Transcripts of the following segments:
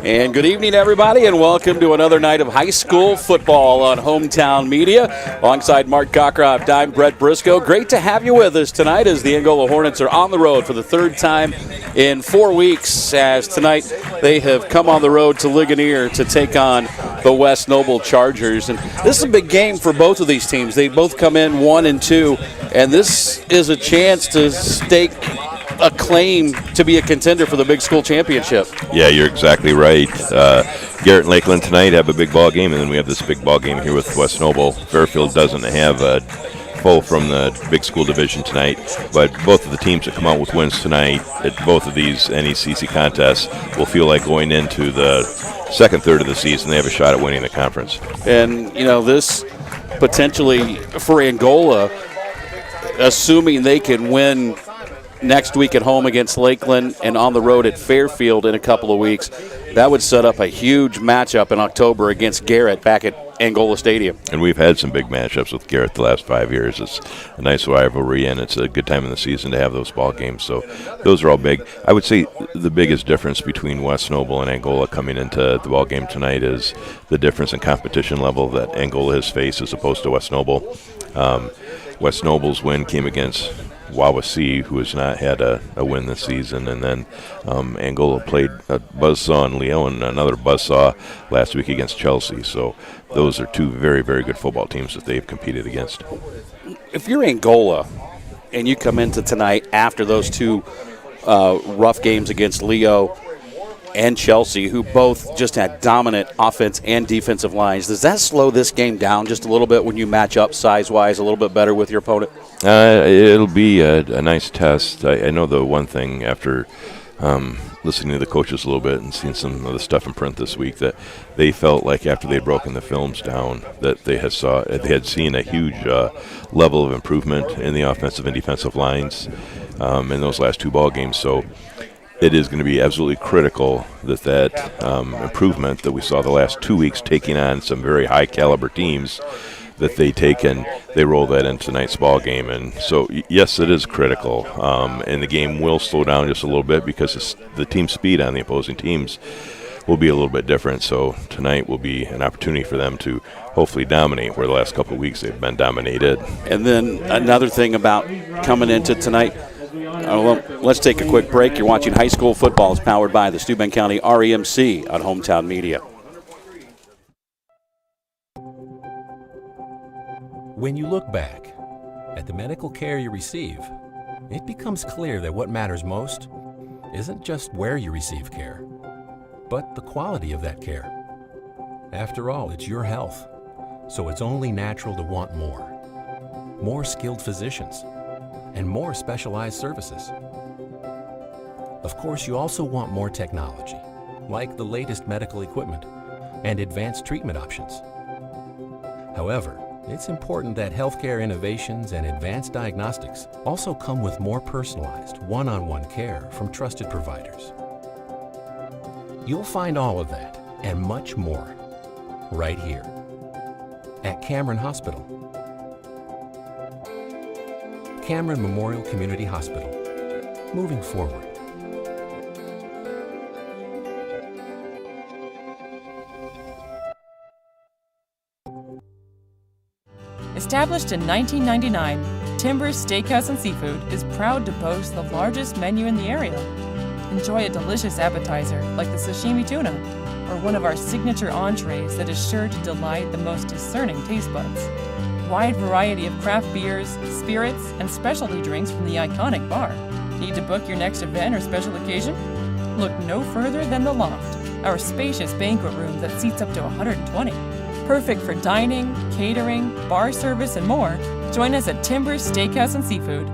And good evening, everybody, and welcome to another night of high school football on Hometown Media. Alongside Mark Cockcroft, I'm Brett Briscoe. Great to have you with us tonight as the Angola Hornets are on the road for the third time in 4 weeks, as tonight they have come on the road to Ligonier to take on the West Noble Chargers. And this is a big game for both of these teams. They both come in 1-2, and this is a chance to stake a claim to be a contender for the big school championship. Yeah, you're exactly right. Garrett and Lakeland tonight have a big ball game, and then we have this big ball game here with West Noble. Fairfield doesn't have a full from the big school division tonight, but both of the teams that come out with wins tonight at both of these NECC contests will feel like going into the second third of the season they have a shot at winning the conference. And, you know, this potentially for Angola, assuming they can win next week at home against Lakeland and on the road at Fairfield in a couple of weeks, that would set up a huge matchup in October against Garrett back at Angola Stadium. And we've had some big matchups with Garrett the last 5 years. It's a nice rivalry, and it's a good time in the season to have those ball games. So those are all big. I would say the biggest difference between West Noble and Angola coming into the ball game tonight is the difference in competition level that Angola has faced as opposed to West Noble. West Noble's win came against Wawasee, who has not had a win this season, and then Angola played a buzzsaw in Leo and another buzzsaw last week against Chelsea. So those are two very, very good football teams that they've competed against. If you're Angola and you come into tonight after those two rough games against Leo and Chelsea, who both just had dominant offense and defensive lines, does that slow this game down just a little bit when you match up size-wise a little bit better with your opponent? It'll be a nice test. I know the one thing after listening to the coaches a little bit and seeing some of the stuff in print this week, that they felt like after they'd broken the films down that they had seen a huge level of improvement in the offensive and defensive lines in those last two ball games. So it is going to be absolutely critical that improvement that we saw the last 2 weeks taking on some very high caliber teams, that they take and they roll that into tonight's ball game. And so, yes, it is critical. And the game will slow down just a little bit because the team speed on the opposing teams will be a little bit different. So tonight will be an opportunity for them to hopefully dominate, where the last couple of weeks they've been dominated. And then another thing about coming into tonight, let's take a quick break. You're watching High School Football. It's powered by the Steuben County REMC on Hometown Media. When you look back at the medical care you receive, it becomes clear that what matters most isn't just where you receive care, but the quality of that care. After all, it's your health, so it's only natural to want more. More skilled physicians and more specialized services. Of course, you also want more technology, like the latest medical equipment and advanced treatment options. However, it's important that healthcare innovations and advanced diagnostics also come with more personalized, one-on-one care from trusted providers. You'll find all of that and much more right here at Cameron Hospital. Cameron Memorial Community Hospital, moving forward. Established in 1999, Timbers Steakhouse and Seafood is proud to boast the largest menu in the area. Enjoy a delicious appetizer like the sashimi tuna, or one of our signature entrees that is sure to delight the most discerning taste buds. Wide variety of craft beers, spirits, and specialty drinks from the iconic bar. Need to book your next event or special occasion? Look no further than the Loft, our spacious banquet room that seats up to 120. Perfect for dining, catering, bar service, and more. Join us at Timbers Steakhouse and Seafood.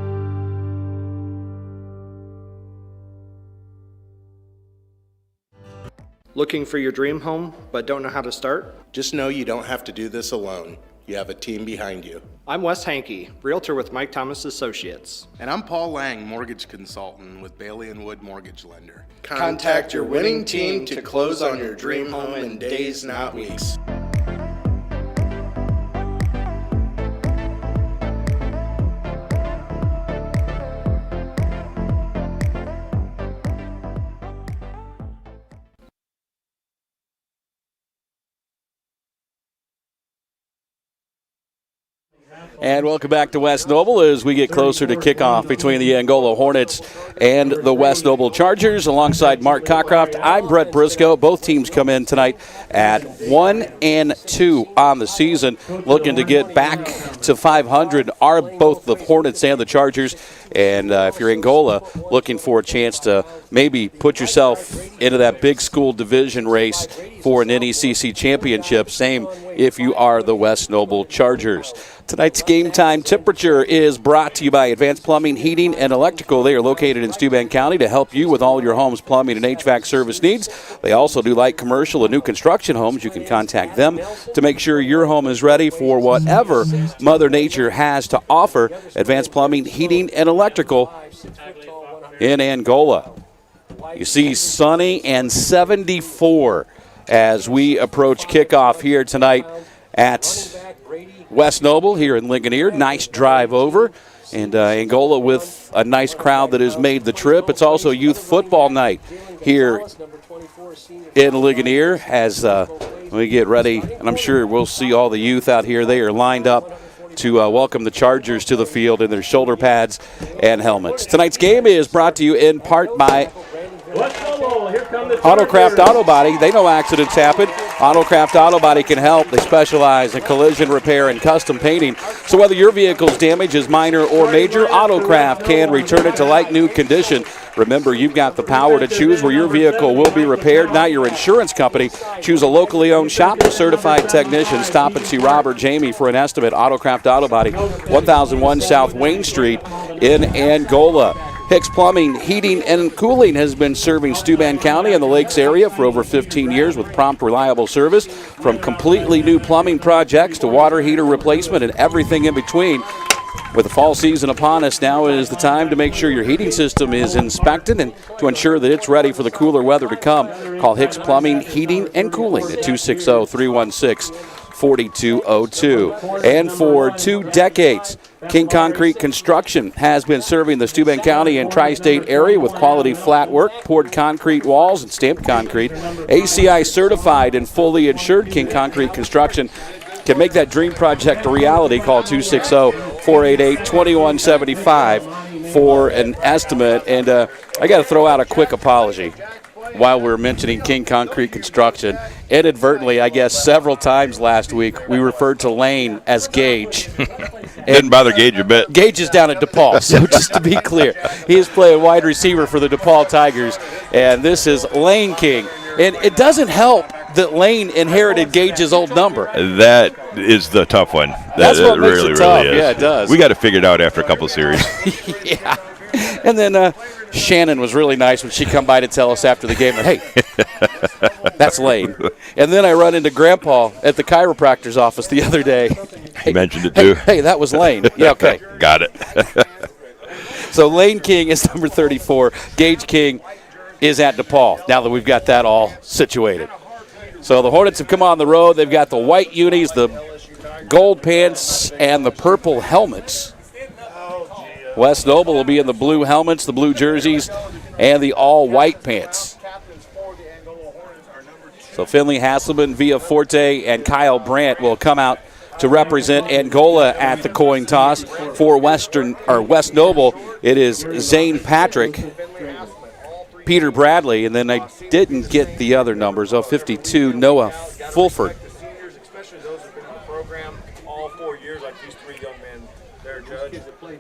Looking for your dream home, but don't know how to start? Just know you don't have to do this alone. You have a team behind you. I'm Wes Hankey, Realtor with Mike Thomas Associates. And I'm Paul Lang, Mortgage Consultant with Bailey & Wood Mortgage Lender. Contact your winning team to close on your dream home in days, not weeks. And welcome back to West Noble as we get closer to kickoff between the Angola Hornets and the West Noble Chargers. Alongside Mark Cockcroft, I'm Brett Briscoe. Both teams come in tonight at 1-2 on the season, looking to get back to 500 are both the Hornets and the Chargers. And if you're Angola, looking for a chance to maybe put yourself into that big school division race for an NECC championship. Same if you are the West Noble Chargers. Tonight's game time temperature is brought to you by Advanced Plumbing, Heating, and Electrical. They are located in Steuben County to help you with all your home's plumbing and HVAC service needs. They also do light commercial and new construction homes. You can contact them to make sure your home is ready for whatever Mother Nature has to offer. Advanced Plumbing, Heating, and Electrical in Angola. You see sunny and 74 as we approach kickoff here tonight at West Noble here in Ligonier. Nice drive over. And Angola with a nice crowd that has made the trip. It's also youth football night here in Ligonier as we get ready. And I'm sure we'll see all the youth out here. They are lined up to welcome the Chargers to the field in their shoulder pads and helmets. Tonight's game is brought to you in part by Autocraft Auto Body. They know accidents happen. Autocraft Auto Body can help. They specialize in collision repair and custom painting. So whether your vehicle's damage is minor or major, Autocraft can return it to like new condition. Remember, you've got the power to choose where your vehicle will be repaired, not your insurance company. Choose a locally owned shop with certified technicians. Stop and see Rob or Jamie for an estimate. Autocraft Auto Body, 1001 South Wayne Street in Angola. Hicks Plumbing, Heating, and Cooling has been serving Steuben County and the Lakes area for over 15 years with prompt, reliable service. From completely new plumbing projects to water heater replacement and everything in between. With the fall season upon us, now is the time to make sure your heating system is inspected and to ensure that it's ready for the cooler weather to come. Call Hicks Plumbing, Heating, and Cooling at 260-316-4202. And for 2 decades, King Concrete Construction has been serving the Steuben County and tri-state area with quality flat work, poured concrete walls, and stamped concrete. ACI certified and fully insured. King Concrete Construction can make that dream project a reality. Call 260-488-2175 for an estimate. And I got to throw out a quick apology while we're mentioning King Concrete Construction. Inadvertently, I guess several times last week, we referred to Lane as Gage. Didn't bother Gage a bit. Gage is down at DePaul, so just to be clear, he is playing wide receiver for the DePaul Tigers, and this is Lane King. And it doesn't help that Lane inherited Gage's old number. That is the tough one. That's what makes really, it tough. really is. Yeah, it does. We got to figure it out after a couple of series. Yeah. And then Shannon was really nice when she come by to tell us after the game, hey, that's Lane. And then I run into Grandpa at the chiropractor's office the other day. He mentioned it too. Hey, that was Lane. Yeah, okay. Got it. So Lane King is number 34. Gage King is at DePaul, now that we've got that all situated. So the Hornets have come on the road. They've got the white unis, the gold pants, and the purple helmets. West Noble will be in the blue helmets, the blue jerseys, and the all-white pants. So Finley Hasselman, Via Forte, and Kyle Brandt will come out to represent Angola at the coin toss. For West Noble, it is Zane Patrick, Peter Bradley, and then I didn't get the other numbers. 52, Noah Fulford.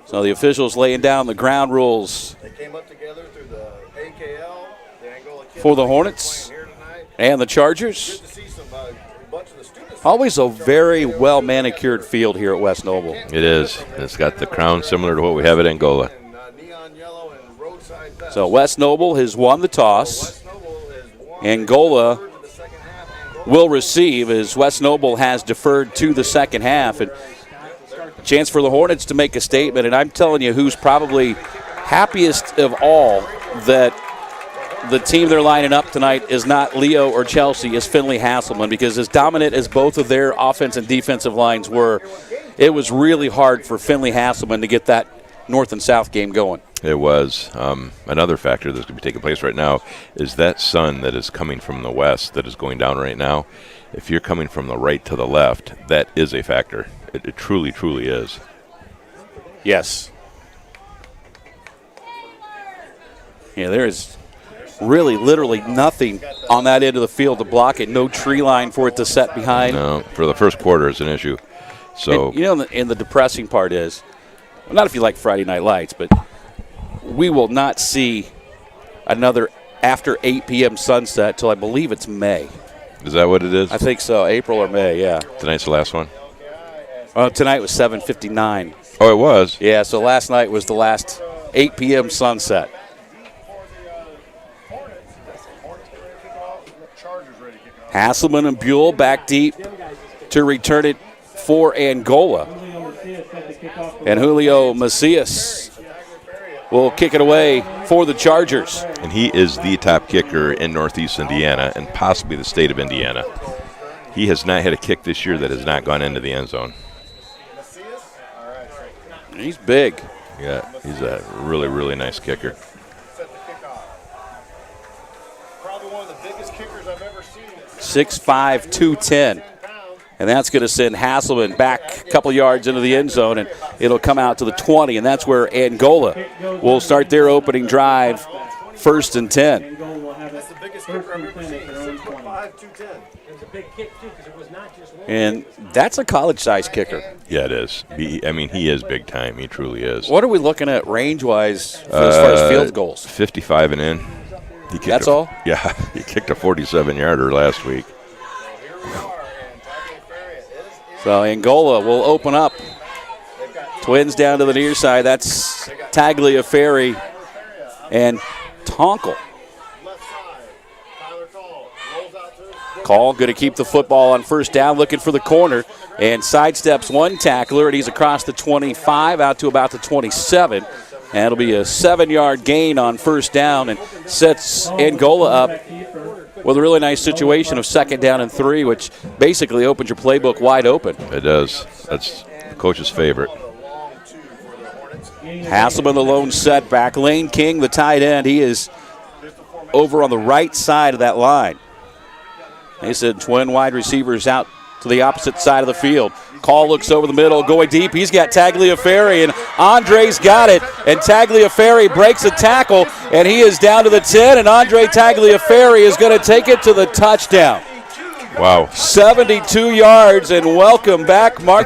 So the officials laying down the ground rules for the Hornets and the Chargers. Always a very well manicured field here at West Noble. It is. It's got the crown similar to what we have at Angola. So West Noble has won the toss. Angola will receive as West Noble has deferred to the second half. And chance for the Hornets to make a statement. And I'm telling you who's probably happiest of all that the team they're lining up tonight is not Leo or Chelsea, is Finley Hasselman, because as dominant as both of their offense and defensive lines were, it was really hard for Finley Hasselman to get that North and South game going. It was. Another factor that's going to be taking place right now is that sun that is coming from the west that is going down right now. If you're coming from the right to the left, that is a factor. It truly, truly is. Yes. Yeah, there is really literally nothing on that end of the field to block it. No tree line for it to set behind. No, for the first quarter it's an issue. So and, and the depressing part is, well, not if you like Friday Night Lights, but we will not see another after 8 p.m. sunset till I believe it's May. Is that what it is? I think so, April or May, yeah. Tonight's the last one? Tonight was 7:59. Oh, it was? Yeah, so last night was the last 8 p.m. sunset. Hasselman and Buell back deep to return it for Angola. And Julio Macias will kick it away for the Chargers. And he is the top kicker in Northeast Indiana and possibly the state of Indiana. He has not had a kick this year that has not gone into the end zone. He's big. Yeah, he's a really, really nice kicker. Probably one of the biggest kickers I've ever seen. 6'5", 210. And that's going to send Hasselman back a couple yards into the end zone, and it'll come out to the 20, and that's where Angola will start their opening drive, 1st and 10. That's the biggest kicker I've ever seen. 6'5", 210. It was a big kick, too, because it was not just one. And that's a college-sized kicker. Yeah, it is. He is big time. He truly is. What are we looking at range-wise as far as field goals? 55 and in. That's all? Yeah, he kicked a 47-yarder last week. So Angola will open up. Twins down to the near side. That's Tagliaferri and Tonkel. Call going to keep the football on 1st down, looking for the corner, and sidesteps one tackler, and he's across the 25 out to about the 27. And it'll be a 7-yard gain on 1st down and sets Angola up with a really nice situation of 2nd down and 3, which basically opens your playbook wide open. It does. That's the coach's favorite. Hasselman, the lone setback. Lane King, the tight end, he is over on the right side of that line. They said twin wide receivers out to the opposite side of the field. Call looks over the middle, going deep. He's got Tagliaferri, and Andre's got it. And Tagliaferri breaks a tackle, and he is down to the 10, and Andre Tagliaferri is going to take it to the touchdown. Wow. 72 yards, and welcome back Andre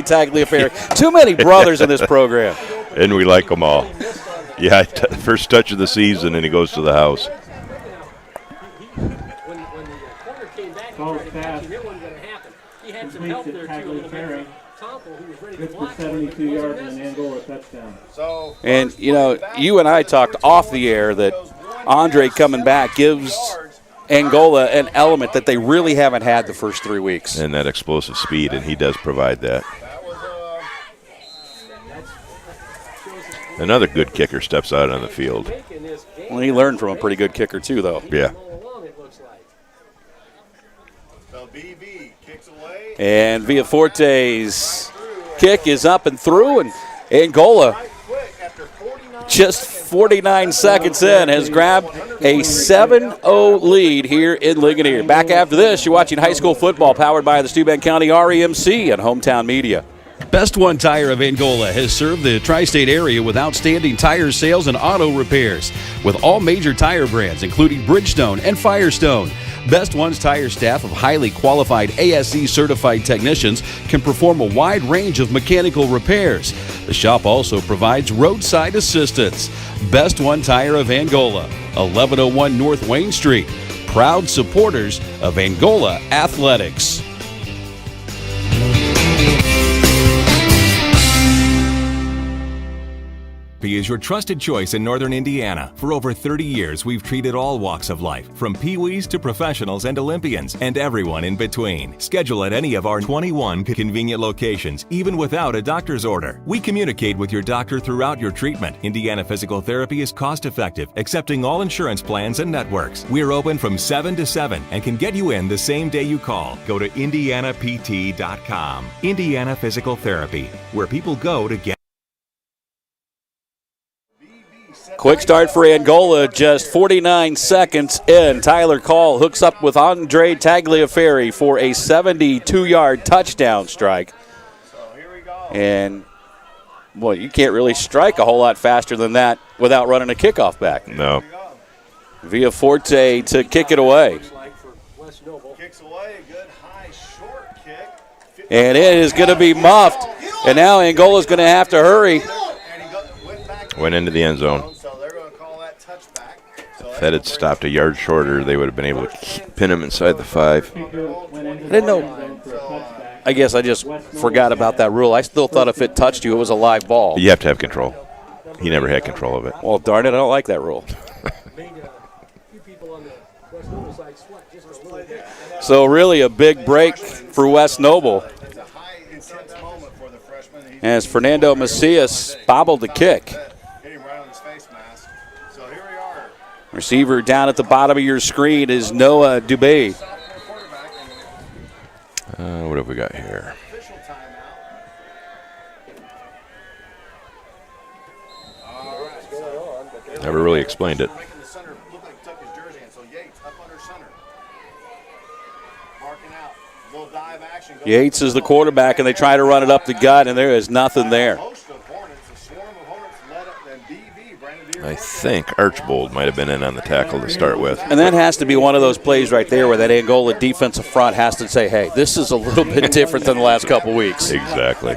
Tagliaferri. Too many brothers in this program. And we like them all. Yeah, first touch of the season, and he goes to the house. When the corner came back, it wasn't going to happen. He had some help there, too, a little bit. Tonkel, who was ready to block, 72 yards and Angola touchdown. And, you and I talked off the air that Andre coming back gives Angola an element that they really haven't had the first 3 weeks. And that explosive speed, and he does provide that. Another good kicker steps out on the field. Well, he learned from a pretty good kicker, too, though. Yeah. And Villaforte's kick is up and through, and Angola, just 49 seconds in, has grabbed a 7-0 lead here in Ligonier. Back after this, you're watching high school football powered by the Steuben County REMC and Hometown Media. Best One Tire of Angola has served the tri-state area with outstanding tire sales and auto repairs with all major tire brands, including Bridgestone and Firestone. Best One's tire staff of highly qualified ASE certified technicians can perform a wide range of mechanical repairs. The shop also provides roadside assistance. Best One Tire of Angola, 1101 North Wayne Street. Proud supporters of Angola Athletics. is your trusted choice in Northern Indiana. For over 30 years, we've treated all walks of life, from peewees to professionals and Olympians, and everyone in between. Schedule at any of our 21 convenient locations, even without a doctor's order. We communicate with your doctor throughout your treatment. Indiana Physical Therapy is cost-effective, accepting all insurance plans and networks. We're open from 7 to 7 and can get you in the same day you call. Go to indianapt.com. Indiana Physical Therapy, where people go to get. Quick start for Angola, just 49 seconds in. Tyler Call hooks up with Andre Tagliaferri for a 72-yard touchdown strike. And, boy, you can't really strike a whole lot faster than that without running a kickoff back. No. Villaforte to kick it away. Kicks away, a good high short kick. And it is going to be muffed. And now Angola's going to have to hurry. Went into the end zone. If that had stopped a yard shorter, they would have been able to pin him inside the 5. I didn't know. I guess I just forgot about that rule. I still thought if it touched you, it was a live ball. You have to have control. He never had control of it. Well, darn it, I don't like that rule. So really a big break for West Noble as Fernando Macias bobbled the kick. Receiver down at the bottom of your screen is Noah Dubé. What have we got here? Never really explained it. Yates is the quarterback, and they try to run it up the gut, and there is nothing there. I think Archbold might have been in on the tackle to start with. And that has to be one of those plays right there where that Angola defensive front has to say, hey, this is a little bit different than the last couple weeks. Exactly.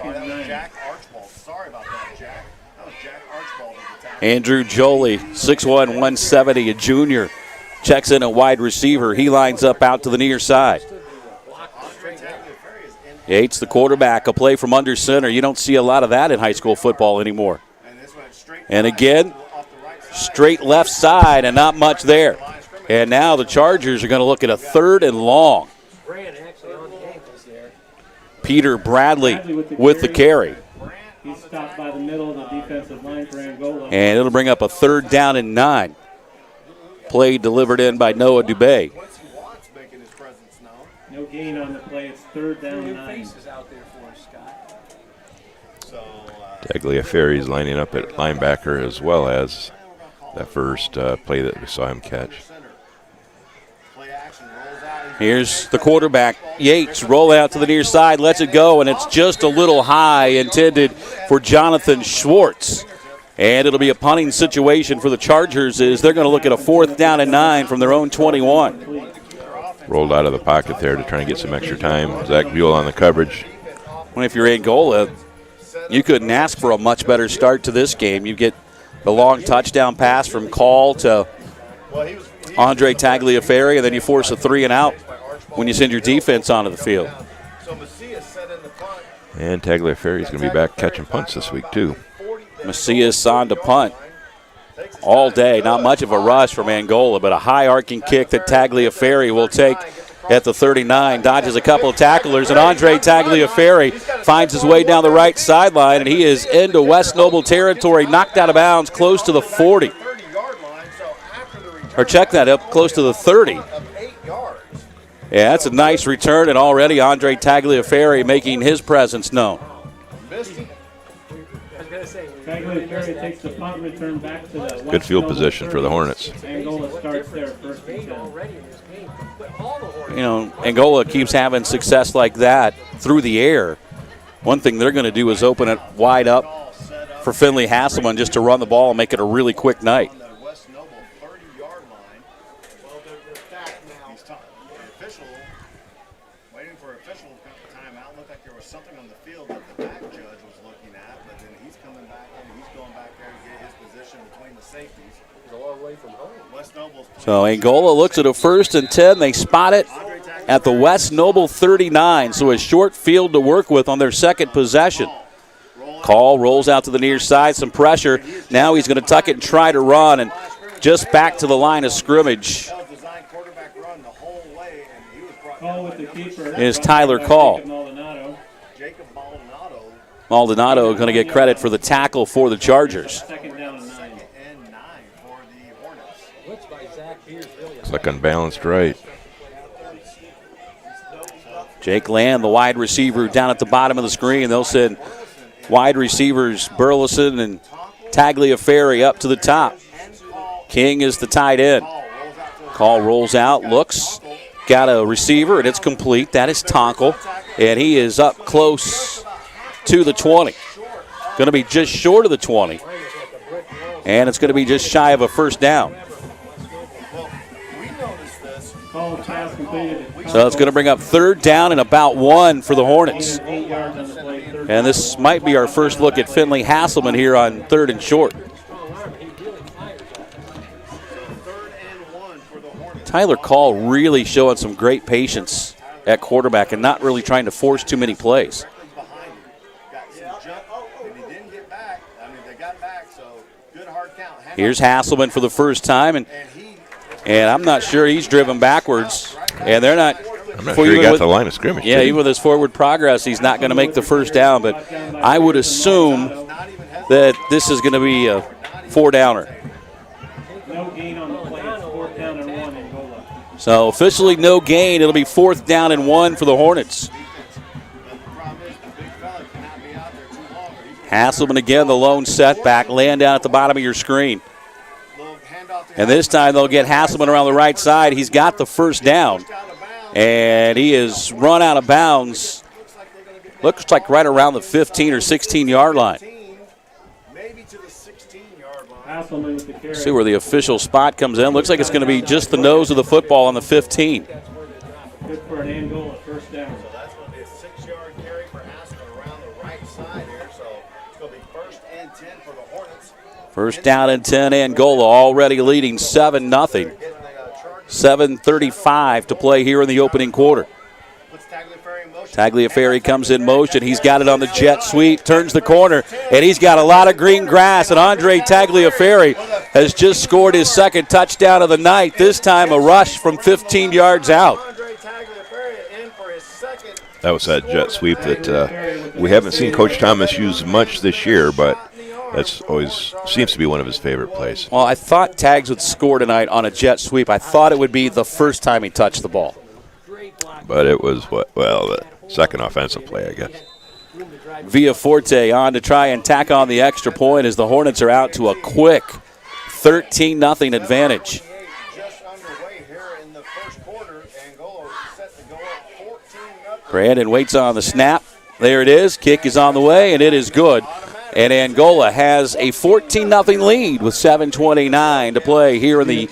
Andrew Jolie, 6'1", 170, a junior, checks in a wide receiver. He lines up out to the near side. Yates, the quarterback, a play from under center. You don't see a lot of that in high school football anymore. And again, straight left side and not much there. And now the Chargers are going to look at a 3rd and long. Peter Bradley with the carry. He's stopped by the middle of the defensive line for Angola. And it'll bring up a 3rd down and 9. Play delivered in by Noah Dubé. No gain on the play. It's 3rd down and 9. Tagliaferri's lining up at linebacker as well as that first play that we saw him catch. Here's the quarterback, Yates, roll out to the near side, lets it go, and it's just a little high, intended for Jonathan Schwartz. And it'll be a punting situation for the Chargers as they're going to look at a 4th down and 9 from their own 21. Rolled out of the pocket there to try and get some extra time. Zach Buell on the coverage. Well, if you're Angola, you couldn't ask for a much better start to this game. You get the long touchdown pass from Call to Andre Tagliaferri, and then you force a 3 and out when you send your defense onto the field. And Tagliaferri's going to be back catching punts this week, too. Macias on to punt all day. Not much of a rush from Angola, but a high arcing kick that Tagliaferri will take at the 39. Dodges a couple of tacklers, and Andre Tagliaferri finds his way down the right sideline, and he is into West Noble territory, knocked out of bounds close to the 40. Or check that, up close to the 30. Yeah, that's a nice return, and already Andre Tagliaferri making his presence known. Tagliaferri takes the punt return back to the good field position for the Hornets. Angola starts there 1st and 10. You know, Angola keeps having success like that through the air. One thing they're going to do is open it wide up for Finley Hasselman just to run the ball and make it a really quick night. So Angola looks at a 1st and 10. They spot it at the West Noble 39. So a short field to work with on their second possession. Call rolls out to the near side, some pressure. Now he's going to tuck it and try to run, and just back to the line of scrimmage is Tyler Call. Maldonado going to get credit for the tackle for the Chargers. It's like unbalanced right. Jake Land, the wide receiver, down at the bottom of the screen. They'll send wide receivers Burleson and Tagliaferri up to the top. King is the tight end. Call rolls out, looks, got a receiver, and it's complete. That is Tonkel, and he is up close to the 20. Going to be just short of the 20, and it's going to be just shy of a first down. So it's going to bring up third down and about 1 for the Hornets. And this might be our first look at Finley Hasselman here on 3rd and short. Tyler Call really showing some great patience at quarterback and not really trying to force too many plays. Here's Hasselman for the first time, and I'm not sure he's driven backwards. And they're not. I'm not sure he got the line of scrimmage. Yeah, even with his forward progress, he's not going to make the first down. But I would assume that this is going to be a 4-downer. No gain on the play. It's 4th down and 1 Angola. So officially no gain. It'll be 4th down and 1 for the Hornets. Hasselman again, the lone setback. Land down at the bottom of your screen. And this time they'll get Hasselman around the right side. He's got the first down. And he is run out of bounds. Looks like right around the 15 or 16-yard line. See where the official spot comes in. Looks like it's going to be just the nose of the football on the 15. Good for an Angola first down. So that's going to be a 6-yard carry for Hasselman around the right side here. So it's going to be 1st and 10 for the Hornets. First down and 10, Angola already leading 7-0. 7:35 to play here in the opening quarter. Tagliaferri comes in motion. He's got it on the jet sweep, turns the corner, and he's got a lot of green grass. And Andre Tagliaferri has just scored his 2nd touchdown of the night, this time a rush from 15 yards out. That was that jet sweep that we haven't seen Coach Thomas use much this year, but that's always seems to be one of his favorite plays. Well, I thought Tags would score tonight on a jet sweep. I thought it would be the first time he touched the ball. But it was, the second offensive play, I guess. Villaforte on to try and tack on the extra point as the Hornets are out to a quick 13-0 advantage. Brandon waits on the snap. There it is. Kick is on the way, and it is good. And Angola has a 14-0 lead with 7:29 to play here in the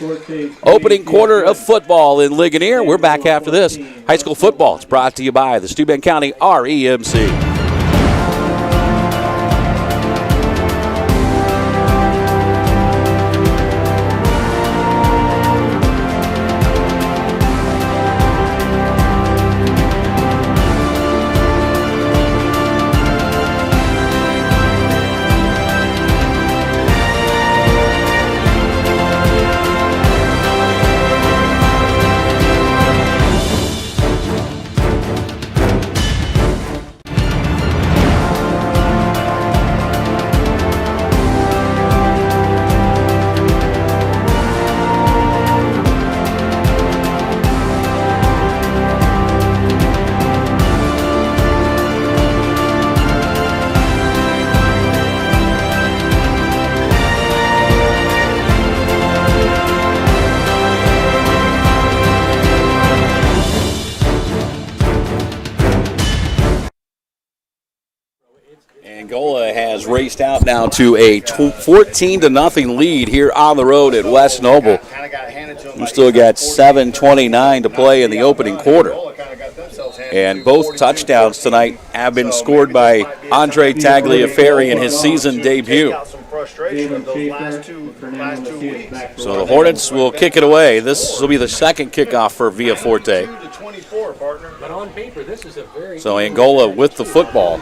opening quarter of football in Ligonier. We're back after this. High school football is brought to you by the Steuben County REMC. Angola has raced out now to a 14-0 lead here on the road at West Noble. We've still got 7:29 to play in the opening quarter. And both touchdowns tonight have been scored by Andre Tagliaferri in his season debut. So the Hornets will kick it away. This will be the second kickoff for Villaforte. But on paper, this is a very So Angola with the football.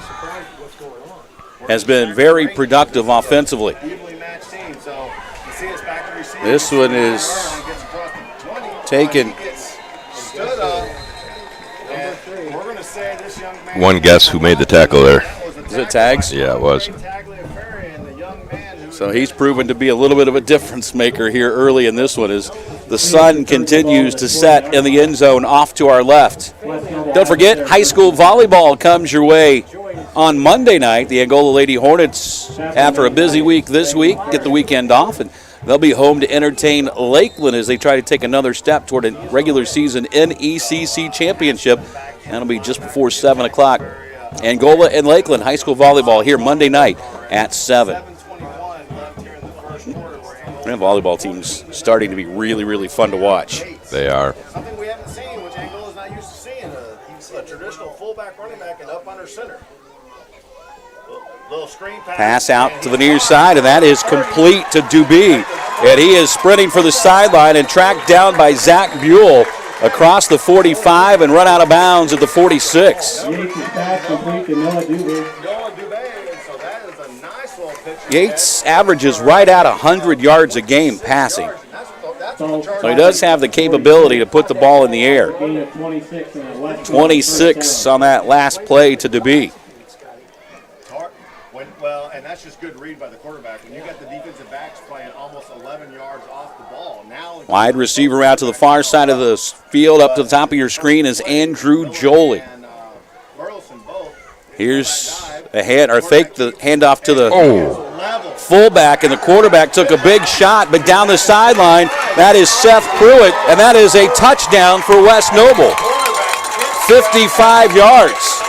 has been very productive offensively. This one is taken. One guess who made the tackle there. Is it Tags? Yeah, it was. So he's proven to be a little bit of a difference maker here early in this one as the sun continues to set in the end zone off to our left. Don't forget, high school volleyball comes your way on Monday night. The Angola Lady Hornets, after a busy week this week, get the weekend off, and they'll be home to entertain Lakeland as they try to take another step toward a regular season NECC championship. That'll be just before 7 o'clock. Angola and Lakeland high school volleyball here Monday night at 7. And volleyball team's starting to be really, really fun to watch. They are. Something we haven't seen, which Angola's not used to seeing, a traditional fullback running back and up under center. Little screen pass out to the near side, and that is complete to Dubé. And he is sprinting for the sideline and tracked down by Zach Buell across the 45 and run out of bounds at the 46. Yates averages right at 100 yards a game passing. So he does have the capability to put the ball in the air. 26 on that last play to Dubé. Well, and that's just good read by the quarterback. When you got the defensive backs playing almost 11 yards off the ball. Now wide receiver out to the far side of the field, up to the top of your screen is Andrew Jolie. Here's a fake the handoff to the fullback, and the quarterback took a big shot, but down the sideline, that is Seth Pruitt, and that is a touchdown for West Noble. 55 yards.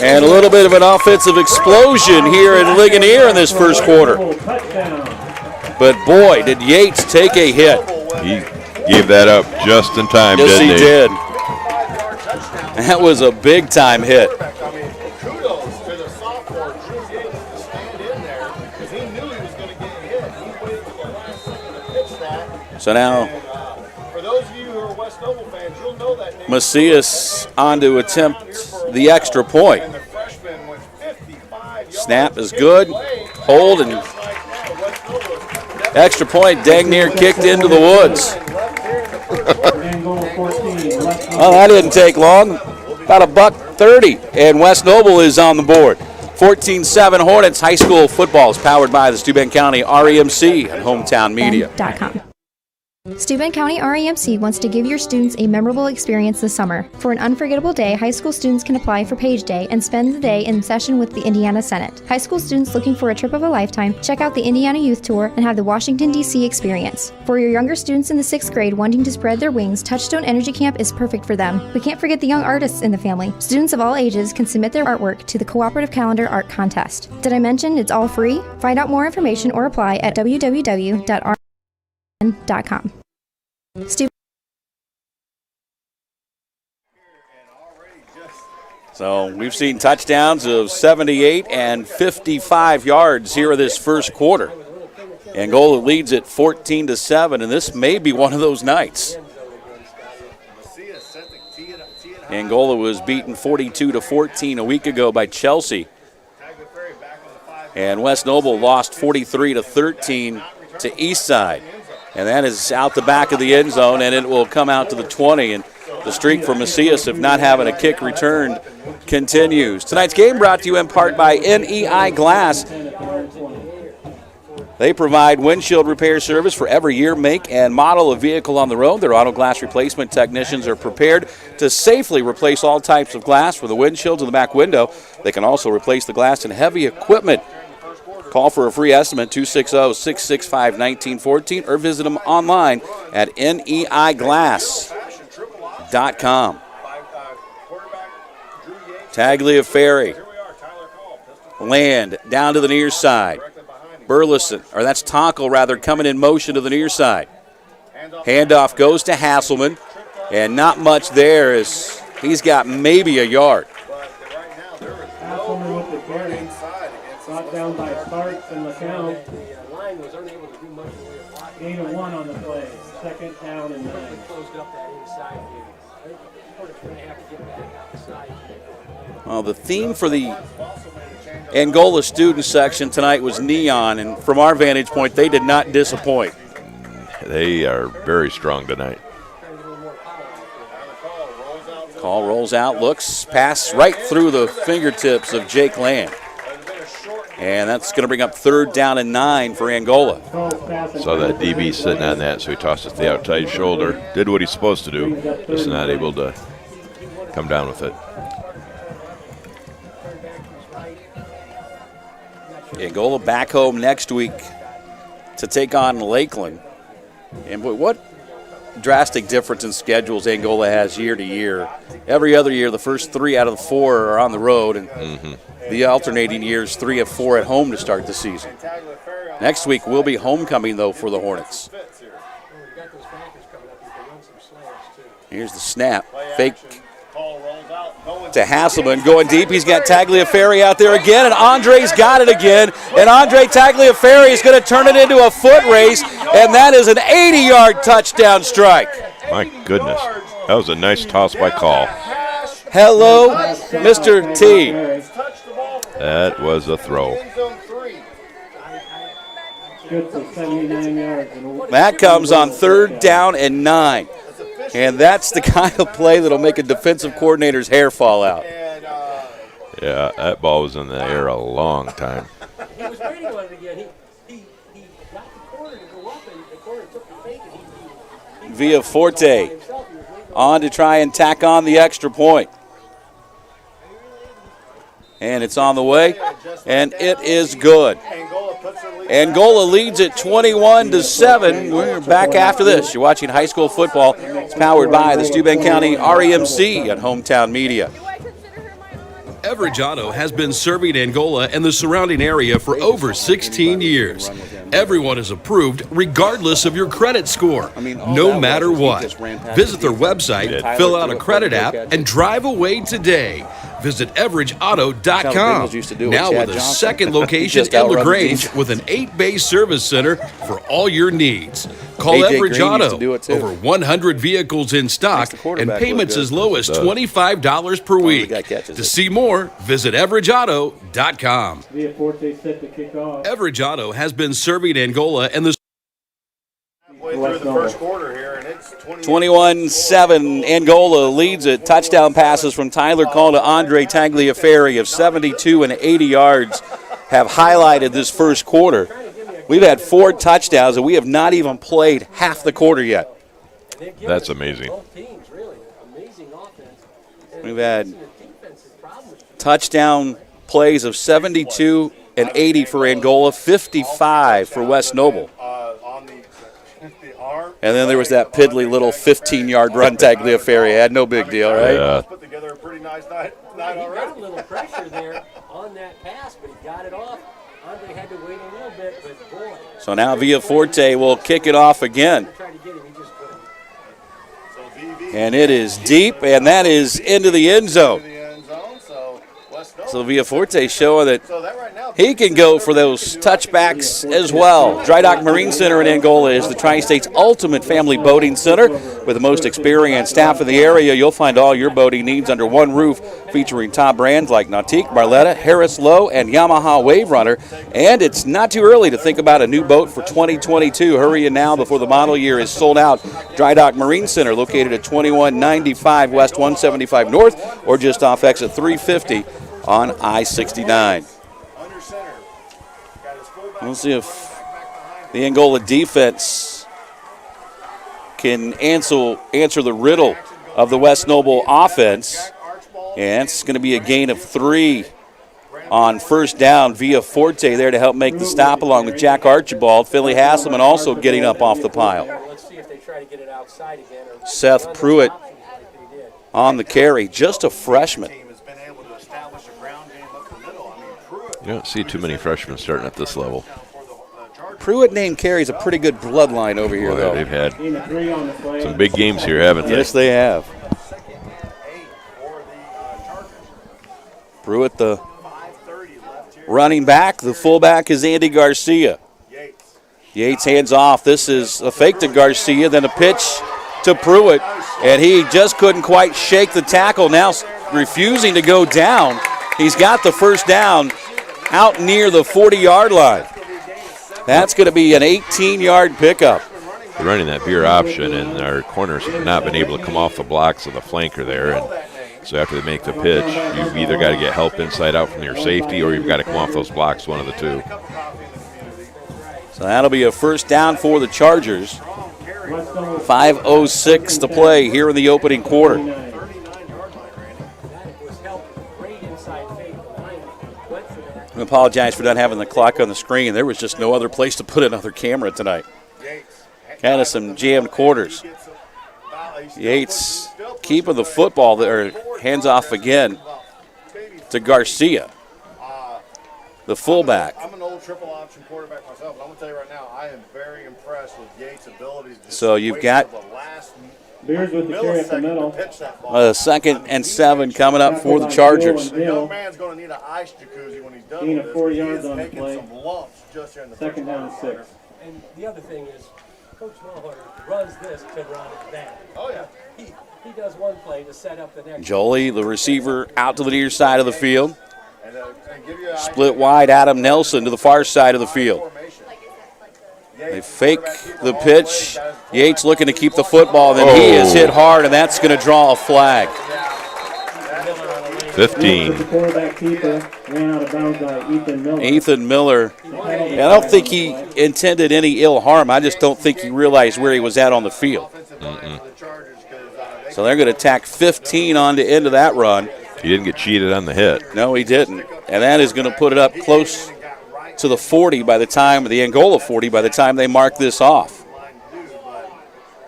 And a little bit of an offensive explosion here in Ligonier in this first quarter. But boy, did Yates take a hit. He gave that up just in time, yes, didn't he? Yes, he did. That was a big-time hit. So now, Macias on to attempt the extra point. Snap is good. Hold, and extra point dang near kicked into the woods. Well, that didn't take long. About $1.30, and West Noble is on the board. 14-7 Hornets. High school football is powered by the Steuben County REMC and Hometown Media. Steuben County REMC wants to give your students a memorable experience this summer. For an unforgettable day, high school students can apply for Page Day and spend the day in session with the Indiana Senate. High school students looking for a trip of a lifetime, check out the Indiana Youth Tour and have the Washington, D.C. experience. For your younger students in the 6th grade wanting to spread their wings, Touchstone Energy Camp is perfect for them. We can't forget the young artists in the family. Students of all ages can submit their artwork to the Cooperative Calendar Art Contest. Did I mention it's all free? Find out more information or apply at www.rm.com. So we've seen touchdowns of 78 and 55 yards here in this first quarter. Angola leads it 14-7, and this may be one of those nights. Angola was beaten 42-14 a week ago by Chelsea. And West Noble lost 43-13 to Eastside. And that is out the back of the end zone, and it will come out to the 20. And the streak for Macias of not having a kick returned continues. Tonight's game brought to you in part by NEI Glass. They provide windshield repair service for every year, make, and model of vehicle on the road. Their auto glass replacement technicians are prepared to safely replace all types of glass for the windshields and the back window. They can also replace the glass in heavy equipment. Call for a free estimate, 260-665-1914, or visit them online at neiglass.com. Tagliaferri. Land down to the near side. Burleson, or that's Tonkel rather, coming in motion to the near side. Handoff goes to Hasselman, and not much there as he's got maybe a yard. Hasselman with the carry. Brought down by Starks and LeCount. The line was unable to do much in the way of blocking. Gain of 1 on the play. Second down and 9. Closed up that inside game. Well, the theme for the Angola student section tonight was neon, and from our vantage point, they did not disappoint. They are very strong tonight. Call rolls out, looks, pass right through the fingertips of Jake Land. And that's going to bring up 3rd down and 9 for Angola. Saw that DB sitting on that, so he tossed it to the outside shoulder. Did what he's supposed to do, just not able to come down with it. Angola back home next week to take on Lakeland. And boy, what drastic difference in schedules Angola has year to year. Every other year, the first 3 out of the 4 are on the road, and the alternating years, 3 of 4 at home to start the season. Next week will be homecoming, though, for the Hornets. Here's the snap. Fake to Hasselman, going deep. He's got Tagliaferri out there again, and Andre's got it again. And Andre Tagliaferri is going to turn it into a foot race, and that is an 80-yard touchdown strike. My goodness. That was a nice toss by Call. Hello, Mr. T. That was a throw. Good for 79 yards. That comes on 3rd down and 9. And that's the kind of play that'll make a defensive coordinator's hair fall out. Yeah, that ball was in the air a long time. He was waiting on it again. He got the corner to go up, and the corner took the fake. Via Forte on to try and tack on the extra point. And it's on the way, and it is good. Angola leads it 21-7. We're back after this. You're watching high school football. It's powered by the Steuben County REMC at Hometown Media. Everidge Auto has been serving Angola and the surrounding area for over 16 years. Everyone is approved regardless of your credit score, no matter what. Visit their website, fill out a credit app, and drive away today. Visit EveridgeAuto.com. Now with a second location in LaGrange with an 8-bay service center for all your needs. Call Everidge Auto. Over 100 vehicles in stock and payments as low as $25 per week. To see more, visit EveridgeAuto.com. Everidge Auto has been serving Angola and the Through the first quarter here, and it's 21-7. Angola leads it. Touchdown passes from Tyler Call to Andre Tagliaferri of 72 and 80 yards have highlighted this first quarter. We've had 4 touchdowns, and we have not even played half the quarter yet. That's amazing. We've had touchdown plays of 72 and 80 for Angola, 55 for West Noble. And then there was that piddly little 15-yard run Tagliaferri. Had no big deal, right? Yeah. put together a pretty nice night He got a little pressure there on that pass, but he got it off. Andre had to wait a little bit, but boy. So now Via Forte will kick it off again. And it is deep, and that is into the end zone. So Via Forte showing that he can go for those touchbacks as well. Dry Dock Marine Center in Angola is the Tri-State's ultimate family boating center. With the most experienced staff in the area, you'll find all your boating needs under one roof, featuring top brands like Nautique, Barletta, Harris Lowe, and Yamaha Wave Runner. And it's not too early to think about a new boat for 2022. Hurry in now before the model year is sold out. Dry Dock Marine Center, located at 2195 West 175 North, or just off exit 350 on I-69. We'll see if the Angola defense can answer the riddle of the West Noble offense. And it's going to be a gain of 3 on first down. Via Forte there to help make the stop, along with Jack Archibald. Finley Hasselman also getting up off the pile. Seth Pruitt on the carry, just a freshman. You don't see too many freshmen starting at this level. Pruitt name carries a pretty good bloodline over here, though. They've had some big games here, haven't they? Yes, they have. Pruitt, the running back. The fullback is Andy Garcia. Yates hands off. This is a fake to Garcia, then a pitch to Pruitt, and he just couldn't quite shake the tackle. Now refusing to go down. He's got the first down out near the 40-yard line. That's going to be an 18-yard pickup. They're running that veer option, and our corners have not been able to come off the blocks of the flanker there. And so after they make the pitch, you've either got to get help inside out from your safety or you've got to come off those blocks, one of the two. So that'll be a first down for the Chargers. 5:06 to play here in the opening quarter. I apologize for not having the clock on the screen. There was just no other place to put another camera tonight. Kind of some jammed quarters. Yates keeping the football there, hands off again to Garcia, the fullback. I'm an old triple option quarterback myself, but I'm going to tell you right now, I am very impressed with Yates' abilities. So you've got Bears with the carry at the middle. 2nd and 7 coming up for the Chargers. The young man's going to need an ice jacuzzi when he's done with this. 4 He yards is on the taking play. some lumps just here in the Second down and 6. And the other thing is, Coach Mulhauer runs this to run it back. Oh, yeah. He does one play to set up the next. Jolie, the receiver, out to the near side of the field. Split wide, Adam Nelson to the far side of the field. They fake the pitch. Yates looking to keep the football, then he is hit hard, and that's going to draw a flag. 15. The quarterback keeper ran out of bounds by Ethan Miller. Ethan Miller. I don't think he intended any ill harm. I just don't think he realized where he was at on the field. So they're going to tack 15 on the end of that run. He didn't get cheated on the hit. No, he didn't. And that is going to put it up close to the 40 by the time, the Angola 40, by the time they mark this off.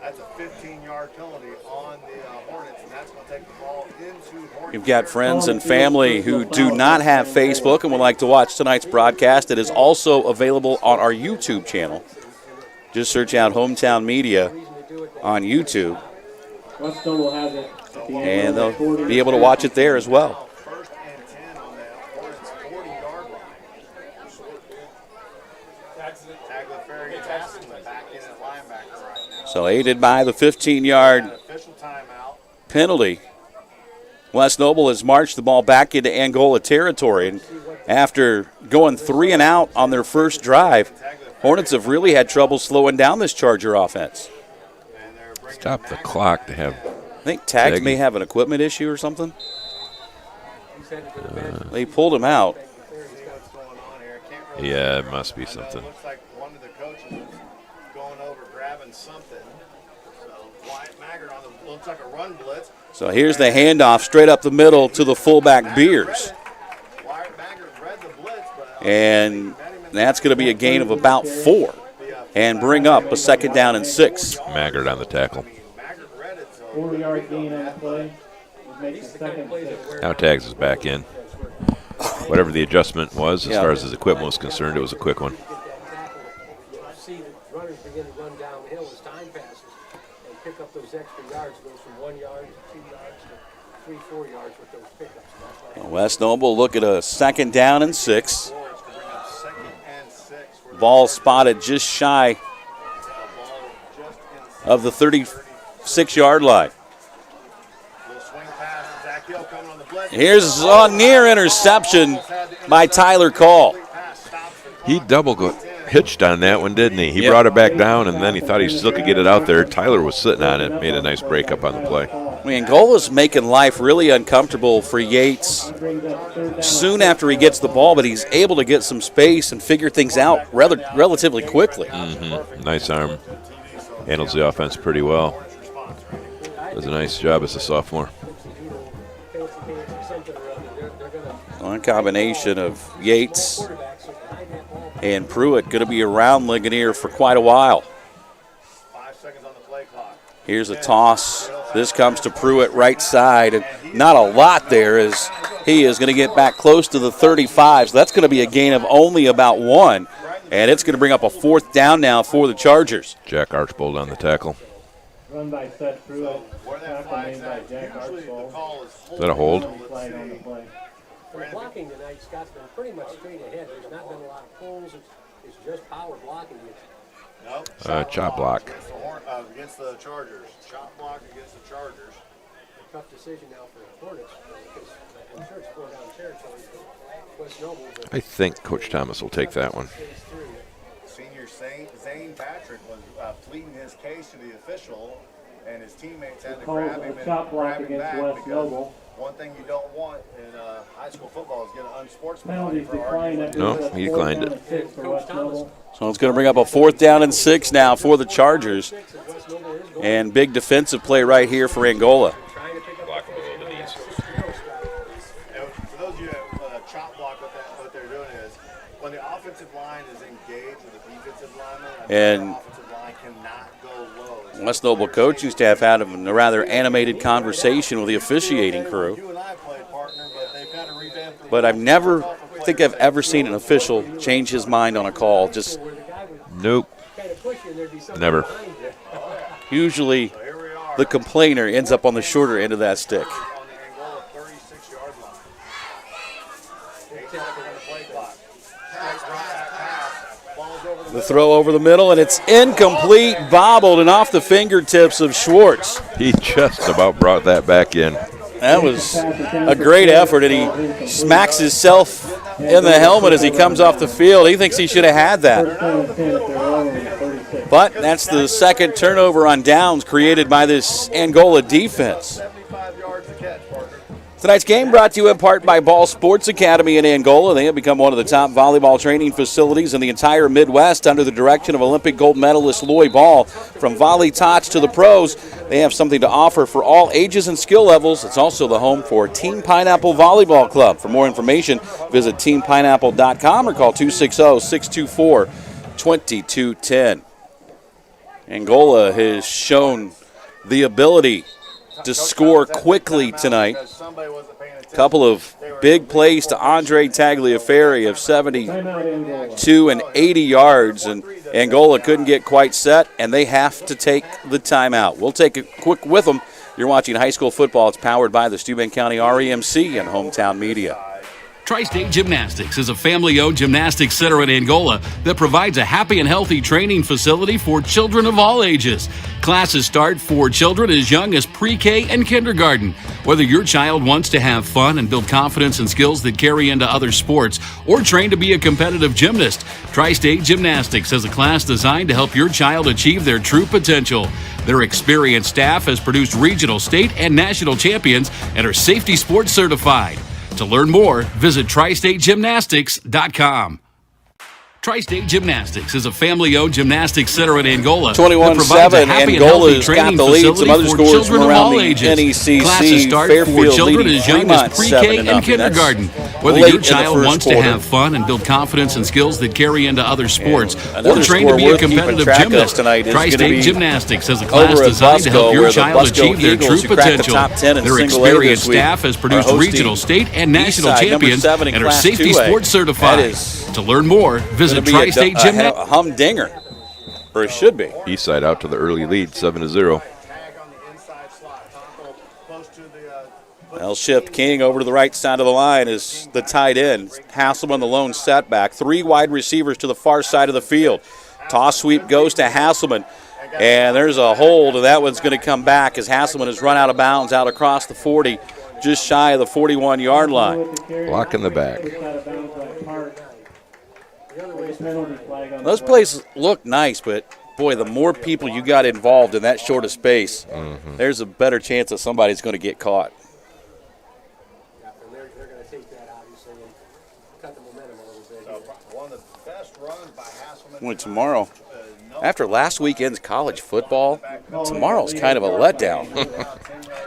That's a 15-yard penalty on the Hornets, and that's going to take the ball into Hornets. You've got friends and family who do not have Facebook and would like to watch tonight's broadcast. It is also available on our YouTube channel. Just search out Hometown Media on YouTube, and they'll be able to watch it there as well. So aided by the 15-yard penalty, West Noble has marched the ball back into Angola territory. And after going 3 and out on their first drive, Hornets have really had trouble slowing down this Charger offense. Stop the clock to have. I think Tags may have an equipment issue or something. They pulled him out. Yeah, it must be something. Looks like one of the coaches is going over grabbing something. So Wyatt Maggard on the looks like a run blitz. So here's the handoff straight up the middle to the fullback Beers. And that's going to be a gain of about 4 and bring up a 2nd down and 6. Maggard on the tackle. 4-yard gain on the play. Makes the 2nd and 6. Now Tags is back in. Whatever the adjustment was, as far as his equipment was concerned, it was a quick one. See the runners begin to run downhill as time passes and pick up those extra yards. Goes from 1 yard to 2 yards to 3-4 yards with those pickups. West Noble look at a 2nd down and 6. Ball spotted just shy of the 36-yard line. Here's a near interception by Tyler Call. He hitched on that one, didn't he? He brought it back down, and then he thought he still could get it out there. Tyler was sitting on it, made a nice breakup on the play. I mean, Angola's making life really uncomfortable for Yates soon after he gets the ball, but he's able to get some space and figure things out relatively quickly. Nice arm. Handles the offense pretty well. Does a nice job as a sophomore. A combination of Yates and Pruitt going to be around Ligonier for quite a while. 5 seconds on the play clock. Here's a toss. This comes to Pruitt right side, and not a lot there as he is going to get back close to the 35. So that's going to be a gain of only about 1, and it's going to bring up a 4th down now for the Chargers. Jack Archbold on the tackle. Run by Seth Pruitt. Tackle made by Jack Archbold. Is that a hold? Flag on the play. For blocking tonight, Scott's been pretty much straight ahead. There's not been a lot of pulls. It's just power blocking. Chop block. Against the Chargers. Chop block against the Chargers. A tough decision now for the Hornets because I'm sure it's 4-down territory for West Noble. I think Coach Thomas will take that one. Senior Zane Patrick was pleading his case to the official, and his teammates had to grab him and grab him back because one thing you don't want in high school football is get an unsportsmanlike for arguing. No, he declined it. So it's going to bring up a 4th down and 6 now for the Chargers. And big defensive play right here for Angola. Block below the knees. For those of you that chop block, what they're doing is when the offensive line is engaged with the defensive lineman, And the offensive line cannot go low. West Noble coaching staff had a rather animated conversation with the officiating crew. You and I played partner, but they've kind of revamped the But I think I've ever seen an official change his mind on a call. Just nope. Never. Usually the complainer ends up on the shorter end of that stick. on the Angola 36-yard line. The throw over the middle, and it's incomplete, bobbled, and off the fingertips of Schwartz. He just about brought that back in. That was a great effort, and he smacks himself in the helmet as he comes off the field. He thinks he should have had that. But that's the second turnover on downs created by this Angola defense. Tonight's game brought to you in part by Ball Sports Academy in Angola. They have become one of the top volleyball training facilities in the entire Midwest under the direction of Olympic gold medalist Loy Ball. From volley tots to the pros, they have something to offer for all ages and skill levels. It's also the home for Team Pineapple Volleyball Club. For more information, visit teampineapple.com or call 260-624-2210. Angola has shown the ability to score quickly tonight. Couple of big plays to Andre Tagliaferri of 72 and 80 yards, and Angola couldn't get quite set, and they have to take the timeout. We'll take it quick with them. You're watching high school football. It's powered by the Steuben County REMC and Hometown Media. Tri-State Gymnastics is a family-owned gymnastics center in Angola that provides a happy and healthy training facility for children of all ages. Classes start for children as young as pre-K and kindergarten. Whether your child wants to have fun and build confidence and skills that carry into other sports or train to be a competitive gymnast, Tri-State Gymnastics has a class designed to help your child achieve their true potential. Their experienced staff has produced regional, state, and national champions and are safety sports certified. To learn more, visit tristategymnastics.com. Tri-State Gymnastics is a family-owned gymnastics center in Angola 21-7, Angola's got the lead. Some other scores from around the NECC. Classes start for children as young as pre-K and kindergarten. Whether your child wants to have fun and build confidence and skills that carry into other sports or train to be a competitive gymnast, Tri-State Gymnastics has a class designed to help your child achieve their true potential. Their experienced staff has produced regional, state, and national champions and are safety sports certified. To learn more, visit Tri-State Gymnastics. A humdinger, or it should be. Eastside out to the early lead, 7-0. They'll shift King over to the right side of the line as the tight end. Hasselman, the lone setback. 3 wide receivers to the far side of the field. Toss sweep goes to Hasselman. And there's a hold, and that one's going to come back as Hasselman has run out of bounds out across the 40, just shy of the 41-yard line. Block in the back. Those plays look nice, but boy, the more people you got involved in that short of space, there's a better chance that somebody's going to get caught. They're going to take that, obviously, and cut the momentum a little bit. One of the best runs by Hasselman. Well, tomorrow, after last weekend's college football, tomorrow's kind of a letdown.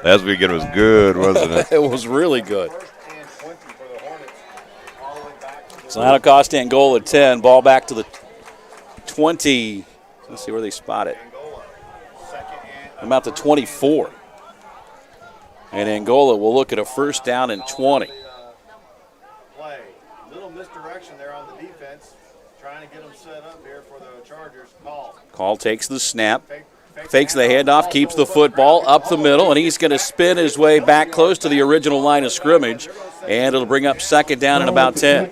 Last weekend was good, wasn't it? It was really good. So that'll cost Angola 10. Ball back to the 20. Let's see where they spot it. About the 24. And Angola will look at a first down and 20. Play. Little misdirection there on the defense. Trying to get them set up here for the Chargers. Call takes the snap. Fakes the handoff, keeps the football up the middle, and he's going to spin his way back close to the original line of scrimmage, and it'll bring up second down and about 10.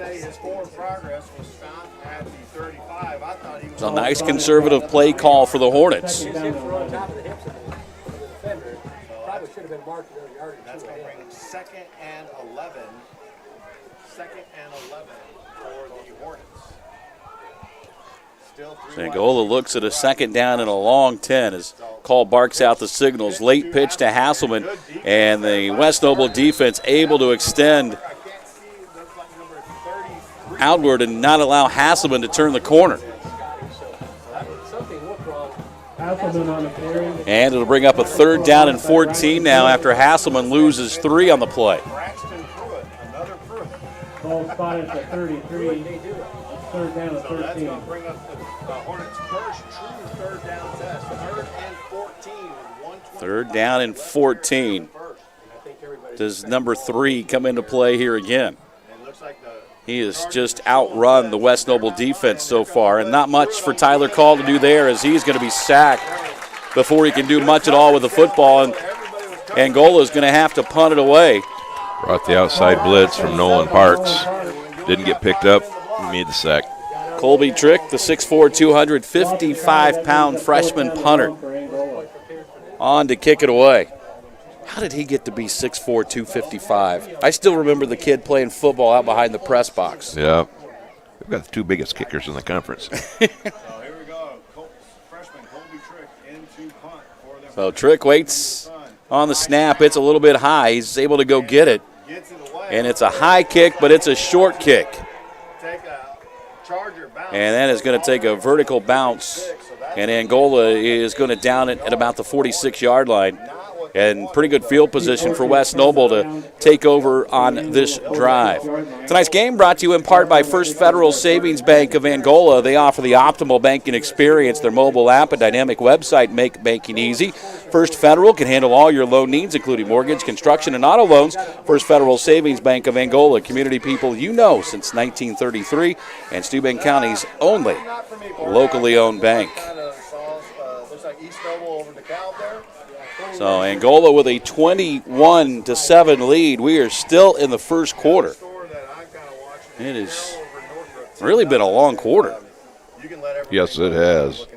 say his forward progress was stopped at the 35. I thought he was It's a nice conservative play call for the Hornets. His hips were on top of the hips of the defender. Probably should have been marked another yard or two. That's going to bring him second and 11. Second and 11 for the Hornets. Still Angola looks at a second down and a long 10 as Call barks out the signals. Late pitch to Hasselman, and the West Noble defense able to extend outward and not allow Hasselman to turn the corner. And it'll bring up a third down and 14 now after Hasselman loses 3 on the play. Ball spotted at 33. Third down and 13. So that's going to bring up the Hornets' first true third down test. Third and 14 with 1:20. Third down and 14. Does number 3 come into play here again? He has just outrun the West Noble defense so far, and not much for Tyler Call to do there as he's going to be sacked before he can do much at all with the football, and Angola is going to have to punt it away. Brought the outside blitz from Nolan Parks. Didn't get picked up. He made the sack. Colby Trick, the 6'4", 255-pound freshman punter, on to kick it away. How did he get to be 6'4", 255? I still remember the kid playing football out behind the press box. Yeah. We've got the 2 biggest kickers in the conference. So Trick waits on the snap. It's a little bit high. He's able to go get it. And it's a high kick, but it's a short kick. And that is going to take a vertical bounce. And Angola is going to down it at about the 46-yard line. And pretty good field position for West Noble to take over on this drive. Tonight's game brought to you in part by First Federal Savings Bank of Angola. They offer the optimal banking experience. Their mobile app and dynamic website make banking easy. First Federal can handle all your loan needs, including mortgage, construction, and auto loans. First Federal Savings Bank of Angola, community people you know since 1933, and Steuben County's only locally owned bank. Looks like East Noble over DeKalb there. So Angola with a 21-7 lead. We are still in the first quarter. It has really been a long quarter. Yes, it has.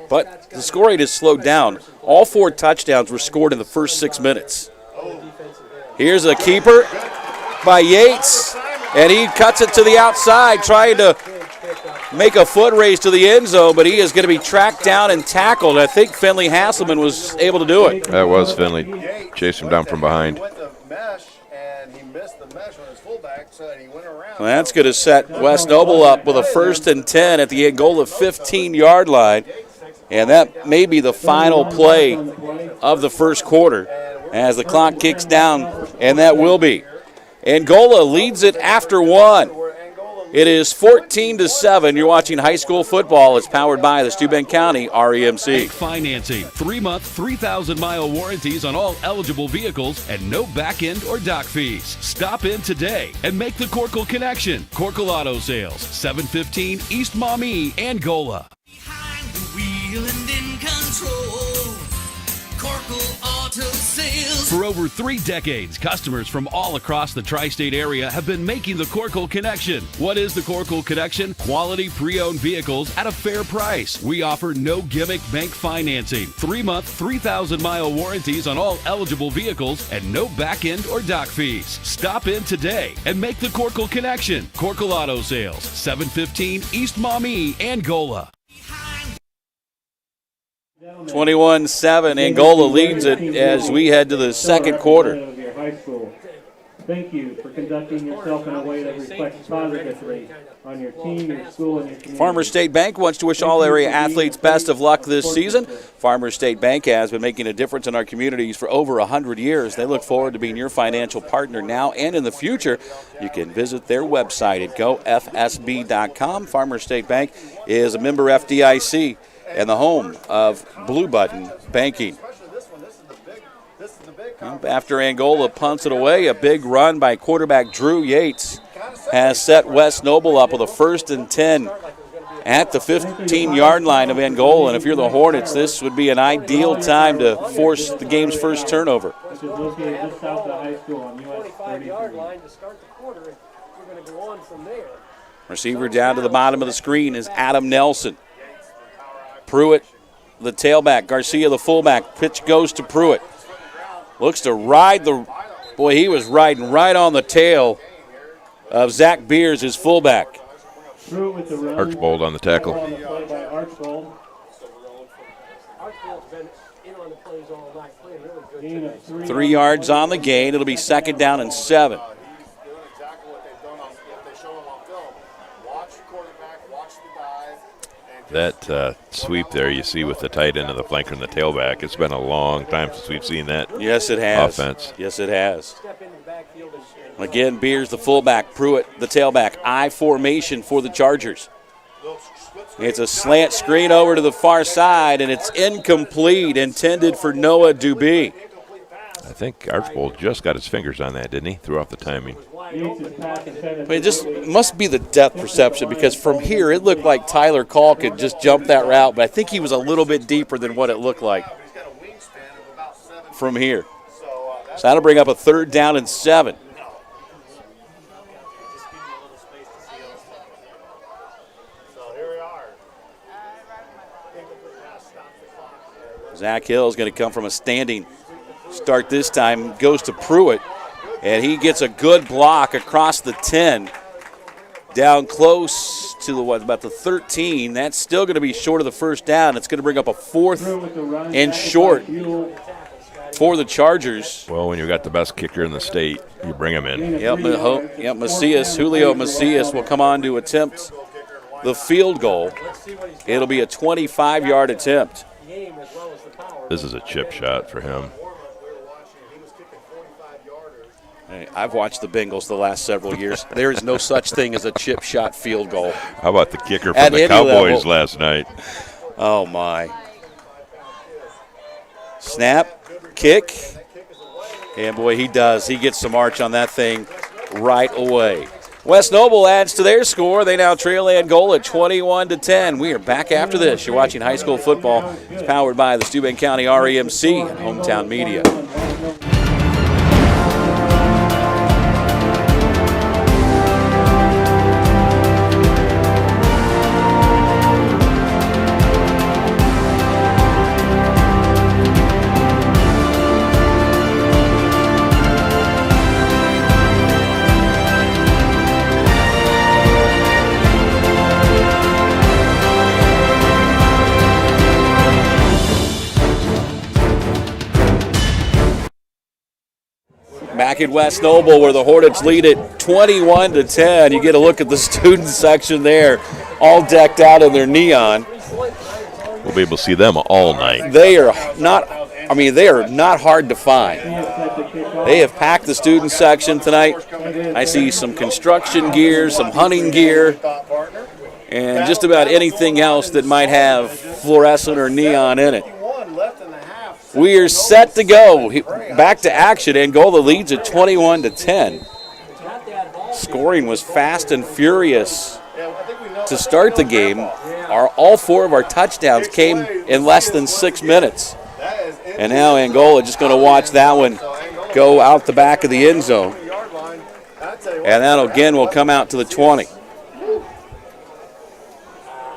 But the score rate has slowed down. All 4 touchdowns were scored in the first 6 minutes. Here's a keeper by Yates, and he cuts it to the outside, trying to make a foot race to the end zone, but he is going to be tracked down and tackled. I think Finley Hasselman was able to do it. That was Finley. Chased him down from behind. Well, that's going to set West Noble up with a 1st and 10 at the Angola 15-yard line. And that may be the final play of the first quarter as the clock kicks down, and that will be. Angola leads it after 1. It is 14-7. You're watching high school football. It's powered by the Steuben County REMC. Financing, 3-month, 3,000-mile warranties on all eligible vehicles and no back end or dock fees. Stop in today and make the Corkle connection. Corkle Auto Sales, 715 East Maumee, Angola. Behind the wheel and in control. Corkle Auto Sales. For over 3 decades, customers from all across the tri-state area have been making the Corkle connection. What is the Corkle connection? Quality pre-owned vehicles at a fair price. We offer no gimmick bank financing, 3-month, 3,000-mile warranties on all eligible vehicles, and no back end or dock fees. Stop in today and make the Corkle connection. Corkle Auto Sales, 715 East Maumee, Angola. 21-7. Angola leads it as we head to the second quarter. Thank you for conducting yourself in a way that reflects positively on your team, your school, and your community. Farmers State Bank wants to wish all area athletes best of luck this season. Farmers State Bank has been making a difference in our communities for over 100 years. They look forward to being your financial partner now and in the future. You can visit their website at gofsb.com. Farmers State Bank is a member FDIC and the home of Blue Button Banking. After Angola punts it away, a big run by quarterback Drew Yates has set West Noble up with a 1st and 10 at the 15-yard line of Angola. And if you're the Hornets, this would be an ideal time to force the game's first turnover. Which is located just south of the high school on US 33. one from there. Receiver down to the bottom of the screen is Adam Nelson. Pruitt, the tailback. Garcia, the fullback. Pitch goes to Pruitt. Looks to ride the – boy, he was riding right on the tail of Zach Beers, his fullback. Pruitt with the run. Archbold on the tackle. On the play by Archbold. Archbold's been in on the plays all night, playing really good Gain of today. 3 yards on the gain. It'll be 2nd down and 7. That sweep there you see with the tight end of the flanker and the tailback, it's been a long time since we've seen that. Yes, it has. Offense. Yes, it has. Again, Beers, the fullback. Pruitt, the tailback. I formation for the Chargers. It's a slant screen over to the far side, and it's incomplete, intended for Noah Dubé. I think Archbold just got his fingers on that, didn't he? Threw off the timing. But it just must be the depth perception, because from here it looked like Tyler Call could just jump that route, but I think he was a little bit deeper than what it looked like from here. So that'll bring up a 3rd down and 7. Zach Hill is going to come from a standing start this time, goes to Pruitt, and he gets a good block across the 10, down close to about the 13. That's still going to be short of the 1st down. It's going to bring up a 4th and short for the Chargers. Well, when you've got the best kicker in the state, you bring him in. Yep, Macias, Julio Macias will come on to attempt the field goal. It'll be a 25-yard attempt. This is a chip shot for him. Hey, I've watched the Bengals the last several years. There is no such thing as a chip shot field goal. How about the kicker from the Cowboys last night? Oh, my. Snap, kick, and boy, he does. He gets some arch on that thing right away. West Noble adds to their score. They now trail Angola 21-10. We are back after this. You're watching high school football. It's powered by the Steuben County REMC and Hometown Media. Back at West Noble, where the Hornets lead it 21-10. You get a look at the student section there, all decked out in their neon. We'll be able to see them all night. They are not hard to find. They have packed the student section tonight. I see some construction gear, some hunting gear, and just about anything else that might have fluorescent or neon in it. We are set to go. Back to action. Angola leads at 21-10. Scoring was fast and furious to start the game. All 4 of our touchdowns came in less than 6 minutes. And now Angola just going to watch that one go out the back of the end zone. And that again will come out to the 20.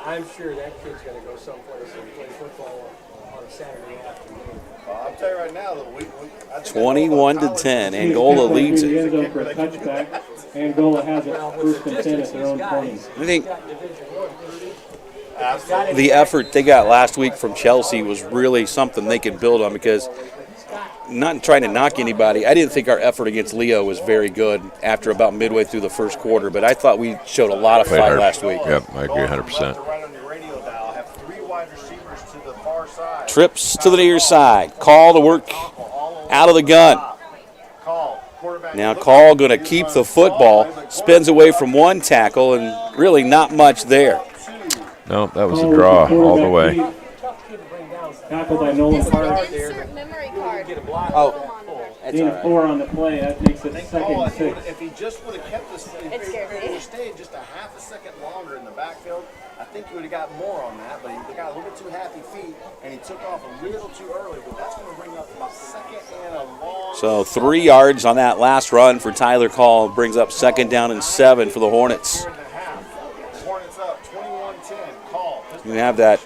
I'm sure that kid's going to go someplace and play football on a Saturday afternoon. I'll tell you right now, 21-10. Angola leads it. Angola has it 1st and 10 at their own 20. I think the effort they got last week from Chelsea was really something they could build on, because not trying to knock anybody, I didn't think our effort against Leo was very good after about midway through the 1st quarter, but I thought we showed a lot of fight last week. Yep, I agree 100%. Trips to the near side. Call to work out of the gun. Now Call going to keep the football, spins away from one tackle, and really not much there. No, that was a draw all the way. Tackle by Nolan Park. Oh, Gain of 4 on the play. That makes it 2nd and 6. If he just would have kept this, if he would have stayed just a half a second longer in the backfield, I think he would have got more on that, but he got a little bit too happy feet, and he took off a little too early, but that's going to bring up about second and a long. So 3 yards on that last run for Tyler Call brings up 2nd down and 7 for the Hornets. Hornets up 21-10. Call. You have that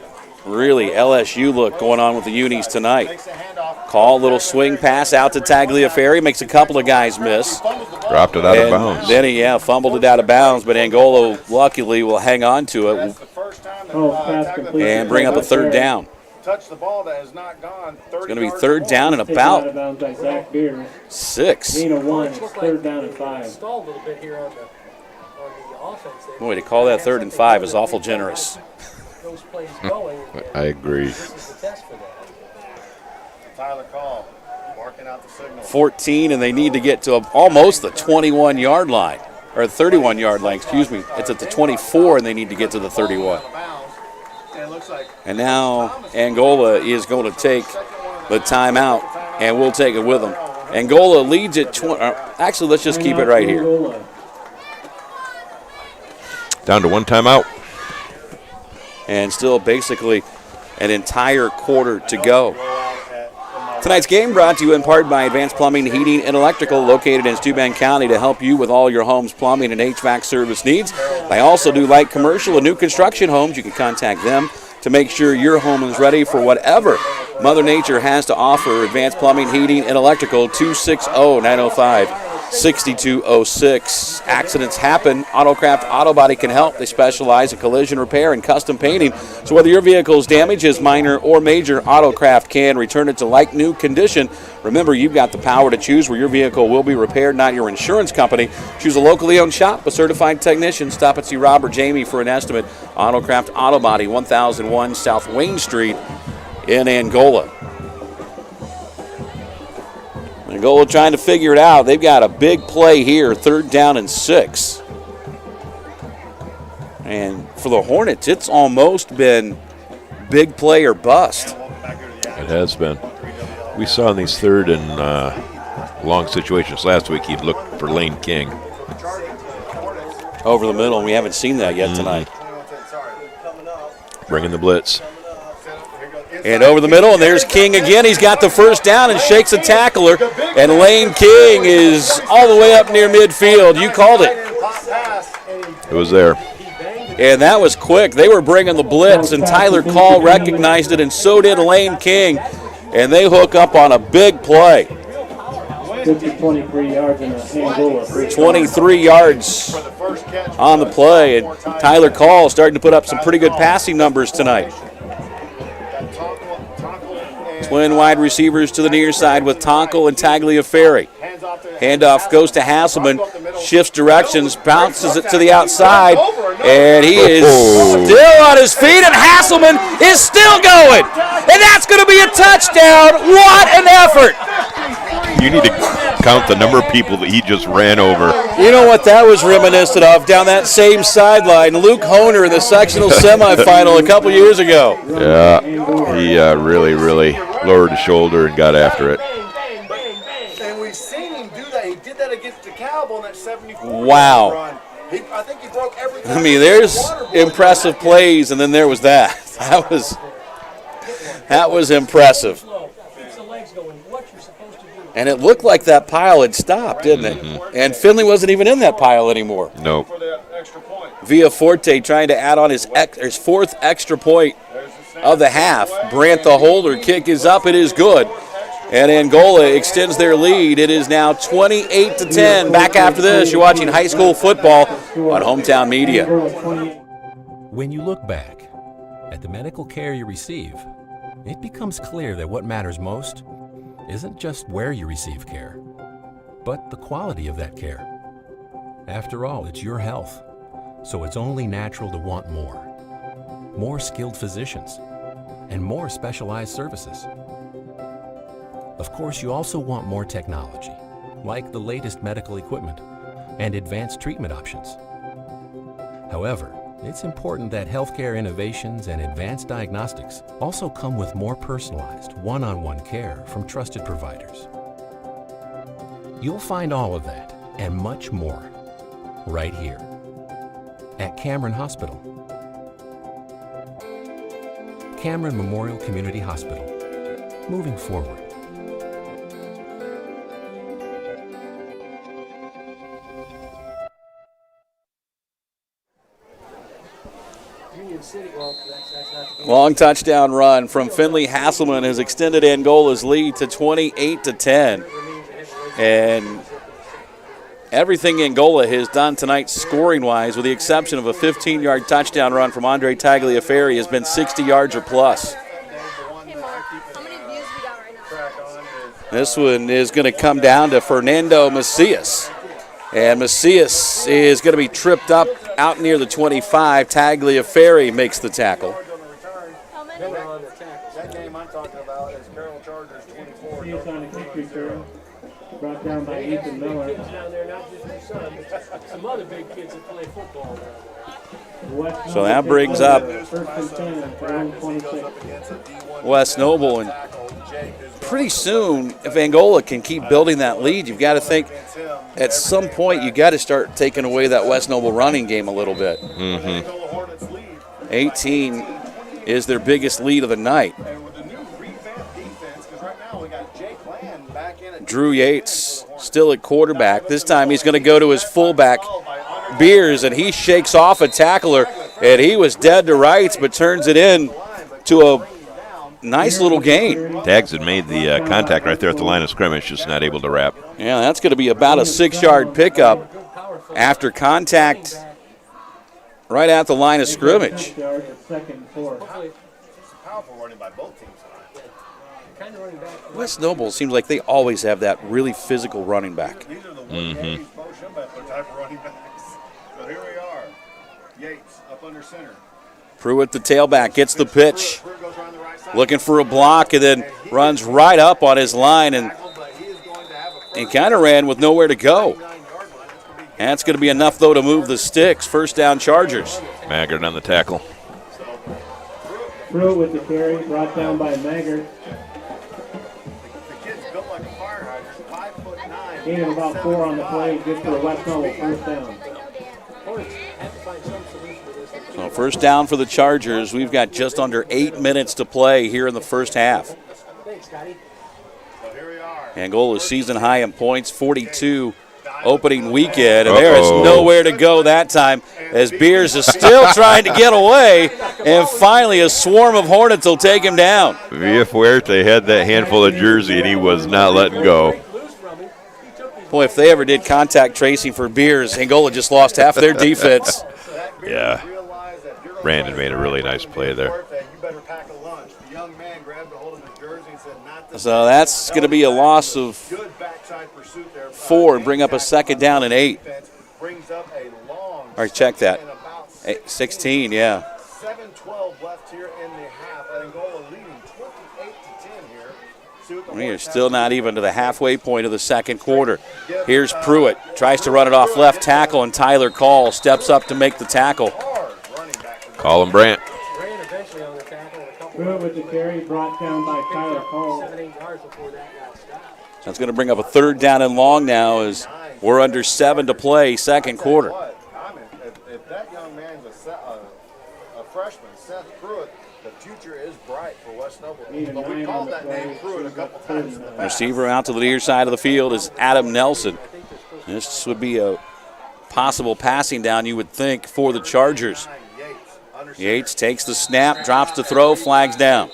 really LSU look going on with the Unis tonight. Call, little swing pass out to Tagliaferri, makes a couple of guys miss. Dropped it out of bounds. Then he, fumbled it out of bounds, but Angola luckily will hang on to it and bring up a 3rd down. Touch the ball that has not gone. It's going to be 3rd down and about 6. Gain of 1, 3rd down and 5. Stalled a little bit here on the offense. Boy, to call that 3rd and 5 is awful generous. Those plays going. I agree. This is the test for that. Tyler Call marking out the signal. 14, and they need to get to almost the 21-yard line, or 31-yard line, excuse me. It's at the 24, and they need to get to the 31. And now Angola is going to take the timeout, and we'll take it with them. Angola leads at 20. Actually, let's just keep it right here. Down to 1 timeout. And still basically an entire quarter to go. Tonight's game brought to you in part by Advanced Plumbing, Heating, and Electrical, located in Steuben County to help you with all your home's plumbing and HVAC service needs. They also do light commercial and new construction homes. You can contact them to make sure your home is ready for whatever Mother Nature has to offer. Advanced Plumbing, Heating, and Electrical, 260-905-6206. Accidents happen. Autocraft Auto Body can help. They specialize in collision repair and custom painting. So whether your vehicle is damaged is minor or major, Autocraft can return it to like new condition. Remember, you've got the power to choose where your vehicle will be repaired, not your insurance company. Choose a locally owned shop, a certified technician. Stop and see Rob or Jamie for an estimate. Autocraft Auto Body, 1001 South Wayne Street in Angola. Angola trying to figure it out. They've got a big play here, 3rd down and 6. And for the Hornets, it's almost been big play or bust. It has been. We saw in these 3rd and long situations last week, he'd look for Lane King. Over the middle, and we haven't seen that yet tonight. Bringing the blitz. And over the middle, and there's King again. He's got the 1st down and shakes a tackler. And Lane King is all the way up near midfield. You called it. It was there. And that was quick. They were bringing the blitz, and Tyler Call recognized it, and so did Lane King. And they hook up on a big play. 23 yards in Angola. 23 yards on the play. And Tyler Call starting to put up some pretty good passing numbers tonight. Twin wide receivers to the near side with Tonkel and Tagliaferri. Handoff goes to Hasselman, shifts directions, bounces it to the outside, and he is still on his feet, and Hasselman is still going. And that's going to be a touchdown. What an effort. You need to count the number of people that he just ran over. You know what that was reminiscent of down that same sideline? Luke Honer in the sectional semifinal a couple years ago. Yeah, he really lowered his shoulder and got after it. And we've seen him do that. He did that against DeKalb on that 74 Wow. run. I think he broke everything. I mean, there's impressive plays, and then there was that. That was impressive. And it looked like that pile had stopped, didn't it? And Finley wasn't even in that pile anymore. Nope. Villaforte trying to add on his 4th extra point of the half. Brandt, the holder, kick is up. It is good. And Angola extends their lead. It is now 28-10. Back after this, you're watching high school football on Hometown Media. When you look back at the medical care you receive, it becomes clear that what matters most isn't just where you receive care, but the quality of that care. After all, it's your health, so it's only natural to want more. More skilled physicians, and more specialized services. Of course, you also want more technology, like the latest medical equipment and advanced treatment options. However, it's important that healthcare innovations and advanced diagnostics also come with more personalized, one-on-one care from trusted providers. You'll find all of that and much more right here at Cameron Hospital. Cameron Memorial Community Hospital. Moving forward. Long touchdown run from Finley Hasselman has extended Angola's lead to 28-10. And everything Angola has done tonight scoring-wise, with the exception of a 15-yard touchdown run from Andre Tagliaferri, has been 60 yards or plus. This one is going to come down to Fernando Macias. And Macias is going to be tripped up out near the 25. Tagliaferri makes the tackle. That game I'm talking about is Carroll Chargers 24. Macias on a kick return. Brought down by Ethan Miller. Kids down there, not just your son, but some other big kids that play football down there. So that brings up West Noble. And pretty soon, if Angola can keep building that lead, you've got to think at some point you got to start taking away that West Noble running game a little bit. 18 is their biggest lead of the night. Drew Yates still at quarterback. This time he's going to go to his fullback, Beers, and he shakes off a tackler, and he was dead to rights but turns it in to a nice little gain. Tags had made the contact right there at the line of scrimmage, just not able to wrap. Yeah, that's going to be about a 6-yard pickup after contact right at the line of scrimmage. West Noble seems like they always have that really physical running back. Mm-hmm. So here we are. Yates up under center. Pruitt, the tailback, gets the pitch. Looking for a block and then runs right up on his line and kind of ran with nowhere to go. That's going to be enough, though, to move the sticks. First down, Chargers. Maggard on the tackle. Pruitt with the carry, brought down by Maggard. Gain of about 4 on the play, just for a West Noble first down. So first down for the Chargers. We've got just under 8 minutes to play here in the first half. Angola's season high in points, 42 opening weekend, and there is nowhere to go that time as Beers is still trying to get away, and finally a swarm of Hornets will take him down. Villa Fuerte had that handful of jersey, and he was not letting go. Boy, if they ever did contact tracing for Beers, Angola just lost half their defense. Yeah. Brandon made a really nice play there. So that's going to be a loss of 4 and bring up a second down and 8. All right, check that. 16, yeah. 7-12 left here in the half. Angola leading 28-10 here. We are still not even to the halfway point of the second quarter. Here's Pruitt. Tries to run it off left tackle, and Tyler Call steps up to make the tackle. Colin Brandt. Pruitt with the carry, brought down by Tyler Call. That's going to bring up a third down and long now as we're under 7 to play, second quarter. If that young man's a freshman, Seth Pruitt, the future is bright for West Noble. But we called that name Pruitt a couple times in the past. Receiver out to the near side of the field is Adam Nelson. This would be a possible passing down, you would think, for the Chargers. Yates takes the snap, drops the throw, flags down.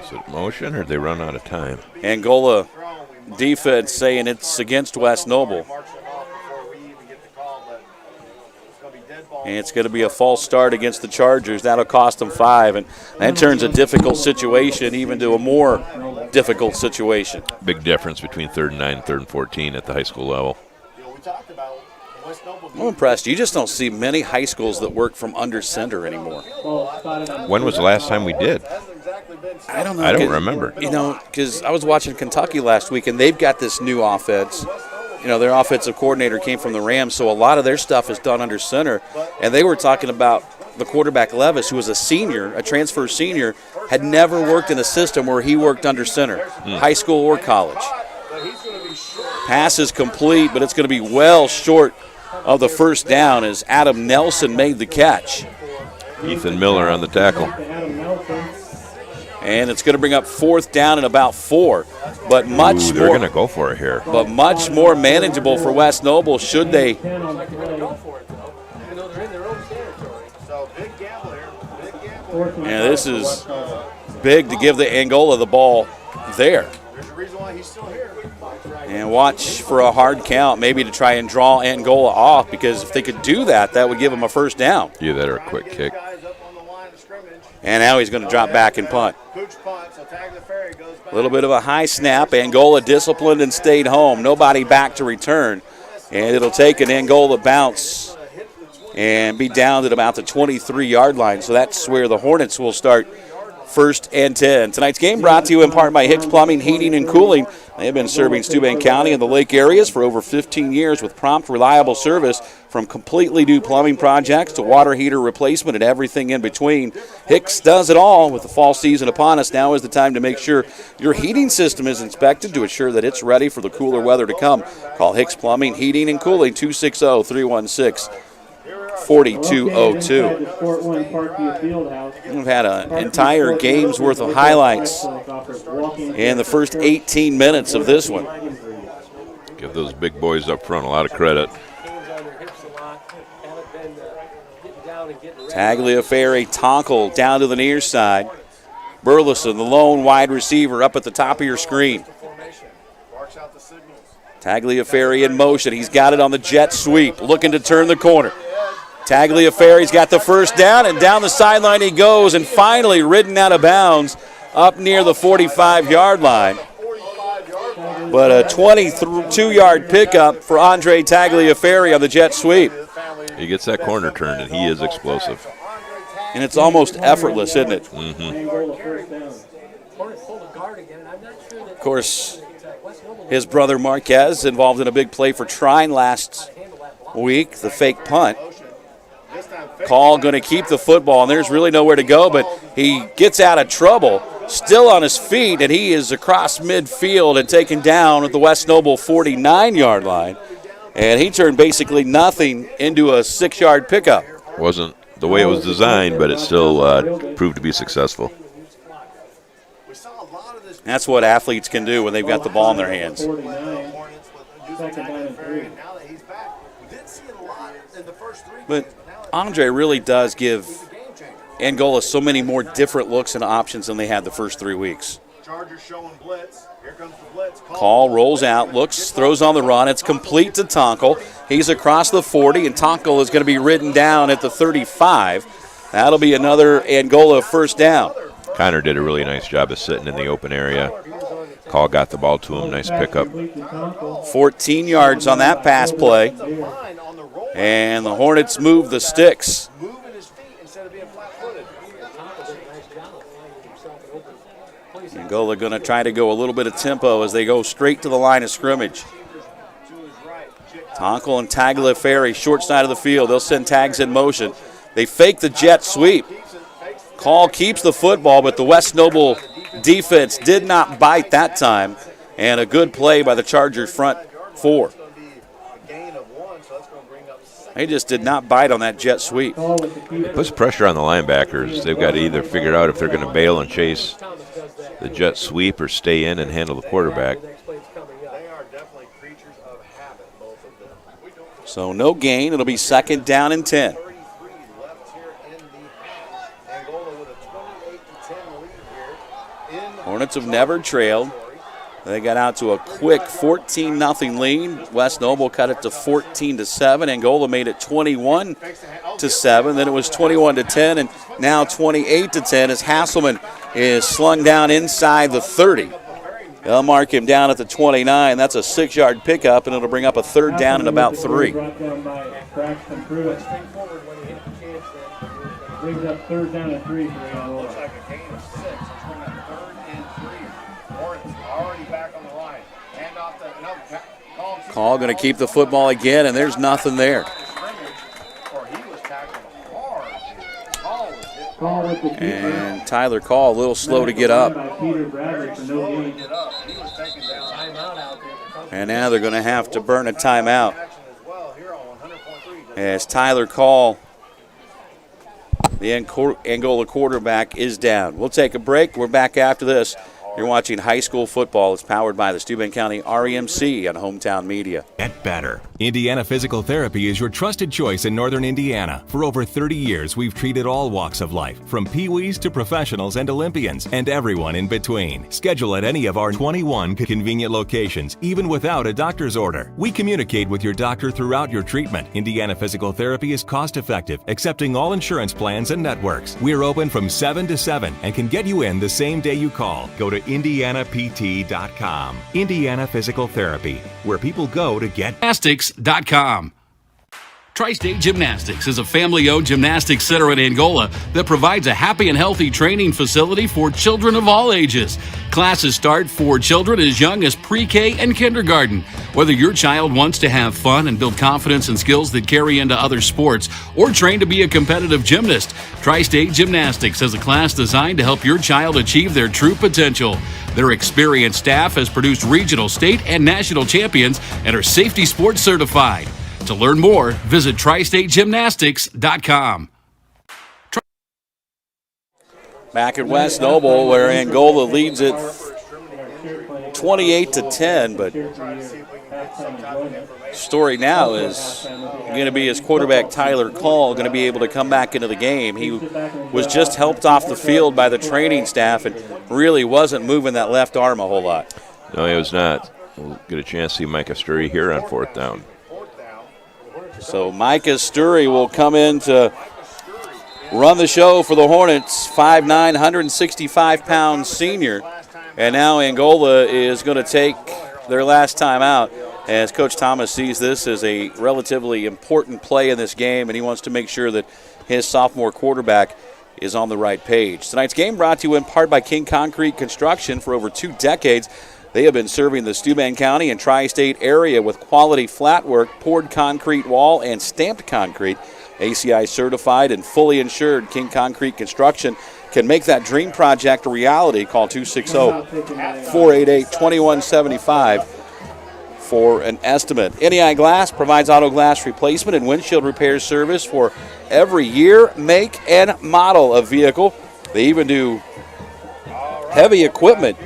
Is it motion or did they run out of time? Angola defense saying it's against West Noble. And it's going to be a false start against the Chargers. That'll cost them 5, and that turns a difficult situation even to a more difficult situation. Big difference between 3rd and 9 and 3rd and 14 at the high school level. I'm impressed. You just don't see many high schools that work from under center anymore. When was the last time we did? I don't know. I don't remember. You know, because I was watching Kentucky last week, and they've got this new offense. You know, their offensive coordinator came from the Rams, so a lot of their stuff is done under center. And they were talking about the quarterback Levis, who was a senior, a transfer senior, had never worked in a system where he worked under center, high school or college. Pass is complete, but it's going to be well short of the first down as Adam Nelson made the catch. Ethan Miller on the tackle. Adam And it's going to bring up 4th down and about 4. But much they're more. going to go for it here. But much more manageable for West Noble should they. And this is big to give the Angola the ball there. And watch for a hard count, maybe to try and draw Angola off, because if they could do that, that would give them a first down. Either that or a quick kick. And now he's going to drop back and punt. A little bit of a high snap. Angola disciplined and stayed home. Nobody back to return. And it'll take an Angola bounce and be down at about the 23-yard line. So that's where the Hornets will start 1st and 10. Tonight's game brought to you in part by Hicks Plumbing, Heating, and Cooling. They have been serving Steuben County and the Lake areas for over 15 years with prompt, reliable service from completely new plumbing projects to water heater replacement and everything in between. Hicks does it all. With the fall season upon us, now is the time to make sure your heating system is inspected to ensure that it's ready for the cooler weather to come. Call Hicks Plumbing, Heating, and Cooling, 260-316-4202. We've had an entire game's worth of highlights in the first 18 minutes of this one. Give those big boys up front a lot of credit. Tagliaferri, Tonkel down to the near side. Burleson, the lone wide receiver, up at the top of your screen. Tagliaferri in motion. He's got it on the jet sweep, looking to turn the corner. Tagliaferri's got the first down, and down the sideline he goes, and finally ridden out of bounds up near the 45-yard line. But a 22-yard pickup for Andre Tagliaferri on the jet sweep. He gets that corner turned, and he is explosive. And it's almost effortless, isn't it? Of course, his brother Marquez involved in a big play for Trine last week, the fake punt. Call going to keep the football, and there's really nowhere to go, but he gets out of trouble, still on his feet, and he is across midfield and taken down at the West Noble 49-yard line. And he turned basically nothing into a 6-yard pickup. Wasn't the way it was designed, but it still proved to be successful. That's what athletes can do when they've got the ball in their hands. But Andre really does give Angola so many more different looks and options than they had the first 3 weeks. Call rolls out, looks, throws on the run. It's complete to Tonkel. He's across the 40, and Tonkel is going to be ridden down at the 35. That'll be another Angola first down. Connor did a really nice job of sitting in the open area. Call got the ball to him. Nice pickup. 14 yards on that pass play. And the Hornets move the sticks. Angola going to try to go a little bit of tempo as they go straight to the line of scrimmage. Tonkel and Tagliaferri, short side of the field. They'll send tags in motion. They fake the jet sweep. Call keeps the football, but the West Noble defense did not bite that time. And a good play by the Chargers front four. They just did not bite on that jet sweep. It puts pressure on the linebackers. They've got to either figure out if they're going to bail and chase the jet sweep or stay in and handle the quarterback. So no gain. It'll be second down and 10. Hornets have never trailed. They got out to a quick 14-0 lead. West Noble cut it to 14-7. Angola made it 21-7. Then it was 21-10, and now 28-10 as Hasselman is slung down inside the 30. They'll mark him down at the 29. That's a 6-yard pickup, and it'll bring up a third down and about 3. Brings up third down and 3 for Angola. Call going to keep the football again, and there's nothing there. And Tyler Call a little slow to get up. And now they're going to have to burn a timeout as Tyler Call The Angola quarterback is down. We'll take a break. We're back after this. You're watching high school football. It's powered by the Steuben County REMC on Hometown Media. Get better. Indiana Physical Therapy is your trusted choice in Northern Indiana. For over 30 years, we've treated all walks of life, from peewees to professionals and Olympians, and everyone in between. Schedule at any of our 21 convenient locations, even without a doctor's order. We communicate with your doctor throughout your treatment. Indiana Physical Therapy is cost-effective, accepting all insurance plans and networks. We're open from 7 to 7 and can get you in the same day you call. Go to IndianaPT.com. Indiana Physical Therapy, where people go to get Gymnastics.com. Tri-State Gymnastics is a family-owned gymnastics center in Angola that provides a happy and healthy training facility for children of all ages. Classes start for children as young as pre-K and kindergarten. Whether your child wants to have fun and build confidence and skills that carry into other sports or train to be a competitive gymnast, Tri-State Gymnastics has a class designed to help your child achieve their true potential. Their experienced staff has produced regional, state, and national champions and are safety sports certified. To learn more, visit TriStateGymnastics.com. Back at West Noble, where Angola leads it 28-10, but story now is going to be his quarterback Tyler Call going to be able to come back into the game. He was just helped off the field by the training staff and really wasn't moving that left arm a whole lot. No, he was not. We'll get a chance to see Micah Sturry here on fourth down. So Micah Sturry will come in to run the show for the Hornets, 5'9", 165-pound senior. And now Angola is going to take their last time out, as Coach Thomas sees this as a relatively important play in this game, and he wants to make sure that his sophomore quarterback is on the right page. Tonight's game brought to you in part by King Concrete Construction. For over 2 decades, they have been serving the Steuben County and tri-state area with quality flat work, poured concrete wall, and stamped concrete. ACI certified and fully insured, King Concrete Construction can make that dream project a reality. Call 260-488-2175 for an estimate. NEI Glass provides auto glass replacement and windshield repair service for every year, make, and model of vehicle. They even do heavy equipment.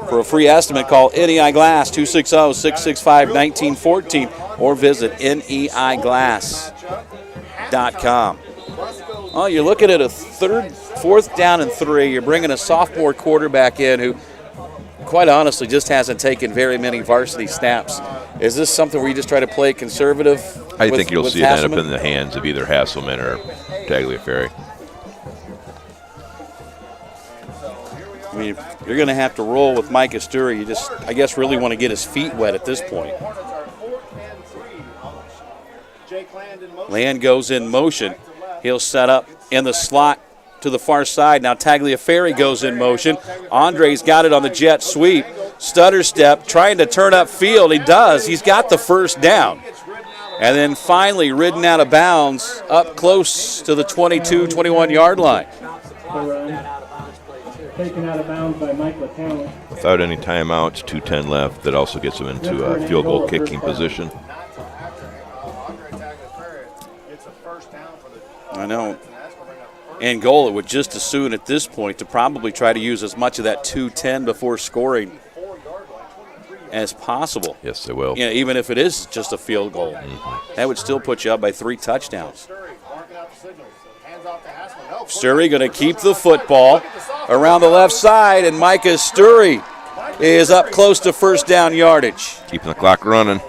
For a free estimate, call NEI Glass, 260-665-1914, or visit neiglass.com. Well, you're looking at a fourth down and 3. You're bringing a sophomore quarterback in who, quite honestly, just hasn't taken very many varsity snaps. Is this something where you just try to play conservative? I think you'll see it end up in the hands of either Hasselman or Tagliaferri. I mean, you're going to have to roll with Micah Sturry. You just, I guess, really want to get his feet wet at this point. Land goes in motion. He'll set up in the slot to the far side. Now Tagliaferri goes in motion. Andre's got it on the jet sweep. Stutter step, trying to turn up field. He does. He's got the first down. And then finally ridden out of bounds up close to the 22, 21-yard line. Taken out of bounds by Mike LeCount. Without any timeouts, 2:10 left. That also gets him into a field goal kicking position. I know. Angola would just as soon at this point to probably try to use as much of that 2:10 before scoring as possible. Yes, they will. Yeah, even if it is just a field goal. That would still put you up by 3 touchdowns. Sturry going to keep the football around the left side, and Micah Sturry is up close to first down yardage. Keeping the clock running.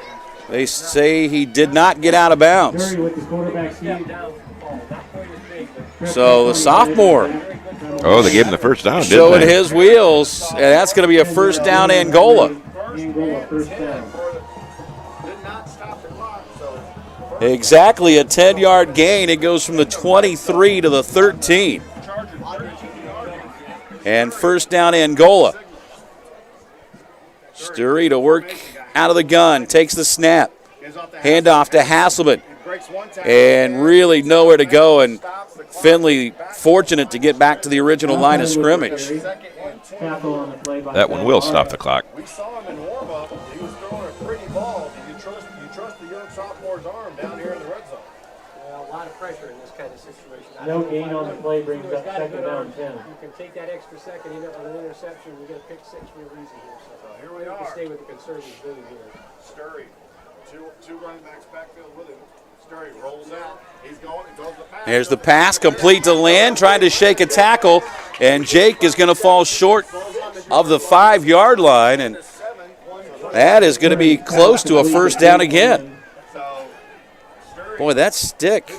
They say he did not get out of bounds. So the sophomore. Oh, they gave him the first down, didn't showing they? his wheels, and that's going to be a first down Angola. Exactly a 10-yard gain. It goes from the 23 to the 13. And first down Angola. Sturry to work out of the gun, takes the snap. Handoff to Hasselman. And really nowhere to go, and Finley fortunate to get back to the original line of scrimmage. That one will stop the clock. We saw him in warm-up. He was throwing a pretty ball. You trust the young sophomore's arm down here in the red zone. Well, a lot of pressure in this kind of situation. No gain on the play brings up second down 10. You can take that extra second, end up with an interception, you get a pick six real easy here. So here we you are. can stay with the conservative doing here. Sturry, two running backs backfield with him. Sturry rolls out. He's going. He goes the pass. There's the pass complete to Land, trying to shake a tackle, and Jake is going to fall short of the 5-yard line, and that is going to be close to a first down again. Boy, that stick.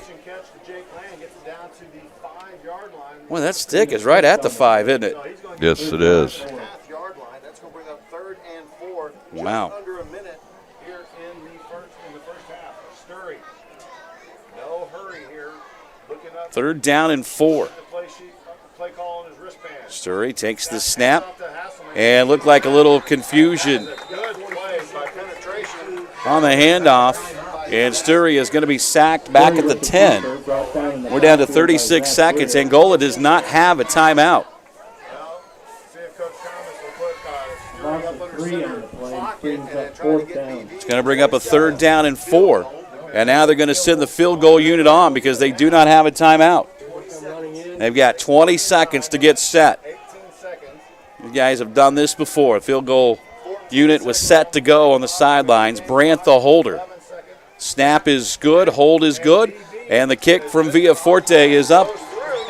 Boy, that stick is right at the 5, isn't it? Yes, it is. Wow. Under a minute here in the first half. Sturry. No hurry here. Looking up. 3rd down and 4. Play call on his wristband. Sturry takes the snap, and looked like a little confusion on the handoff. And Sturry is going to be sacked back at the 10. We're down to 36 seconds. Angola does not have a timeout. It's going to bring up a 3rd down and 4. And now they're going to send the field goal unit on because they do not have a timeout. They've got 20 seconds to get set. You guys have done this before. Field goal unit was set to go on the sidelines. Brandt the holder. Snap is good, hold is good, and the kick from Villaforte is up,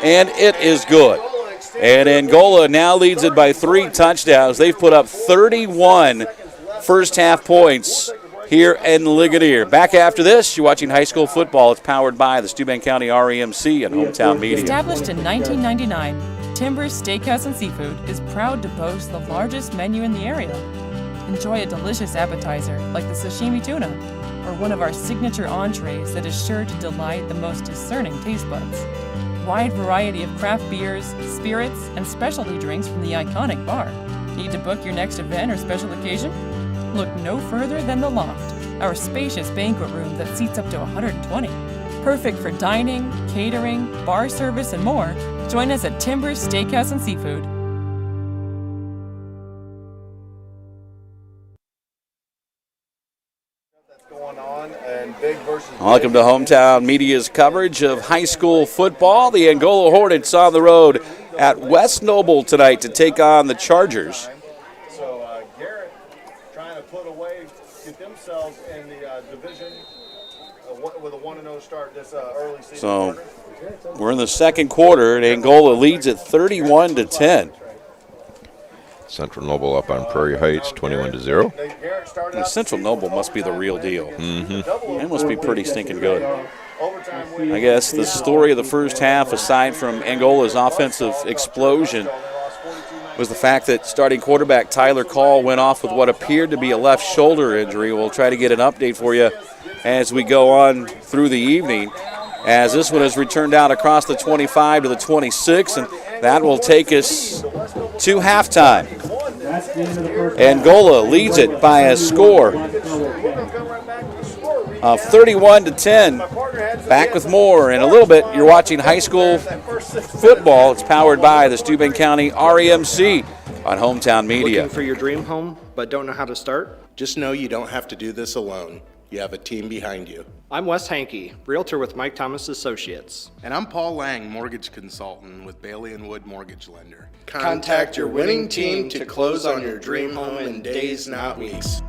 and it is good. And Angola now leads it by 3 touchdowns. They've put up 31 first-half points here in Ligonier. Back after this, you're watching high school football. It's powered by the Steuben County REMC and Hometown Media. Established in 1999, Timbers Steakhouse and Seafood is proud to boast the largest menu in the area. Enjoy a delicious appetizer like the sashimi tuna, or one of our signature entrees that is sure to delight the most discerning taste buds. Wide variety of craft beers, spirits, and specialty drinks from the iconic bar. Need to book your next event or special occasion? Look no further than the Loft, our spacious banquet room that seats up to 120. Perfect for dining, catering, bar service, and more. Join us at Timbers Steakhouse and Seafood. Welcome to Hometown Media's coverage of high school football. The Angola Hornets on the road at West Noble tonight to take on the Chargers. So Garrett trying to put away, get themselves in the division with a 1-0 start this early season. So we're in the second quarter, and Angola leads at 31-10. Central Noble up on Prairie Heights, 21-0. Central Noble must be the real deal. Mm-hmm. They must be pretty stinking good. I guess the story of the first half, aside from Angola's offensive explosion, was the fact that starting quarterback Tyler Call went off with what appeared to be a left shoulder injury. We'll try to get an update for you as we go on through the evening, as this one is returned out across the 25 to the 26, and that will take us to halftime. Angola leads it by a score of 31-10. Back with more in a little bit. You're watching high school football. It's powered by the Steuben County REMC on Hometown Media. Looking for your dream home but don't know how to start? Just know you don't have to do this alone. You have a team behind you. I'm Wes Hankey, Realtor with Mike Thomas Associates. And I'm Paul Lang, Mortgage Consultant with Bailey & Wood Mortgage Lender. Contact your winning team to close on your dream home in days, not weeks.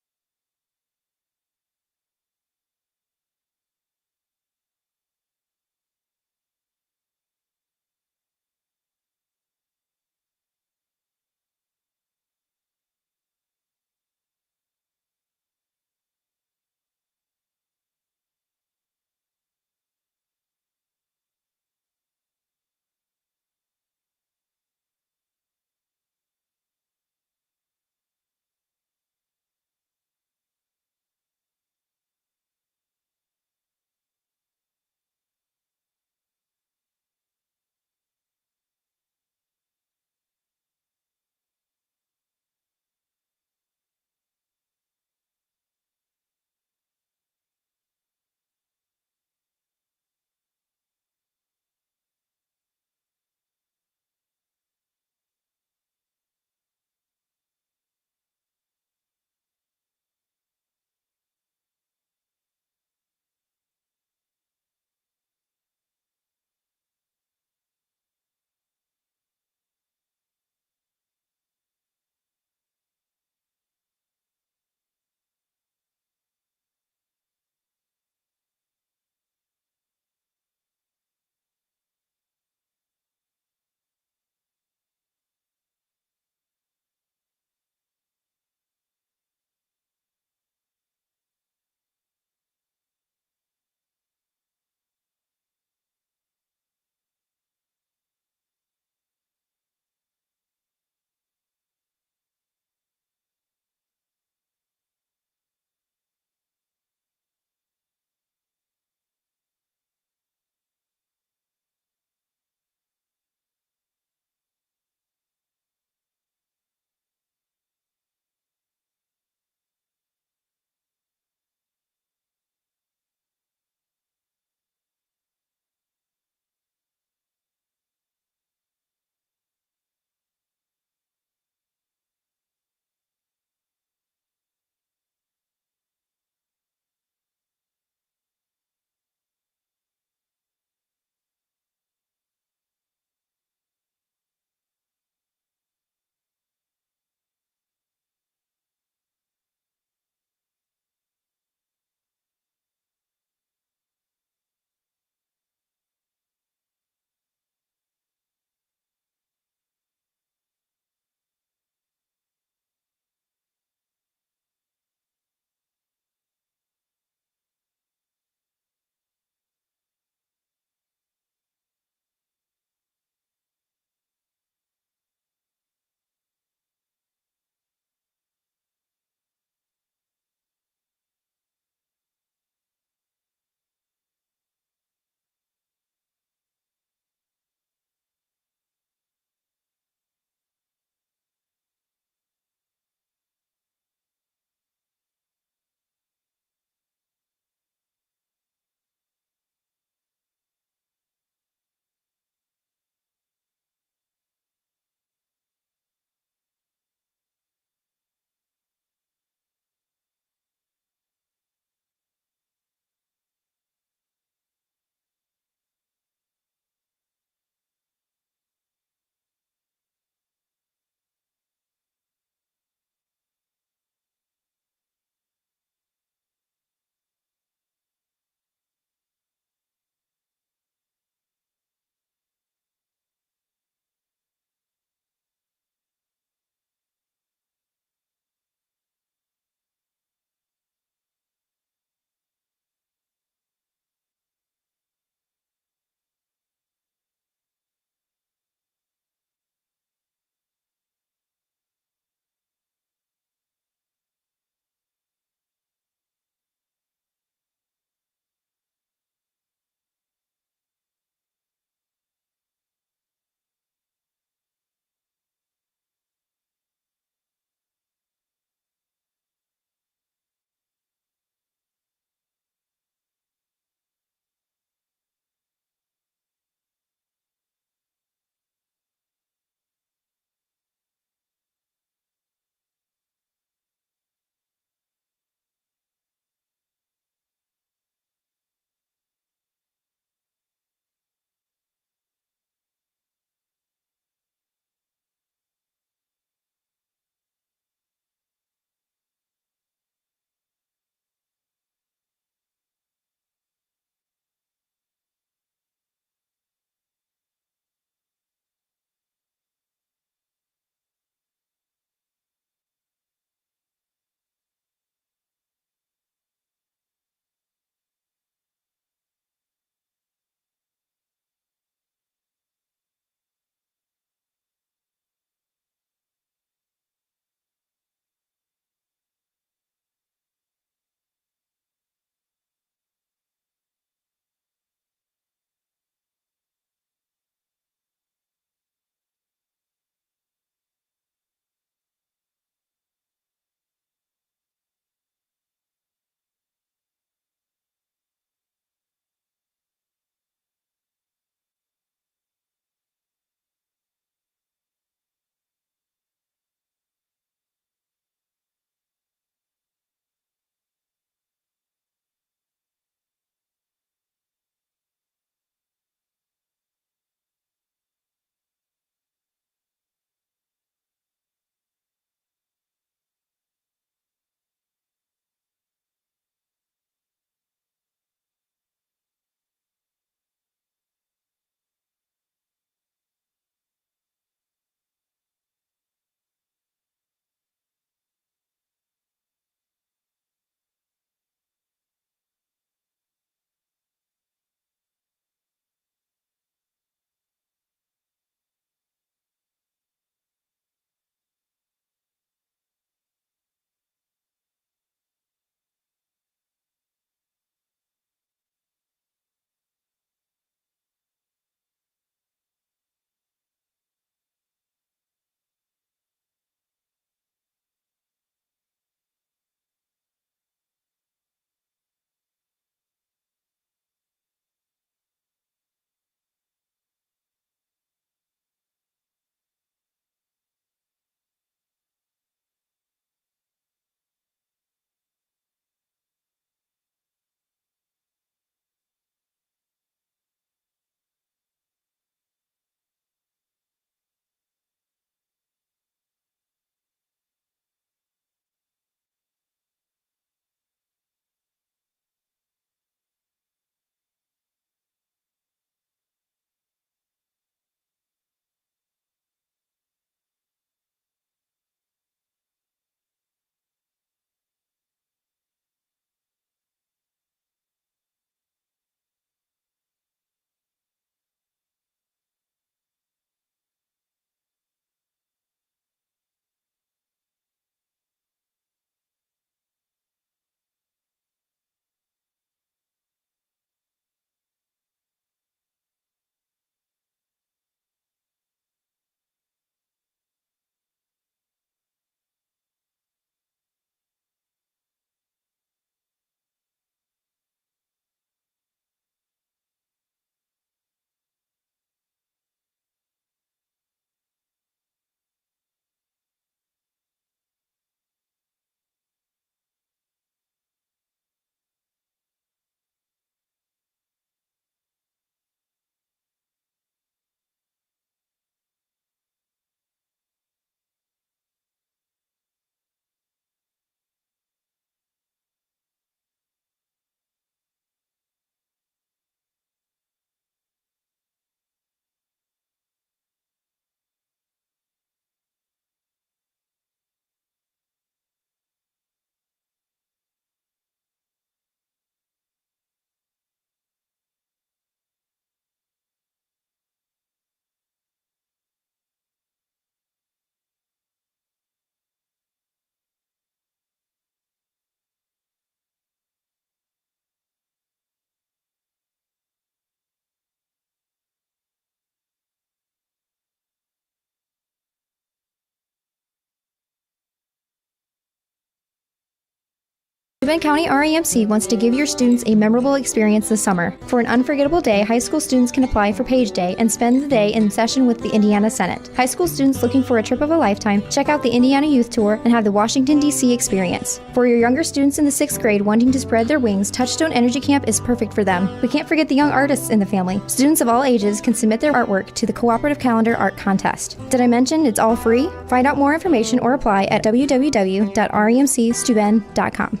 Steuben County REMC wants to give your students a memorable experience this summer. For an unforgettable day, high school students can apply for Page Day and spend the day in session with the Indiana Senate. High school students looking for a trip of a lifetime, check out the Indiana Youth Tour and have the Washington, D.C. experience. For your younger students in the 6th grade wanting to spread their wings, Touchstone Energy Camp is perfect for them. We can't forget the young artists in the family. Students of all ages can submit their artwork to the Cooperative Calendar Art Contest. Did I mention it's all free? Find out more information or apply at www.remcsteuben.com.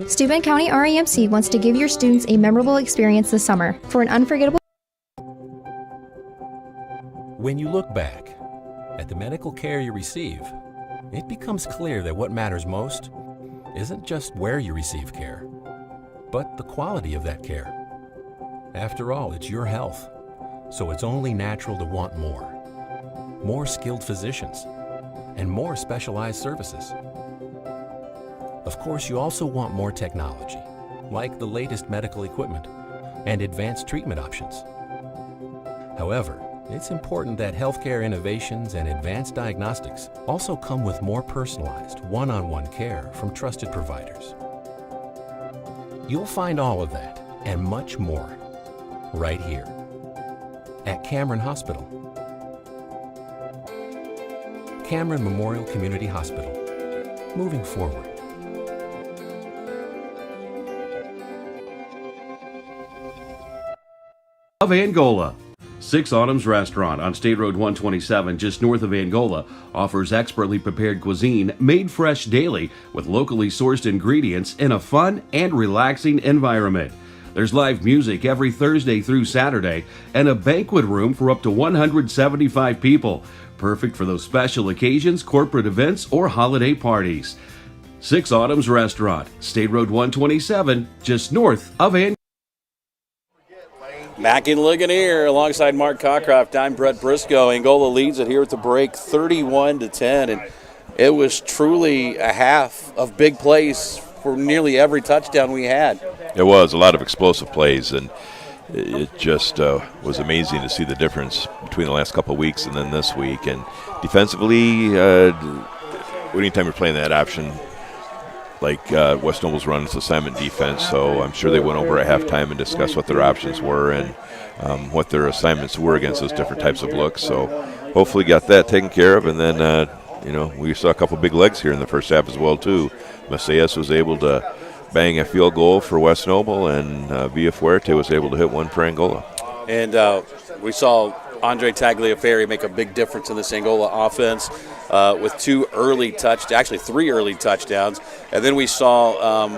Steuben County REMC wants to give your students a memorable experience this summer. For an unforgettable When you look back at the medical care you receive, it becomes clear that what matters most isn't just where you receive care, but the quality of that care. After all, it's your health, so it's only natural to want more. More skilled physicians and more specialized services. Of course, you also want more technology, like the latest medical equipment and advanced treatment options. However, it's important that healthcare innovations and advanced diagnostics also come with more personalized, one-on-one care from trusted providers. You'll find all of that and much more right here at Cameron Hospital. Cameron Memorial Community Hospital, moving forward. Of Angola. Six Autumns Restaurant on State Road 127, just north of Angola, offers expertly prepared cuisine made fresh daily with locally sourced ingredients in a fun and relaxing environment. There's live music every Thursday through Saturday and a banquet room for up to 175 people. Perfect for those special occasions, corporate events, or holiday parties. Six Autumns Restaurant, State Road 127, just north of Angola. Back in Ligonier alongside Mark Cockcroft. I'm Brett Briscoe. Angola leads it here at the break 31-10, and it was truly a half of big plays for nearly every touchdown we had. It was a lot of explosive plays, and it just was amazing to see the difference between the last couple of weeks and then this week. And defensively, anytime you're playing that option, like West Noble's run its assignment defense, so I'm sure they went over at halftime and discussed what their options were and what their assignments were against those different types of looks. So hopefully got that taken care of, and then we saw a couple big legs here in the first half as well too. Macias was able to bang a field goal for West Noble, and Villafuerte was able to hit one for Angola. And we saw Andre Tagliaferri make a big difference in this Angola offense with three early touchdowns. And then we saw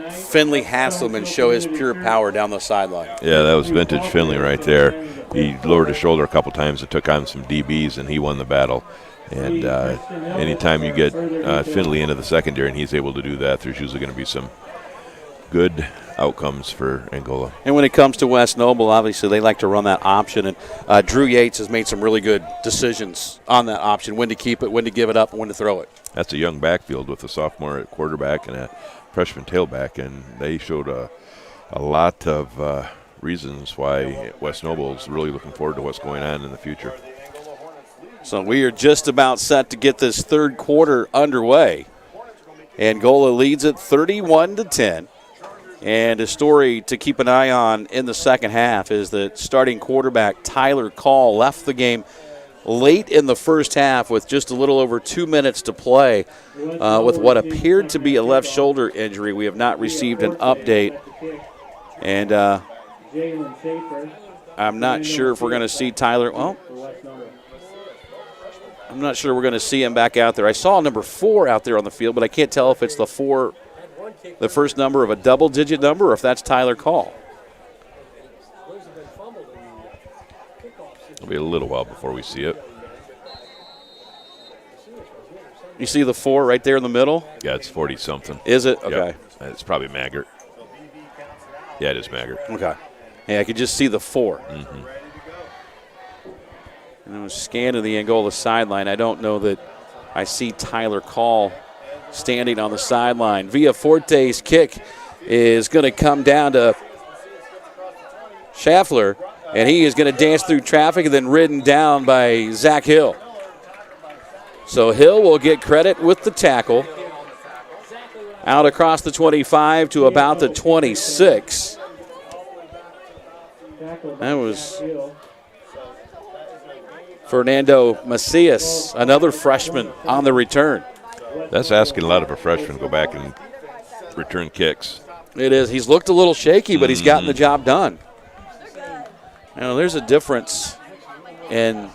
Finley Hasselman show his pure power down the sideline. Yeah, that was vintage Finley right there. He lowered his shoulder a couple times and took on some DBs, and he won the battle. And anytime you get Finley into the secondary and he's able to do that, there's usually going to be some good outcomes for Angola. And when it comes to West Noble, obviously they like to run that option, and Drew Yates has made some really good decisions on that option, when to keep it, when to give it up, and when to throw it. That's a young backfield with a sophomore at quarterback and a freshman tailback, and they showed a lot of reasons why West Noble is really looking forward to what's going on in the future. So we are just about set to get this third quarter underway. Angola leads it 31-10. And a story to keep an eye on in the second half is that starting quarterback Tyler Call left the game late in the first half with just a little over 2 minutes to play with what appeared to be a left shoulder injury. We have not received an update. And I'm not sure if we're going to see Tyler. Well, I'm not sure we're going to see him back out there. I saw number 4 out there on the field, but I can't tell if it's the first number of a double-digit number, or if that's Tyler Call. It'll be a little while before we see it. You see the 4 right there in the middle? Yeah, it's 40-something. Is it? Okay. Yep. It's probably Maggart. Yeah, it is Maggart. Okay. Yeah, I could just see the 4. Mm-hmm. And I was scanning the Angola sideline. I don't know that I see Tyler Call standing on the sideline. Villafuerte's kick is going to come down to Schaffler, and he is going to dance through traffic and then ridden down by Zach Hill. So Hill will get credit with the tackle Out across the 25 to about the 26. That was Fernando Macias, another freshman on the return. That's asking a lot of a freshman to go back and return kicks. It is. He's looked a little shaky, but he's gotten the job done. There's a difference in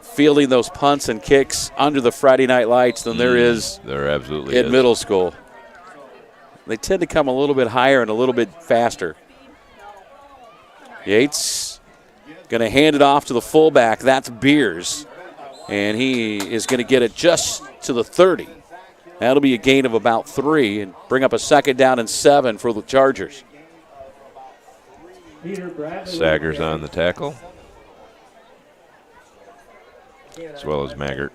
fielding those punts and kicks under the Friday night lights than there is in middle school. They tend to come a little bit higher and a little bit faster. Yates going to hand it off to the fullback. That's Beers. And he is going to get it just to the 30. That'll be a gain of about 3 and bring up a 2nd down and 7 for the Chargers. Saggers on the tackle, as well as Maggart.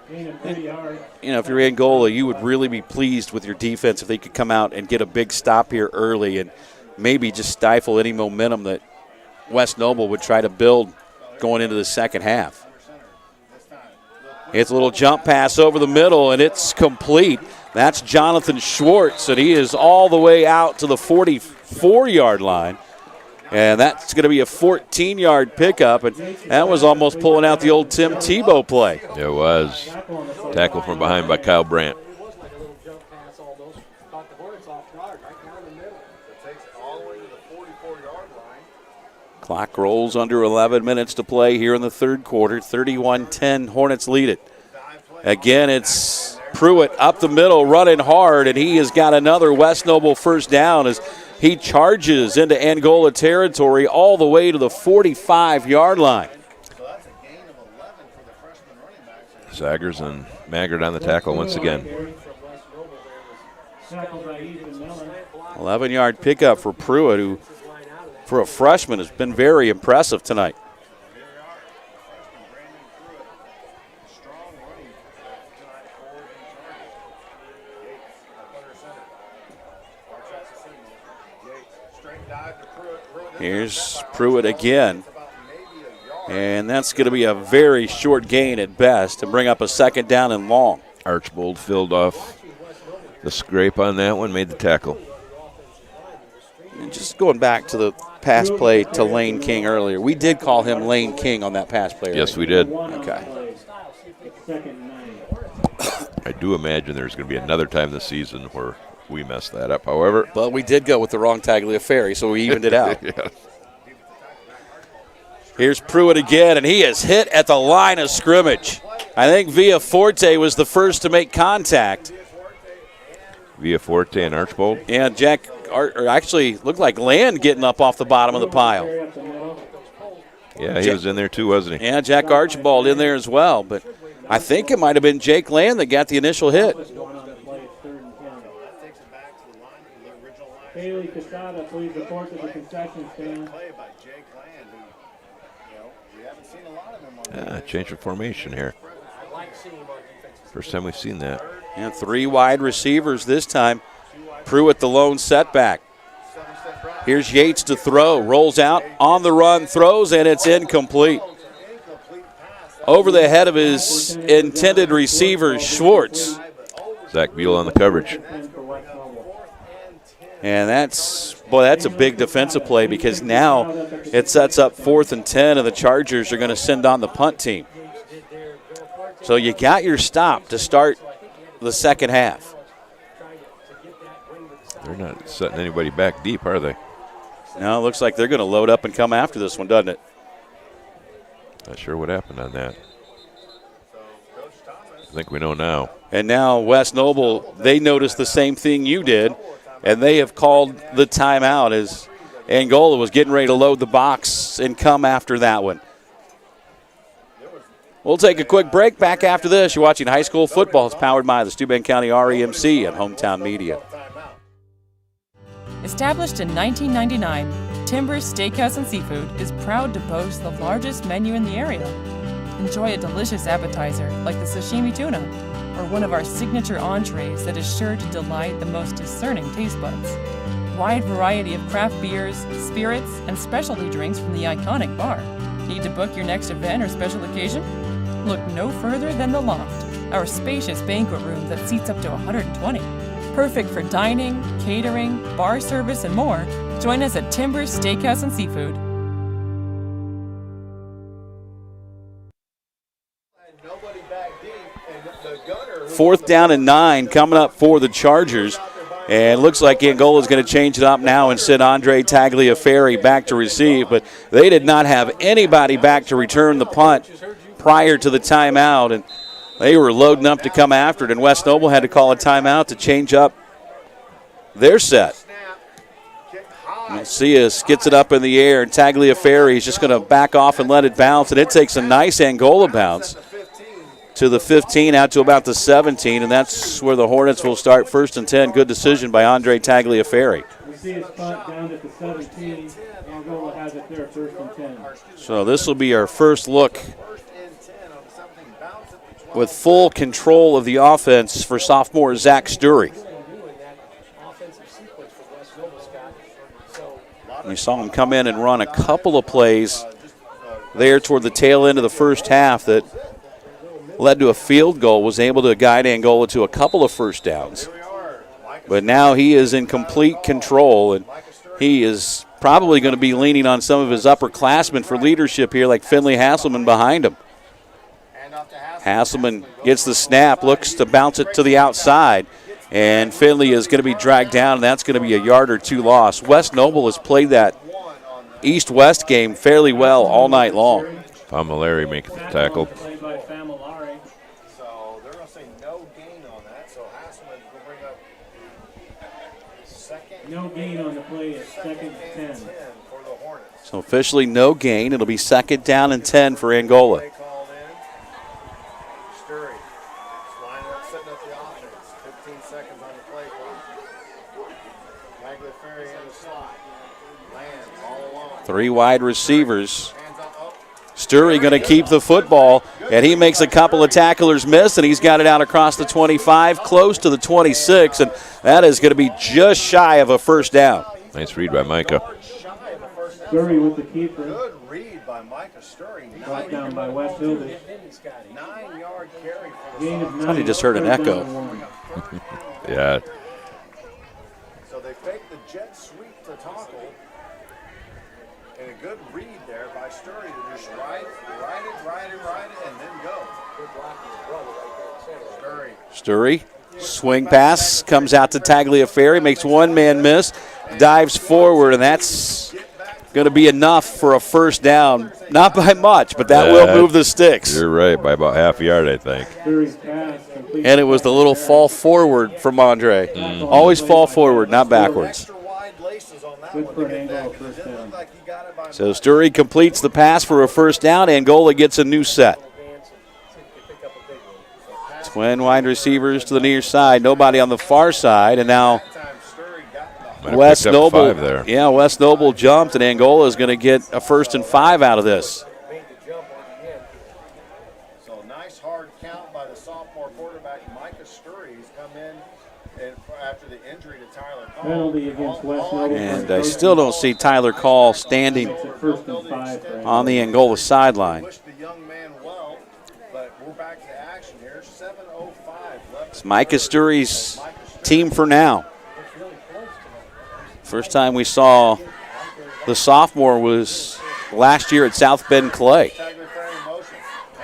If you're Angola, you would really be pleased with your defense if they could come out and get a big stop here early and maybe just stifle any momentum that West Noble would try to build going into the second half. It's a little jump pass over the middle, and it's complete. That's Jonathan Schwartz, and he is all the way out to the 44-yard line. And that's going to be a 14-yard pickup, and that was almost pulling out the old Tim Tebow play. It was. Tackle from behind by Kyle Brandt. Clock rolls under 11 minutes to play here in the third quarter. 31-10, Hornets lead it. Again, it's Pruitt up the middle, running hard, and he has got another West Noble first down as he charges into Angola territory all the way to the 45-yard line. Saggers and Maggart on the tackle once again. 11-yard pickup for Pruitt, who, for a freshman, has been very impressive tonight. Here's Pruitt again. And that's going to be a very short gain at best to bring up a 2nd down and long. Archbold filled off the scrape on that one, made the tackle. And just going back to the pass play to Lane King earlier, we did call him Lane King on that pass play. Yes, we did. Okay. I do imagine there's going to be another time this season where we messed that up, however. But we did go with the wrong Tagliaferri, so we evened it out. Yeah. Here's Pruitt again, and he is hit at the line of scrimmage. I think Villaforte was the first to make contact. Villaforte and Archbold? Yeah, actually looked like Land getting up off the bottom of the pile. Yeah, he was in there too, wasn't he? Yeah, Jack Archibald in there as well, but I think it might have been Jake Land that got the initial hit. Haley Casada, please report to the concession stand. Change of formation here. First time we've seen that. And 3 wide receivers this time. Pruitt the lone setback. Here's Yates to throw. Rolls out, on the run, throws, and it's incomplete. Over the head of his intended receiver, Schwartz. Zach Buell on the coverage. And that's a big defensive play because now it sets up 4th and 10, and the Chargers are going to send on the punt team. So you got your stop to start the second half. They're not setting anybody back deep, are they? No, it looks like they're going to load up and come after this one, doesn't it? Not sure what happened on that. I think we know now. And now West Noble, they noticed the same thing you did, and they have called the timeout as Angola was getting ready to load the box and come after that one. We'll take a quick break. Back after this, you're watching high school football. It's powered by the Steuben County REMC and Hometown Media. Established in 1999, Timbers Steakhouse and Seafood is proud to boast the largest menu in the area. Enjoy a delicious appetizer like the sashimi tuna, or one of our signature entrees that is sure to delight the most discerning taste buds. Wide variety of craft beers, spirits, and specialty drinks from the iconic bar. Need to book your next event or special occasion? Look no further than The Loft. our spacious banquet room that seats up to 120. Perfect for dining, catering, bar service, and more. Join us at Timbers Steakhouse and Seafood. Fourth down and 9 coming up for the Chargers. And it looks like Angola is going to change it up now and send Andre Tagliaferri back to receive. But they did not have anybody back to return the punt prior to the timeout. And they were loading up to come after it. And West Noble had to call a timeout to change up their set. Macias gets it up in the air, and Tagliaferri is just going to back off and let it bounce. And it takes a nice Angola bounce to the 15, out to about the 17, and that's where the Hornets will start 1st and 10. Good decision by Andre Tagliaferri. Macias punt down at the 17. Angola has it there, 1st and 10. So this will be our first look with full control of the offense for sophomore Zach Sturry. We saw him come in and run a couple of plays there toward the tail end of the first half that led to a field goal, was able to guide Angola to a couple of first downs. But now he is in complete control, and he is probably going to be leaning on some of his upperclassmen for leadership here, like Finley Hasselman behind him. Hasselman gets the snap, looks to bounce it to the outside, and Finley is going to be dragged down, and that's going to be a yard or two loss. West Noble has played that East-West game fairly well all night long. Familari makes the tackle. No gain on the play at 2nd and 10. So officially no gain. It'll be 2nd down and 10 for Angola. Three wide receivers. Sturry going to keep the football, and he makes a couple of tacklers miss, and he's got it out across the 25, close to the 26, and that is going to be just shy of a first down. Nice read by Micah. Sturry with the keeper. Good read by Micah Sturry. Brought down by West Hildish. 9-yard carry for Gain of 9. I just heard an echo. Yeah. So they fake the jet sweep to Tonkel. And a good read there by Sturry to just ride it, and then go. Sturry, swing pass, comes out to Tagliaferri, makes one man miss, dives forward, and that's going to be enough for a first down. Not by much, but that will move the sticks. You're right, by about half a yard, I think. And it was the little fall forward from Andre. Always fall forward, not backwards. Good for an Angola first down. So Sturry completes the pass for a first down. Angola gets a new set. Twin wide receivers to the near side. Nobody on the far side. And now West Noble. There. Yeah, West Noble jumped, and Angola is going to get a 1st and 5 out of this. So nice hard count by the sophomore quarterback Micah Sturry. He's come in and after the injury to Tyler Call. Penalty against West Noble. And I still don't see Tyler Call standing on the Angola sideline. Wish the young man well, but we're back to action here. 7:05 left. It's Micah Sturry's team for now. First time we saw the sophomore was last year at South Bend Clay.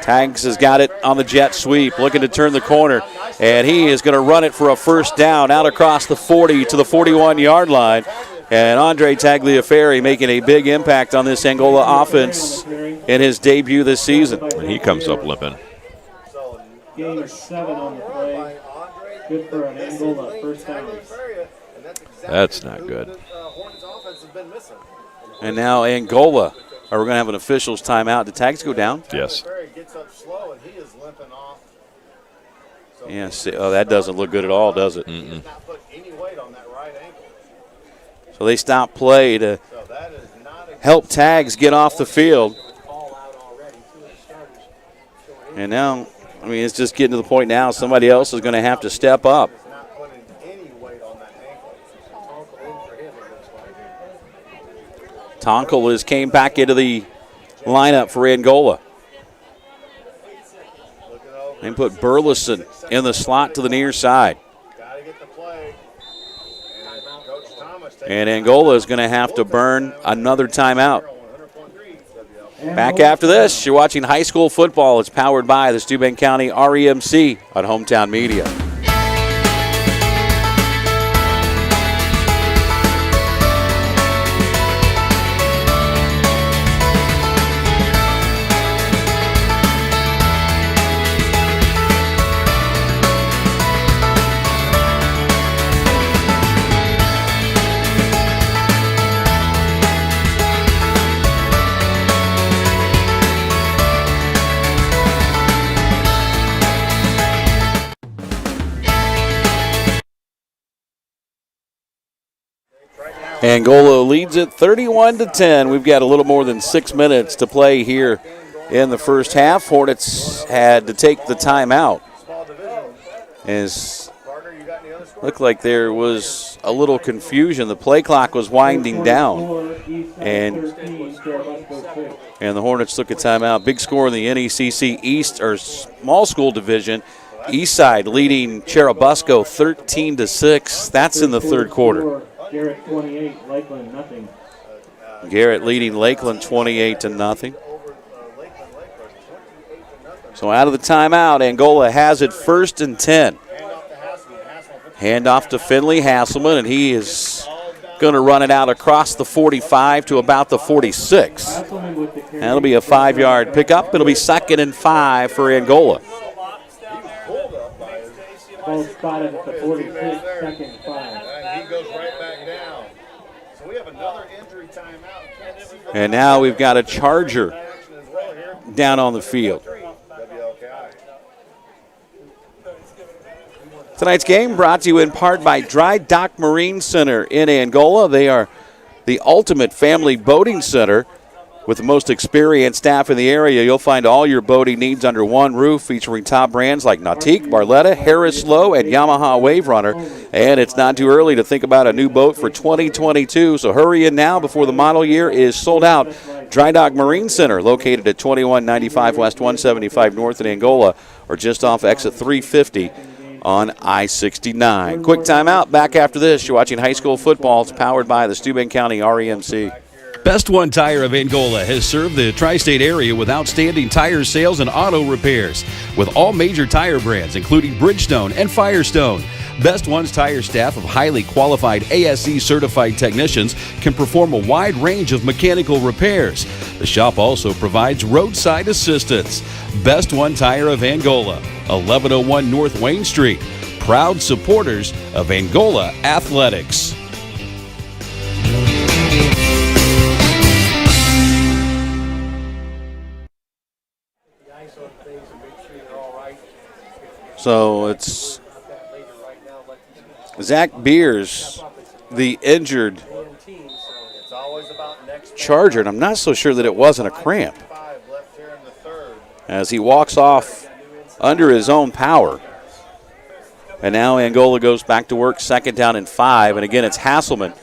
Tags has got it on the jet sweep, looking to turn the corner, and he is going to run it for a first down out across the 40 to the 41-yard line. And Andre Tagliaferri making a big impact on this Angola offense in his debut this season. And he comes up limping. Gain of 7 on the play. Good for an Angola first down. That's not good. And now Angola. Are we going to have an official's timeout? Did Tags go down? Yes. Yeah, that doesn't look good at all, does it? So they stop play to help Tags get off the field. And now, I mean, it's just getting to the point now somebody else is going to have to step up. Tonkel came back into the lineup for Angola. They put Burleson in the slot to the near side. And Angola is going to have to burn another timeout. Back after this, you're watching high school football. It's powered by the Steuben County REMC on Hometown Media. Angola leads it 31-10. We've got a little more than 6 minutes to play here in the first half. Hornets had to take the timeout. As looked like there was a little confusion. The play clock was winding down, and the Hornets took a timeout. Big score in the NECC East or small school division. Eastside leading Cherubusco 13-6. That's in the third quarter. Garrett 28, Lakeland nothing. Garrett leading Lakeland 28-0. So out of the timeout, Angola has it 1st and 10. Handoff to Finley Hasselman, and he is going to run it out across the 45 to about the 46. That'll be a 5-yard pickup. It'll be 2nd and 5 for Angola. Both spotted at the 46, 2nd and 5. He goes right back down. So we have another injury timeout. And now we've got a Charger down on the field. Tonight's game brought to you in part by Dry Dock Marine Center in Angola. They are the ultimate family boating center. With the most experienced staff in the area, you'll find all your boating needs under one roof, featuring top brands like Nautique, Barletta, Harris Low, and Yamaha Wave Runner. And it's not too early to think about a new boat for 2022, so hurry in now before the model year is sold out. Dry Dock Marine Center, located at 2195 West 175 North in Angola, or just off exit 350 on I-69. Quick timeout. Back after this, you're watching high school football. It's powered by the Steuben County REMC. Best One Tire of Angola has served the tri-state area with outstanding tire sales and auto repairs. With all major tire brands, including Bridgestone and Firestone. Best One's tire staff of highly qualified ASE-certified technicians can perform a wide range of mechanical repairs. The shop also provides roadside assistance. Best One Tire of Angola, 1101 North Wayne Street. Proud supporters of Angola Athletics. So it's Zach Beers, the injured Charger, and I'm not so sure that it wasn't a cramp, as he walks off under his own power. And now Angola goes back to work, 2nd down and 5, and again it's Hasselman,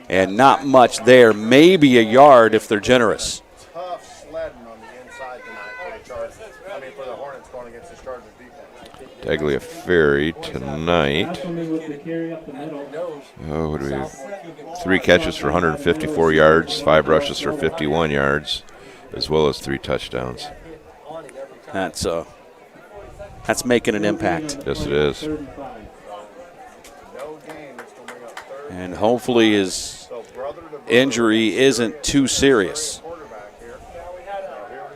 and not much there, maybe a yard if they're generous. Tagliaferri tonight. Oh, what do we have? 3 catches for 154 yards, 5 rushes for 51 yards, as well as 3 touchdowns. That's making an impact. Yes, it is. And hopefully his injury isn't too serious.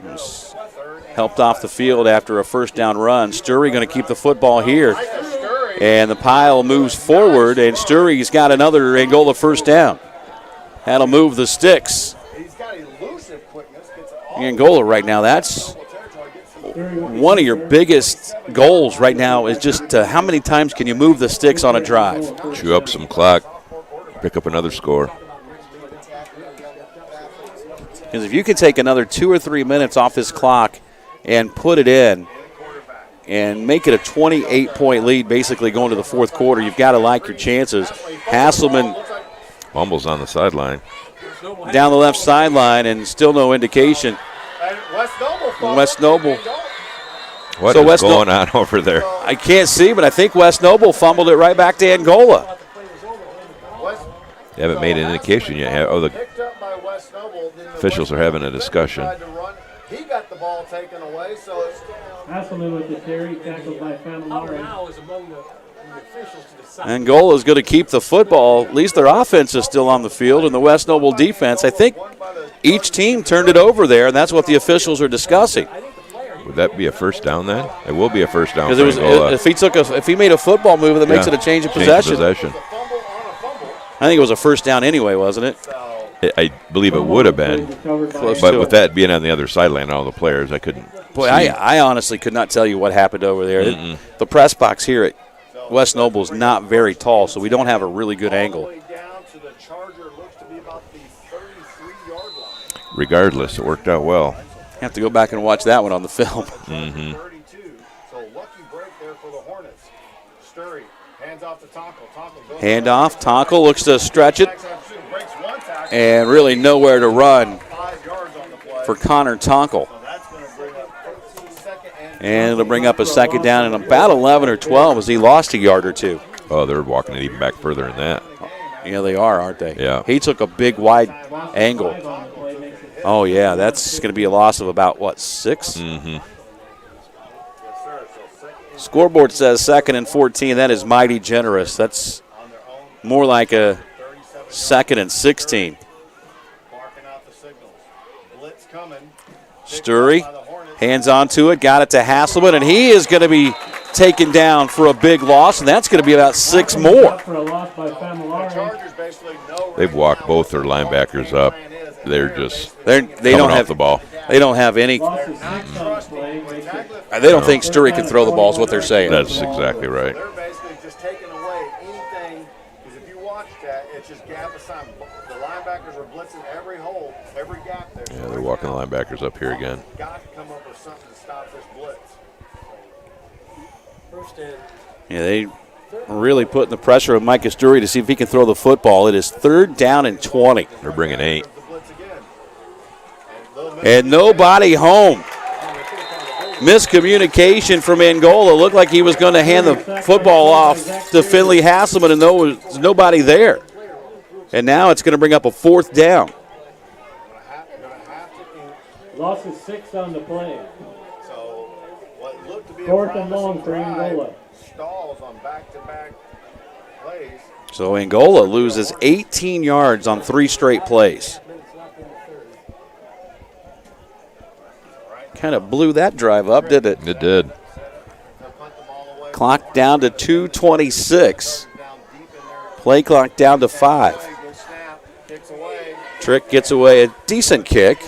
He's helped off the field after a 1st down run. Sturry going to keep the football here. And the pile moves forward, and Sturry's got another Angola 1st down. That'll move the sticks. Angola right now, that's one of your biggest goals right now is just how many times can you move the sticks on a drive? Chew up some clock, pick up another score. Because if you can take another 2 or 3 minutes off this clock and put it in and make it a 28-point lead basically going to the 4th quarter, you've got to like your chances. Hasselman Fumbles on the sideline. Down the left sideline, and still no indication. West Noble What is going on over there? I can't see, but I think West Noble fumbled it right back to Angola. They haven't made an indication yet. Oh, the officials are having a discussion. He got the ball taken away, so Hasselman with the carry, tackled by Familari. Now is among the officials to decide. Angola is going to keep the football. At least their offense is still on the field, and the West Noble defense, I think each team turned it over there, and that's what the officials are discussing. Would that be a first down then? It will be a first down. Because if he made a football move, that makes it a change of possession. I think it was a first down anyway, wasn't it? I believe it would have been. But with that being on the other sideline, all the players, I couldn't. Boy, I honestly could not tell you what happened over there. The press box here at West Noble is not very tall, so we don't have a really good angle. Regardless, it worked out well. Have to go back and watch that one on the film. Mm-hmm. Hand off. Tonkel looks to stretch it. And really nowhere to run for Connor Tonkel. And it'll bring up a second down and about 11 or 12 as he lost a yard or two. Oh, they're walking it even back further than that. Yeah, they are, aren't they? Yeah. He took a big wide angle. Oh, yeah, that's going to be a loss of about, what, 6? Mm-hmm. Scoreboard says 2nd and 14. That is mighty generous. That's more like a 2nd and 16. Sturry, hands on to it, got it to Hasselman, and he is going to be taken down for a big loss, and that's going to be about 6 more. They've walked both their linebackers up. They're just they don't have the ball. They don't have any. They don't think Sturry can throw the ball is what they're saying. That's exactly right. They're basically just taking away anything, because if you watch that, it's just gap assignment. The linebackers are blitzing every hole, every gap there. Yeah, they're walking the linebackers up here again. Got to come up with something to stop this blitz. Yeah, they really putting the pressure on Micah Sturry to see if he can throw the football. It is 3rd down and 20. They're bringing 8. And nobody home. Miscommunication from Angola. Looked like he was going to hand the football off to Finley Hasselman, and there was nobody there. And now it's going to bring up a 4th down. Loss of 6 on the play. So what looked to be 4th and long for Angola. Stalls on back-to-back plays. So Angola loses 18 yards on 3 straight plays. Kind of blew that drive up, didn't it? It did. Clock down to 2:26. Play clock down to 5. Trick gets away a decent kick.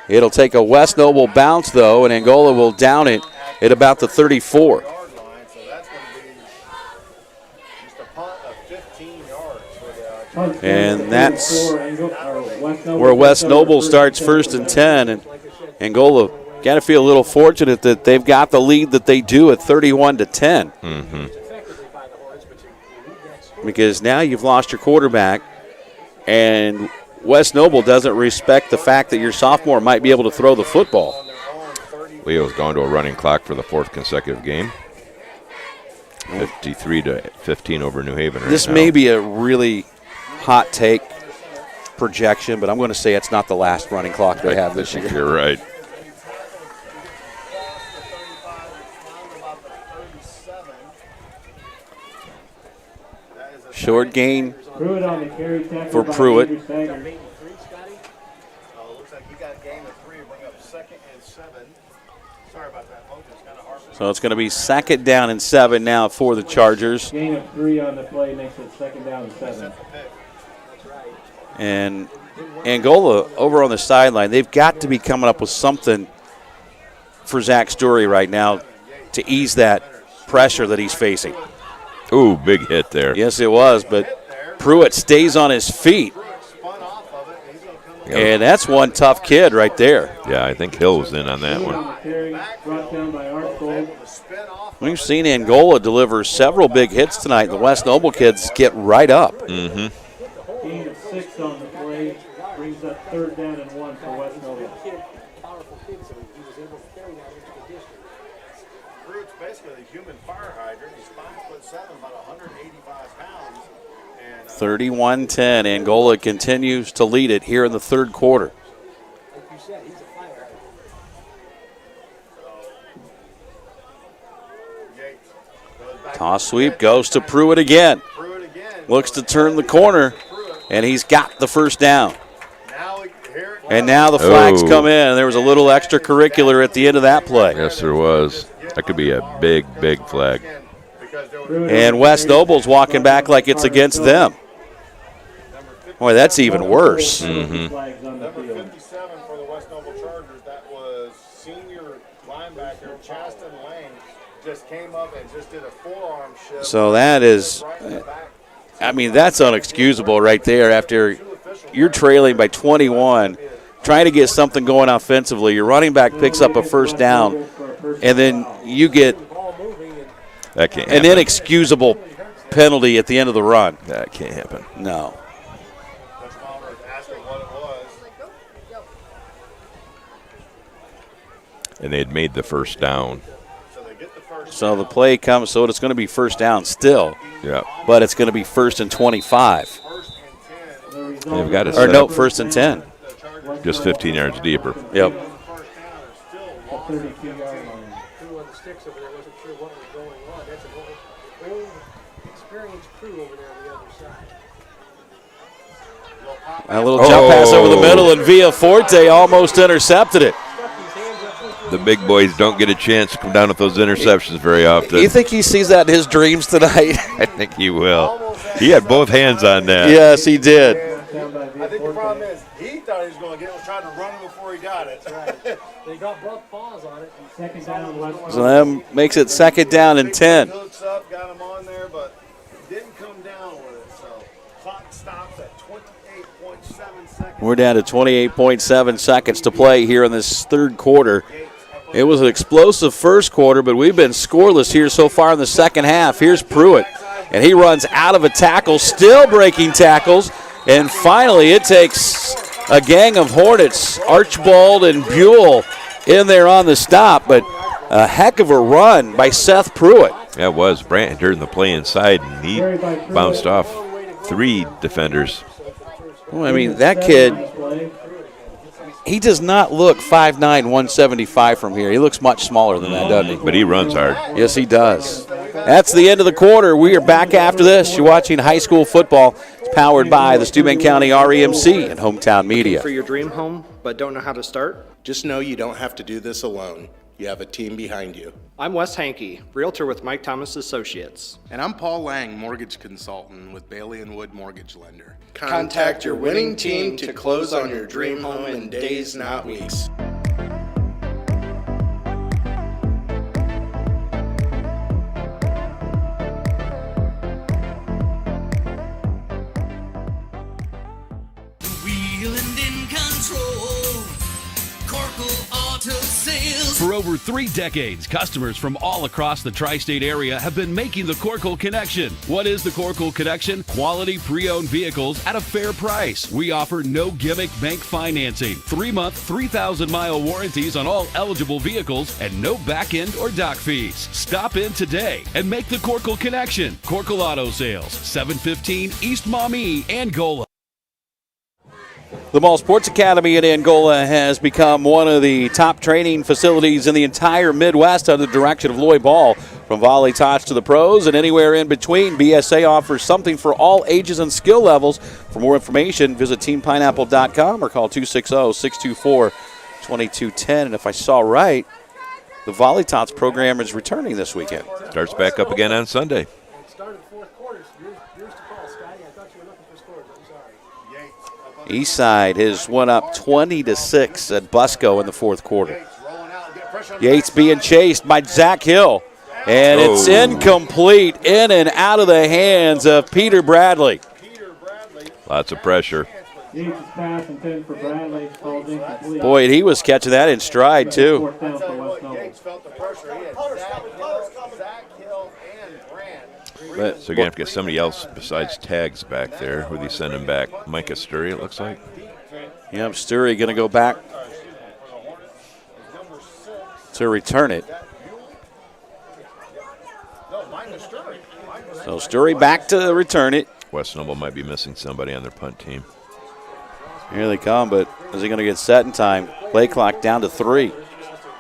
It'll take a West Noble bounce, though, and Angola will down it at about the 34. And that's where West Noble starts 1st and 10. And Angola got to feel a little fortunate that they've got the lead that they do at 31-10. Mm-hmm. Because now you've lost your quarterback, and West Noble doesn't respect the fact that your sophomore might be able to throw the football. Leo's gone to a running clock for the 4th consecutive game. 53-15 over New Haven right This now. may be a really hot take projection, but I'm going to say it's not the last running clock they have this year. You're right. Short gain Pruitt on the carry, for Pruitt. Looks like he got a gain of 3 to bring up 2nd and 7. Sorry about that, folks. It's kind of hard. So it's going to be 2nd down and 7 now for the Chargers. Gain of 3 on the play makes it 2nd down and 7. And Angola over on the sideline, they've got to be coming up with something for Zach Story right now to ease that pressure that he's facing. Ooh, big hit there. Yes, it was, but Pruitt stays on his feet. And that's one tough kid right there. Yeah, I think Hill was in on that one. We've seen Angola deliver several big hits tonight. The West Noble kids get right up. Mm-hmm. Gain of 6 on the play brings up 3rd down and 1 for West Noble. basically a human fire hydrant. He's 5'7", about 185 pounds. And 31-10. Angola continues to lead it here in the third quarter. Like you said, he's a fire hydrant. Toss sweep goes to Pruitt again. Looks to turn the corner, and he's got the first down. And now the flags come in. There was a little extracurricular at the end of that play. Yes, there was. That could be a big, big flag. And West Noble's walking back like it's against them. Boy, that's even worse. Mm-hmm. Number 57 for the West Noble Chargers, that was senior linebacker Chaston Lang. Just came up and just did a forearm shift. So that is, I mean, that's unexcusable right there after you're trailing by 21, trying to get something going offensively. Your running back picks up a first down, and then you get an inexcusable penalty at the end of the run. That can't happen. No. And they had made the first down. So the play comes, so it's going to be first down still. Yeah. But it's going to be first and 25. They've got to or no, first and 10. Just 15 yards deeper. Yep. A little jump pass over the middle, and Villaforte almost intercepted it. The big boys don't get a chance to come down with those interceptions very often. You think he sees that in his dreams tonight? I think he will. He had both hands on that. Yes, he did. I think the problem is he thought he was going to get it, was trying to run it before he got it. They got both paws on it. Second down. So that makes it second down and 10. Hooks up, got him on there, but didn't come down with it. So clock stops at 28.7 seconds. We're down to 28.7 seconds to play here in this third quarter. It was an explosive first quarter, but we've been scoreless here so far in the second half. Here's Pruitt, and he runs out of a tackle, still breaking tackles, and finally it takes a gang of Hornets, Archibald and Buell, in there on the stop, but a heck of a run by Seth Pruitt. Yeah, it was. Brandt during the play inside, and he bounced off 3 defenders. Well, I mean, that kid, he does not look 5'9", 175 from here. He looks much smaller than that, doesn't he? But he runs hard. Yes, he does. That's the end of the quarter. We are back after this. You're watching high school football. It's powered by the Steuben County REMC and Hometown Media. For your dream home, but don't know how to start? Just know you don't have to do this alone. You have a team behind you. I'm Wes Hankey, realtor with Mike Thomas Associates. And I'm Paul Lang, mortgage consultant with Bailey & Wood Mortgage Lender. Contact your winning team to close on your dream home in days, not weeks. Wheeling in control. Corkle Auto Sales. For over 3 decades, customers from all across the tri-state area have been making the Corkle Connection. What is the Corkle Connection? Quality pre-owned vehicles at a fair price. We offer no gimmick bank financing, 3-month, 3,000-mile warranties on all eligible vehicles, and no back-end or dock fees. Stop in today and make the Corkle Connection. Corkle Auto Sales, 715 East Maumee, Angola. The Mall Sports Academy in Angola has become one of the top training facilities in the entire Midwest under the direction of Lloyd Ball. From volley tots to the pros and anywhere in between, BSA offers something for all ages and skill levels. For more information, visit teampineapple.com or call 260-624-2210. And if I saw right, the volley tots program is returning this weekend. Starts back up again on Sunday. Eastside has won up 20-6 at Busco in the fourth quarter. Yates being chased by Zach Hill, and it's incomplete, in and out of the hands of Peter Bradley. Lots of pressure. Yates' pass intended for Bradley falls incomplete. Boy, and he was catching that in stride too. So you're going to have to get somebody else besides Tags back there. Who they send him back? Micah Sturry, it looks like. Yep, Sturry going to go back to return it. So Sturry back to return it. West Noble might be missing somebody on their punt team. Here they come, but is he going to get set in time? Play clock down to 3.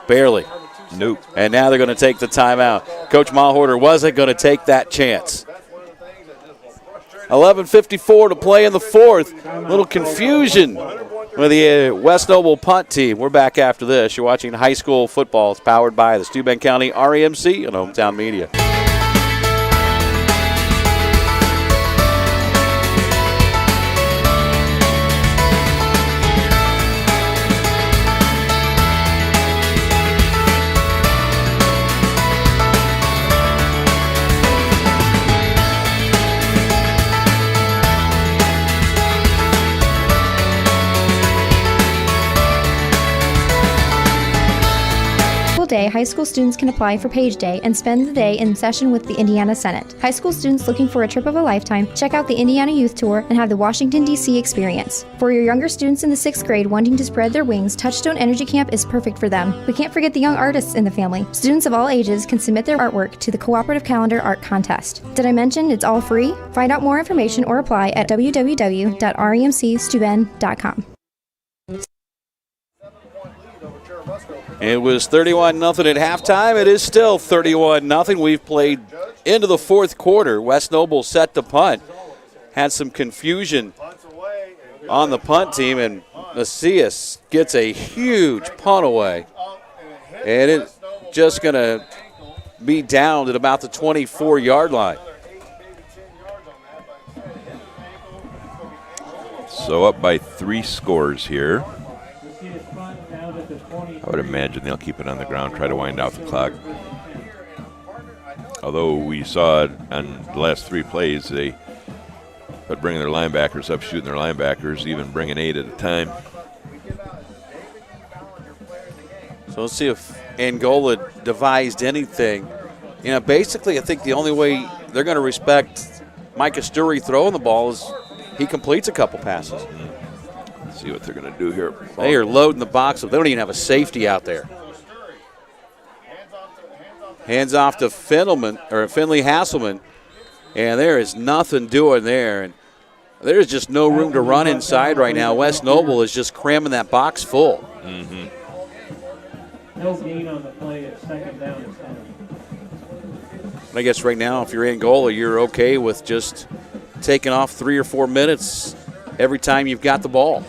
Barely. Nope. And now they're going to take the timeout. Coach Mahorter wasn't going to take that chance. 11:54 to play in the fourth. A little confusion with the West Noble punt team. We're back after this. You're watching high school football. It's powered by the Steuben County REMC and Hometown Media. Day, high school students can apply for Page Day and spend the day in session with the Indiana Senate. High school students looking for a trip of a lifetime, check out the Indiana Youth Tour and have the Washington, D.C. experience. For your younger students in the 6th grade wanting to spread their wings, Touchstone Energy Camp is perfect for them. We can't forget the young artists in the family. Students of all ages can submit their artwork to the Cooperative Calendar Art Contest. Did I mention it's all free? Find out more information or apply at www.remcsteuben.com. It was 31-0 at halftime. It is still 31-0. We've played into the fourth quarter. West Noble set to punt. Had some confusion on the punt team, and Macias gets a huge punt away. And it's just going to be down at about the 24-yard line. So up by 3 scores here. I would imagine they'll keep it on the ground, try to wind out the clock. Although we saw it on the last 3 plays, they but bringing their linebackers up, shooting their linebackers, even bringing 8 at a time. So let's see if Angola devised anything. You know, basically I think the only way they're going to respect Micah Sturry throwing the ball is he completes a couple passes. Let's see what they're going to do here. They are loading the box up. They don't even have a safety out there. Hands off to Finley Hasselman, and there is nothing doing there. And there's just no room to run inside right now. West Noble is just cramming that box full. Mm-hmm. No gain on the play at 2nd down and 10. I guess right now, if you're Angola, you're okay with just taking off 3 or 4 minutes every time you've got the ball.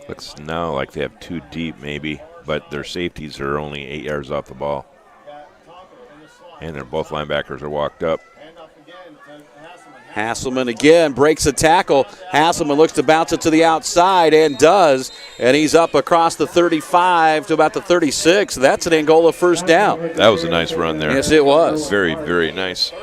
Looks now like they have 2 deep maybe, but their safeties are only 8 yards off the ball. And they're both linebackers are walked up. Hasselman again breaks a tackle. Hasselman looks to bounce it to the outside and does. And he's up across the 35 to about the 36. That's an Angola first down. That was a nice run there. Yes, it was. Very, very nice.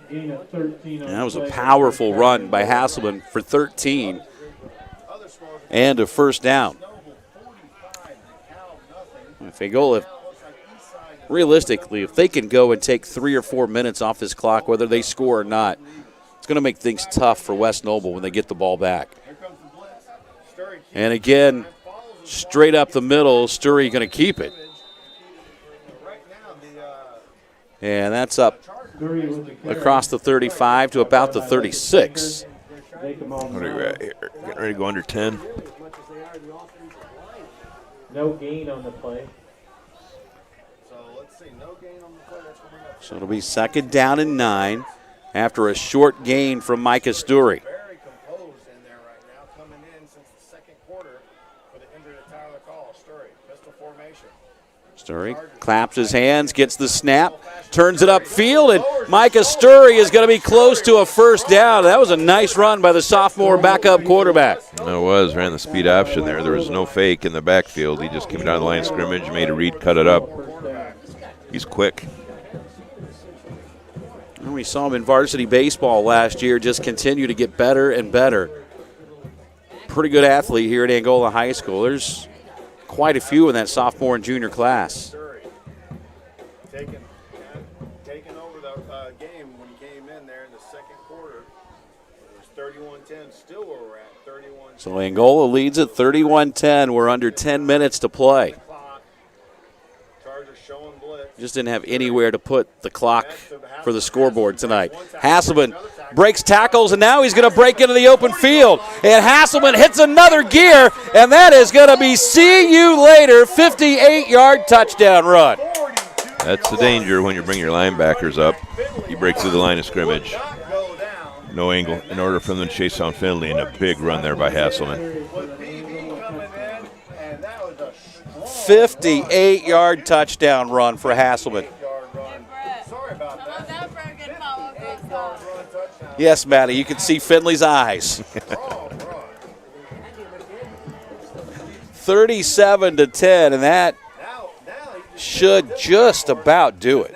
That was a powerful run by Hasselman for 13 and a first down. If Angola, realistically, if they can go and take 3 or 4 minutes off this clock, whether they score or not, it's going to make things tough for West Noble when they get the ball back. And again, straight up the middle, Sturry going to keep it. And that's up across the 35 to about the 36. What are we at here? Getting ready to go under 10. No gain on the play. So it'll be 2nd down and 9 after a short gain from Micah Sturry. Sturry claps his hands, gets the snap, turns it upfield, and Micah Sturry is going to be close to a first down. That was a nice run by the sophomore backup quarterback. It was, ran the speed option there. There was no fake in the backfield. He just came down the line of scrimmage, made a read, cut it up. He's quick. And we saw him in varsity baseball last year, just continue to get better and better. Pretty good athlete here at Angola High School. There's quite a few in that sophomore and junior class. Taking over the game when he came in there in the 2nd quarter. It was 31-10, still where we're at, 31. So Angola leads at 31-10. We're under 10 minutes to play. Chargers showing blitz. Just didn't have anywhere to put the clock for the scoreboard tonight. Hasselman breaks tackles, and now he's going to break into the open field. And Hasselman hits another gear, and that is going to be see you later, 58-yard touchdown run. That's the danger when you bring your linebackers up. You break through the line of scrimmage. No angle in order for them to chase down Finley, and a big run there by Hasselman. 58-yard touchdown run for Hasselman. Yes, Matty, you can see Finley's eyes. 37-10, and that should just about do it.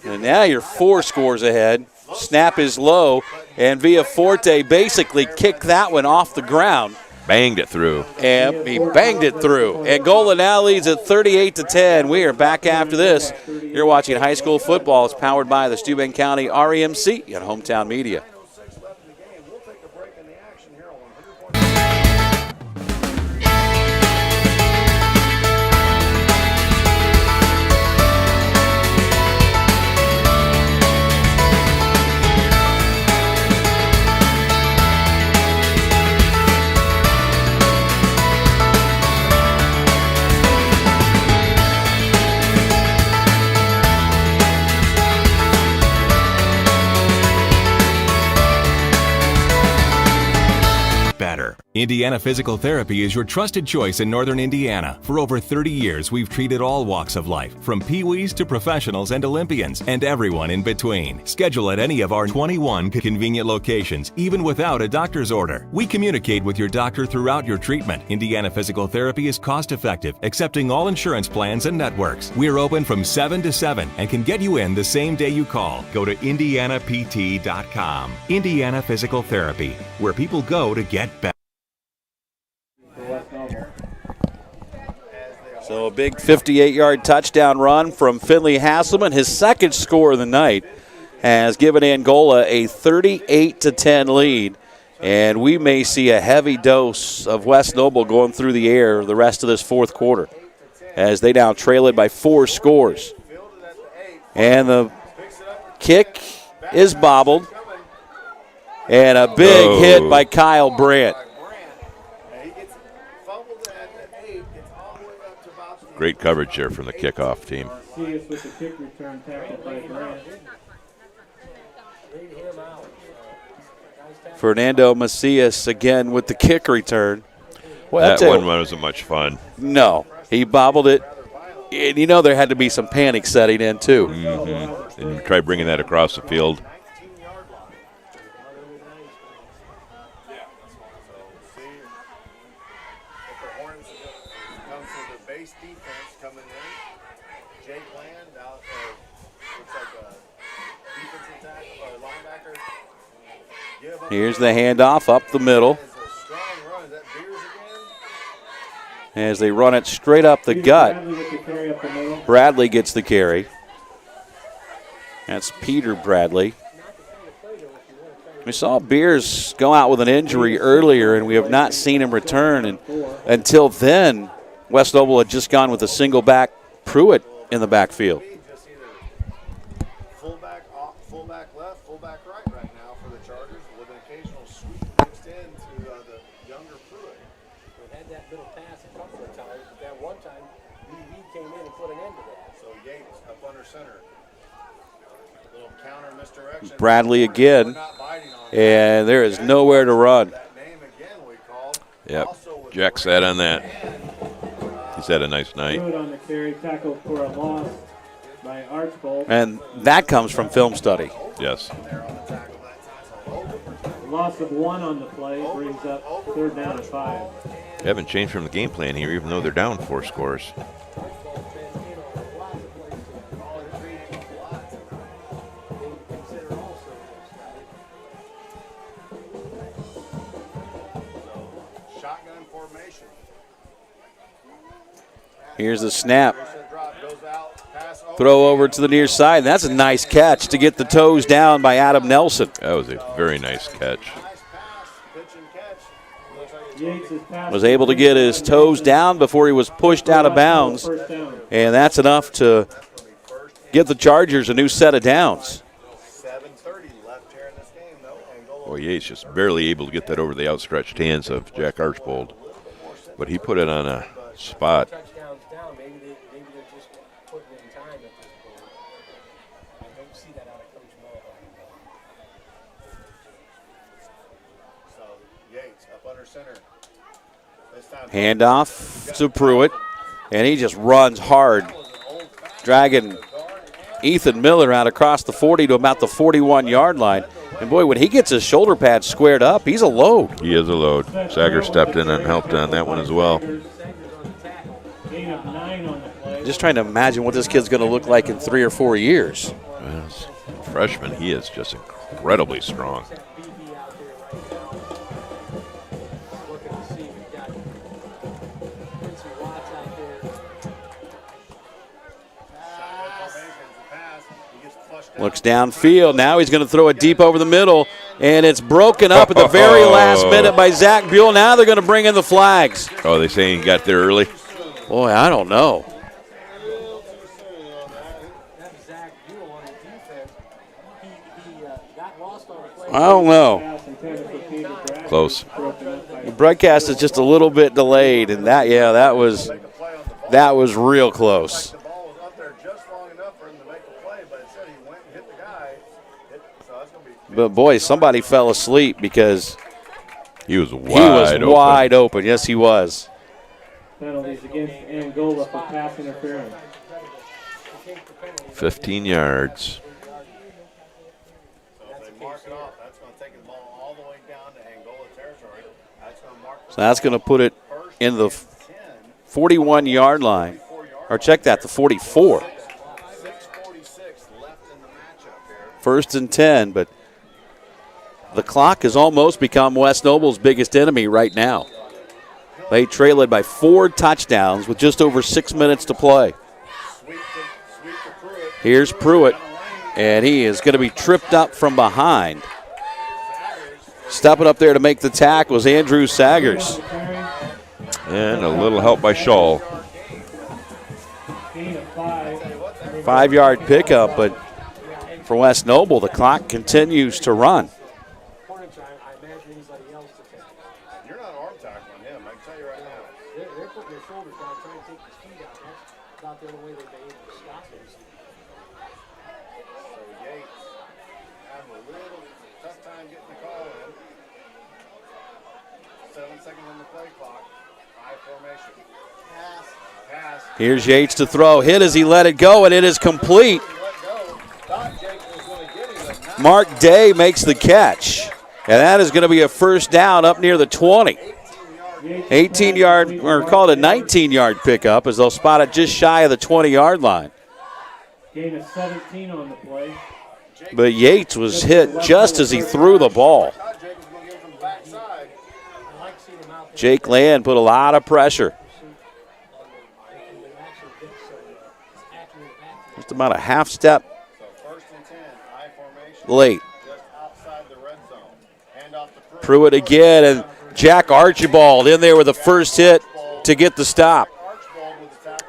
And now you're 4 scores ahead. Snap is low, and Villaforte basically kicked that one off the ground. Banged it through. And he banged it through. Angola now leads at 38-10. We are back after this. You're watching high school football. It's powered by the Steuben County REMC and Hometown Media. Indiana Physical Therapy is your trusted choice in Northern Indiana. For over 30 years, we've treated all walks of life, from peewees to professionals and Olympians, and everyone in between. Schedule at any of our 21 convenient locations, even without a doctor's order. We communicate with your doctor throughout your treatment. Indiana Physical Therapy is cost-effective, accepting all insurance plans and networks. We're open from 7 to 7 and can get you in the same day you call. Go to indianapt.com. Indiana Physical Therapy, where people go to get better. So a big 58-yard touchdown run from Finley Hasselman. His second score of the night has given Angola a 38-10 lead. And we may see a heavy dose of West Noble going through the air the rest of this fourth quarter as they now trail it by 4 scores. And the kick is bobbled. And a big hit by Kyle Brandt. Great coverage there from the kickoff team. With the kick return tackle by Grant. Fernando Macias again with the kick return. Well, that one wasn't much fun. No, he bobbled it. And you know there had to be some panic setting in too. Mm-hmm. And try bringing that across the field. Here's the handoff up the middle. As they run it straight up the gut. Bradley gets the carry. That's Peter Bradley. We saw Beers go out with an injury earlier, and we have not seen him return. And until then, West Noble had just gone with a single back Pruitt in the backfield. Fullback left, fullback right now for the Chargers, with an occasional sweep mixed in to the younger Pruitt. We had that little pass a couple of times, but that one time, BV came in and put an end to that. So Yates up under center. A little counter misdirection. Bradley again, and there is nowhere to run. Yep, Jack sat on that. He's had a nice night. On the carry, tackle for a loss by Archbold. And that comes from film study. Yes. A loss of 1 on the play brings up 3rd down and 5. They haven't changed from the game plan here, even though they're down 4 scores. Shotgun formation. Here's the snap. Throw over to the near side. That's a nice catch to get the toes down by Adam Nelson. That was a very nice catch. Was able to get his toes down before he was pushed out of bounds. And that's enough to give the Chargers a new set of downs. Boy, Yates just barely able to get that over the outstretched hands of Jack Archbold. But he put it on a spot. Handoff to Pruitt, and he just runs hard, dragging Ethan Miller out across the 40 to about the 41-yard line. And, boy, when he gets his shoulder pads squared up, he's a load. He is a load. Sager stepped in and helped on that one as well. Just trying to imagine what this kid's going to look like in 3 or 4 years. As a freshman, he is just incredibly strong. Looks downfield. Now he's going to throw it deep over the middle, and it's broken up at the very last minute by Zach Buell. Now they're going to bring in the flags. Oh, they saying he got there early? Boy, I don't know. I don't know. Close. The broadcast is just a little bit delayed, and that was real close. But, boy, somebody fell asleep because he was wide open. Yes, he was. Penalties against Angola for pass interference. 15 yards. So that's going to put it in the 41-yard line. Or check that, the 44. First and 10, but the clock has almost become West Noble's biggest enemy right now. They trail it by 4 touchdowns with just over 6 minutes to play. Here's Pruitt, and he is going to be tripped up from behind. Stepping up there to make the tackle was Andrew Sagers. And a little help by Shaw. 5-yard pickup, but for West Noble, the clock continues to run. You're not arm tackling him, I can tell you right now. They're putting their shoulders down, trying to take his feet out. That's about the only way they've been able to stop him. So Yates having a little tough time getting the call in. 7 seconds on the play clock. High formation. Pass. Here's Yates to throw. Hit as he let it go, and it is complete. Mark Day makes the catch, and that is going to be a first down up near the 20. 18-yard, or call it a 19-yard pickup, as they'll spot it just shy of the 20-yard line. Gain of 17 on the play. But Yates was hit just as he threw the ball. Jake Land put a lot of pressure. Just about a half step late. Pruitt again, and Jack Archibald in there with the first hit to get the stop.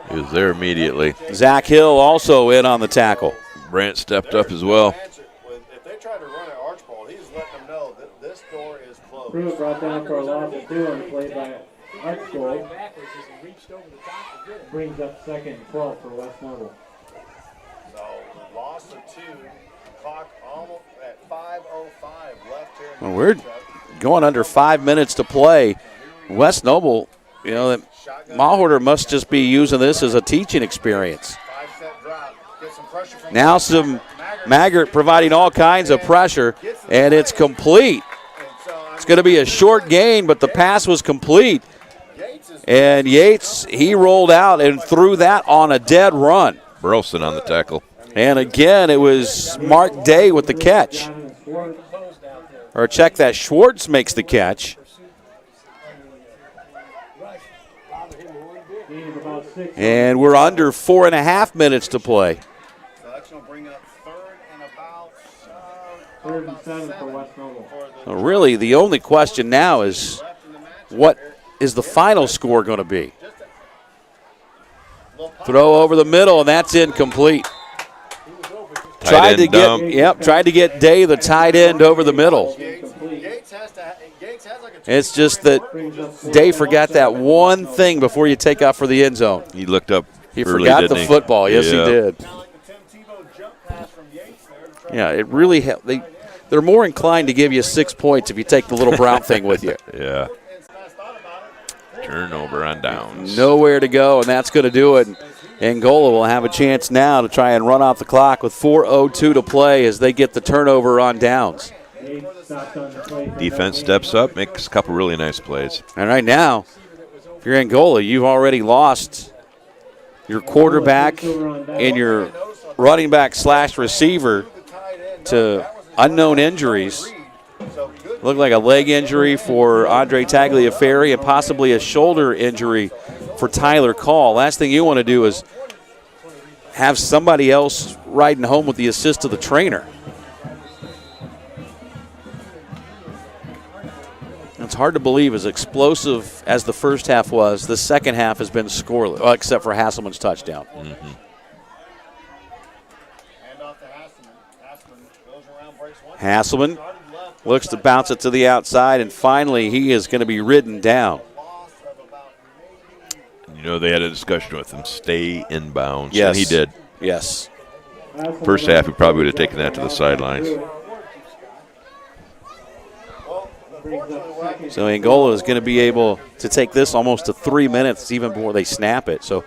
He was there immediately. Zach Hill also in on the tackle. Brandt stepped up as well. If they try to run at Archibald, he's letting them know that this door is closed. Pruitt brought down for a loss of 2 on the play by Archibald. Brings up 2nd and 12 for West Noble. So loss of 2. Clock almost at 5:05 left here. Well, we're going under 5 minutes to play. West Noble, Mahorter must just be using this as a teaching experience. Now some Maggart providing all kinds of pressure, and it's complete. It's going to be a short gain, but the pass was complete. And Yates, he rolled out and threw that on a dead run. Burleson on the tackle. And again, it was Mark Day with the catch. Or check that, Schwartz makes the catch. Gain of about And we're under 4.5 minutes to play. So that's going to bring up third and about 3rd and 7 for West Noble. So really, the only question now is what is the final score going to be? Throw over the middle, and that's incomplete. Tried to get Day, the tight end, over the middle. It's just that Day forgot that one thing before you take off for the end zone. He looked up. He early, forgot didn't the he? football. Yes, Yeah. he did. Yeah, it really they're more inclined to give you 6 points if you take the little brown thing with you. Yeah. Turnover on downs. Nowhere to go, and that's going to do it. Angola will have a chance now to try and run off the clock with 4:02 to play as they get the turnover on downs. Defense steps up, makes a couple really nice plays. And right now, if you're Angola, you've already lost your quarterback and your running back / receiver to unknown injuries. Looked like a leg injury for Andre Tagliaferri and possibly a shoulder injury for Tyler Call. Last thing you want to do is have somebody else riding home with the assist of the trainer. It's hard to believe, as explosive as the first half was, the second half has been scoreless, well, except for Hasselman's touchdown. Mm-hmm. Hasselman looks to bounce it to the outside, and finally he is going to be ridden down. You know, they had a discussion with him, stay inbounds, Yes. and he did. Yes. First half, he probably would have taken that to the sidelines. So Angola is going to be able to take this almost to 3 minutes even before they snap it. So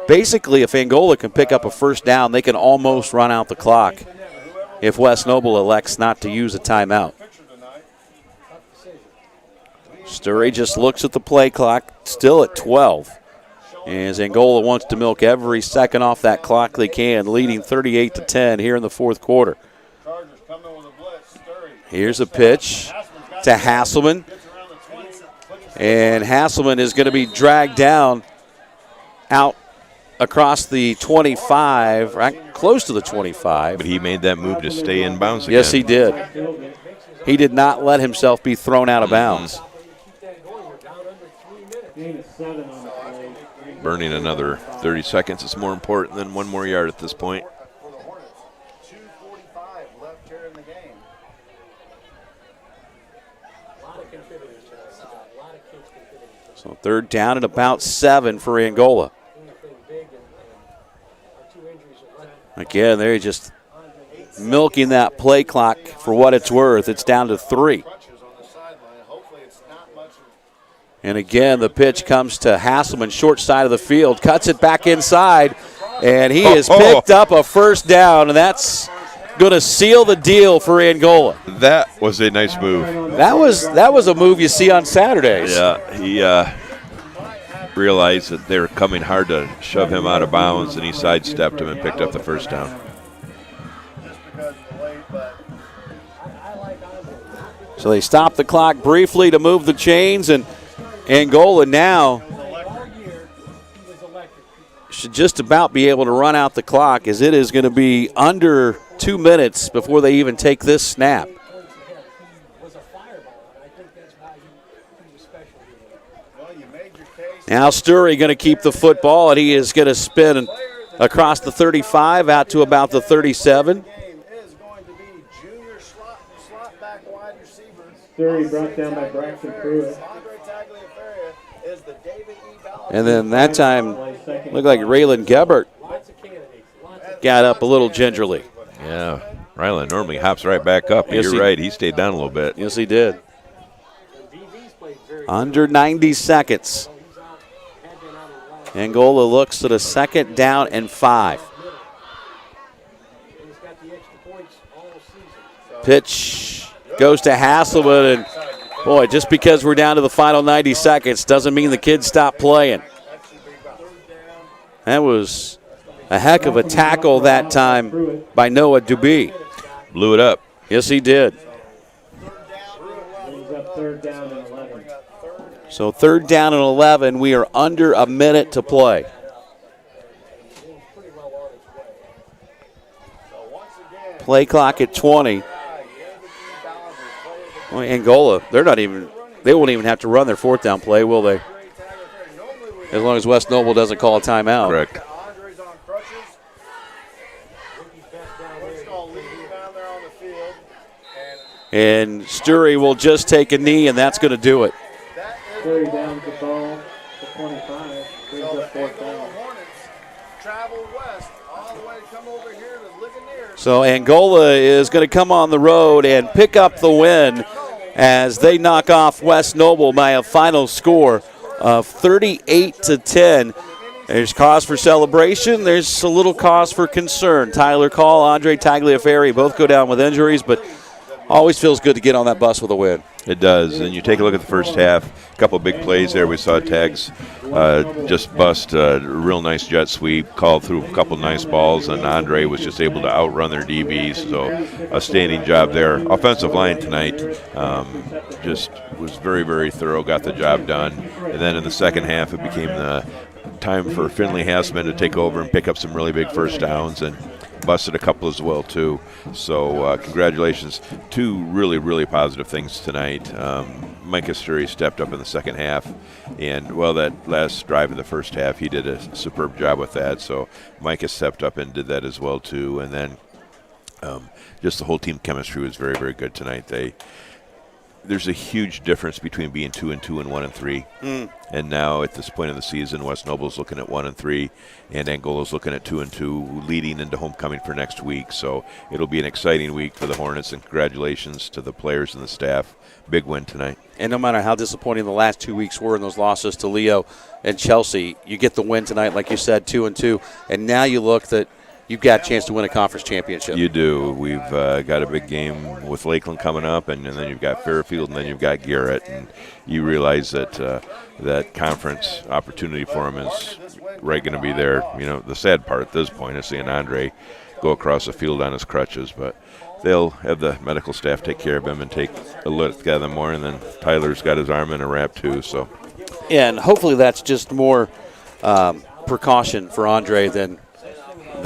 basically, if Angola can pick up a first down, they can almost run out the clock if West Noble elects not to use a timeout. Sturry just looks at the play clock, still at 12. As Angola wants to milk every second off that clock they can, leading 38-10 here in the fourth quarter. Here's a pitch to Hasselman. And Hasselman is going to be dragged down out across the 25, right close to the 25. But he made that move to stay in bounds again. Yes, he did. He did not let himself be thrown out of bounds. Burning another 30 seconds is more important than one more yard at this point. So third down and about 7 for Angola. Again, they're just milking that play clock for what it's worth. It's down to 3. And again, the pitch comes to Hasselman, short side of the field, cuts it back inside, and he has picked up a first down, and that's going to seal the deal for Angola. That was a nice move. That was a move you see on Saturdays. Yeah, he realized that they were coming hard to shove him out of bounds, and he sidestepped him and picked up the first down. So they stop the clock briefly to move the chains, and Angola now should just about be able to run out the clock, as it is going to be under 2 minutes before they even take this snap. Now Sturry going to keep the football, and he is going to spin across the 35 out to about the 37. Sturry brought down by Braxton Pruitt. And then that time, looked like Raylan Gebert got up a little gingerly. Yeah, Ryland normally hops right back up. But you're right, he stayed down a little bit. Yes, he did. Under 90 seconds. Angola looks at a 2nd down and 5. Pitch goes to Hasselman, and boy, just because we're down to the final 90 seconds doesn't mean the kids stop playing. That was a heck of a tackle that time by Noah Dubee. Blew it up. Yes, he did. Brings up 3rd down and 11. So 3rd down and 11. We are under a minute to play. Play clock at 20. Well, Angola, they won't even have to run their fourth down play, will they? As long as West Noble doesn't call a timeout. Correct. And Sturry will just take a knee, and that's going to do it. Sturry down the ball to 25. Brings up fourth down. So Angola is going to come on the road and pick up the win as they knock off West Noble by a final score of 38-10. There's cause for celebration. There's a little cause for concern. Tyler Call, Andre Tagliaferri both go down with injuries, but always feels good to get on that bus with a win. It does. And you take a look at the first half, a couple of big plays there. We saw Tags just bust a real nice jet sweep, called through a couple nice balls, and Andre was just able to outrun their DBs. So a standing job there. Offensive line tonight just was very, very thorough, got the job done. And then in the second half, it became the time for Finley Hassman to take over and pick up some really big first downs, and busted a couple as well too. So congratulations. Two really, really positive things tonight. Micah Sturry stepped up in the second half, and that last drive in the first half, he did a superb job with that. So Micah stepped up and did that as well too. And then just the whole team chemistry was very, very good tonight. There's a huge difference between being 2-2 and 1-3. And now at this point in the season, West Noble's looking at 1-3, and Angola's looking at 2-2, leading into homecoming for next week. So it'll be an exciting week for the Hornets, and congratulations to the players and the staff. Big win tonight. And no matter how disappointing the last 2 weeks were in those losses to Leo and Chelsea, you get the win tonight, like you said, 2-2, and now you look that you've got a chance to win a conference championship. You do. We've got a big game with Lakeland coming up, and then you've got Fairfield, and then you've got Garrett. And you realize that that conference opportunity for them is right going to be there. You know, the sad part at this point is seeing Andre go across the field on his crutches, but they'll have the medical staff take care of him and take a look at them more. And then Tyler's got his arm in a wrap too. So, and hopefully that's just more precaution for Andre than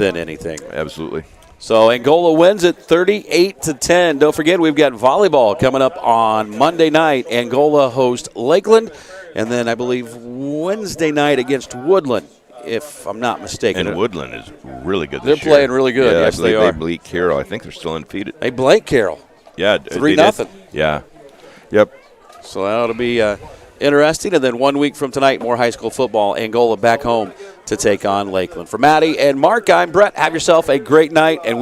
anything. Absolutely. So Angola wins it 38-10. Don't forget, we've got volleyball coming up on Monday night. Angola hosts Lakeland, and then I believe Wednesday night against Woodland, if I'm not mistaken. And Woodland is really good this year. They're playing really good. Yeah, yes, they are. They beat Carroll. I think they're still undefeated. They blank Carroll. Yeah. 3-0. Yeah. Yep. So that'll be interesting. And then 1 week from tonight, more high school football. Angola back home to take on Lakeland. For Maddie and Mark, I'm Brett. Have yourself a great night. And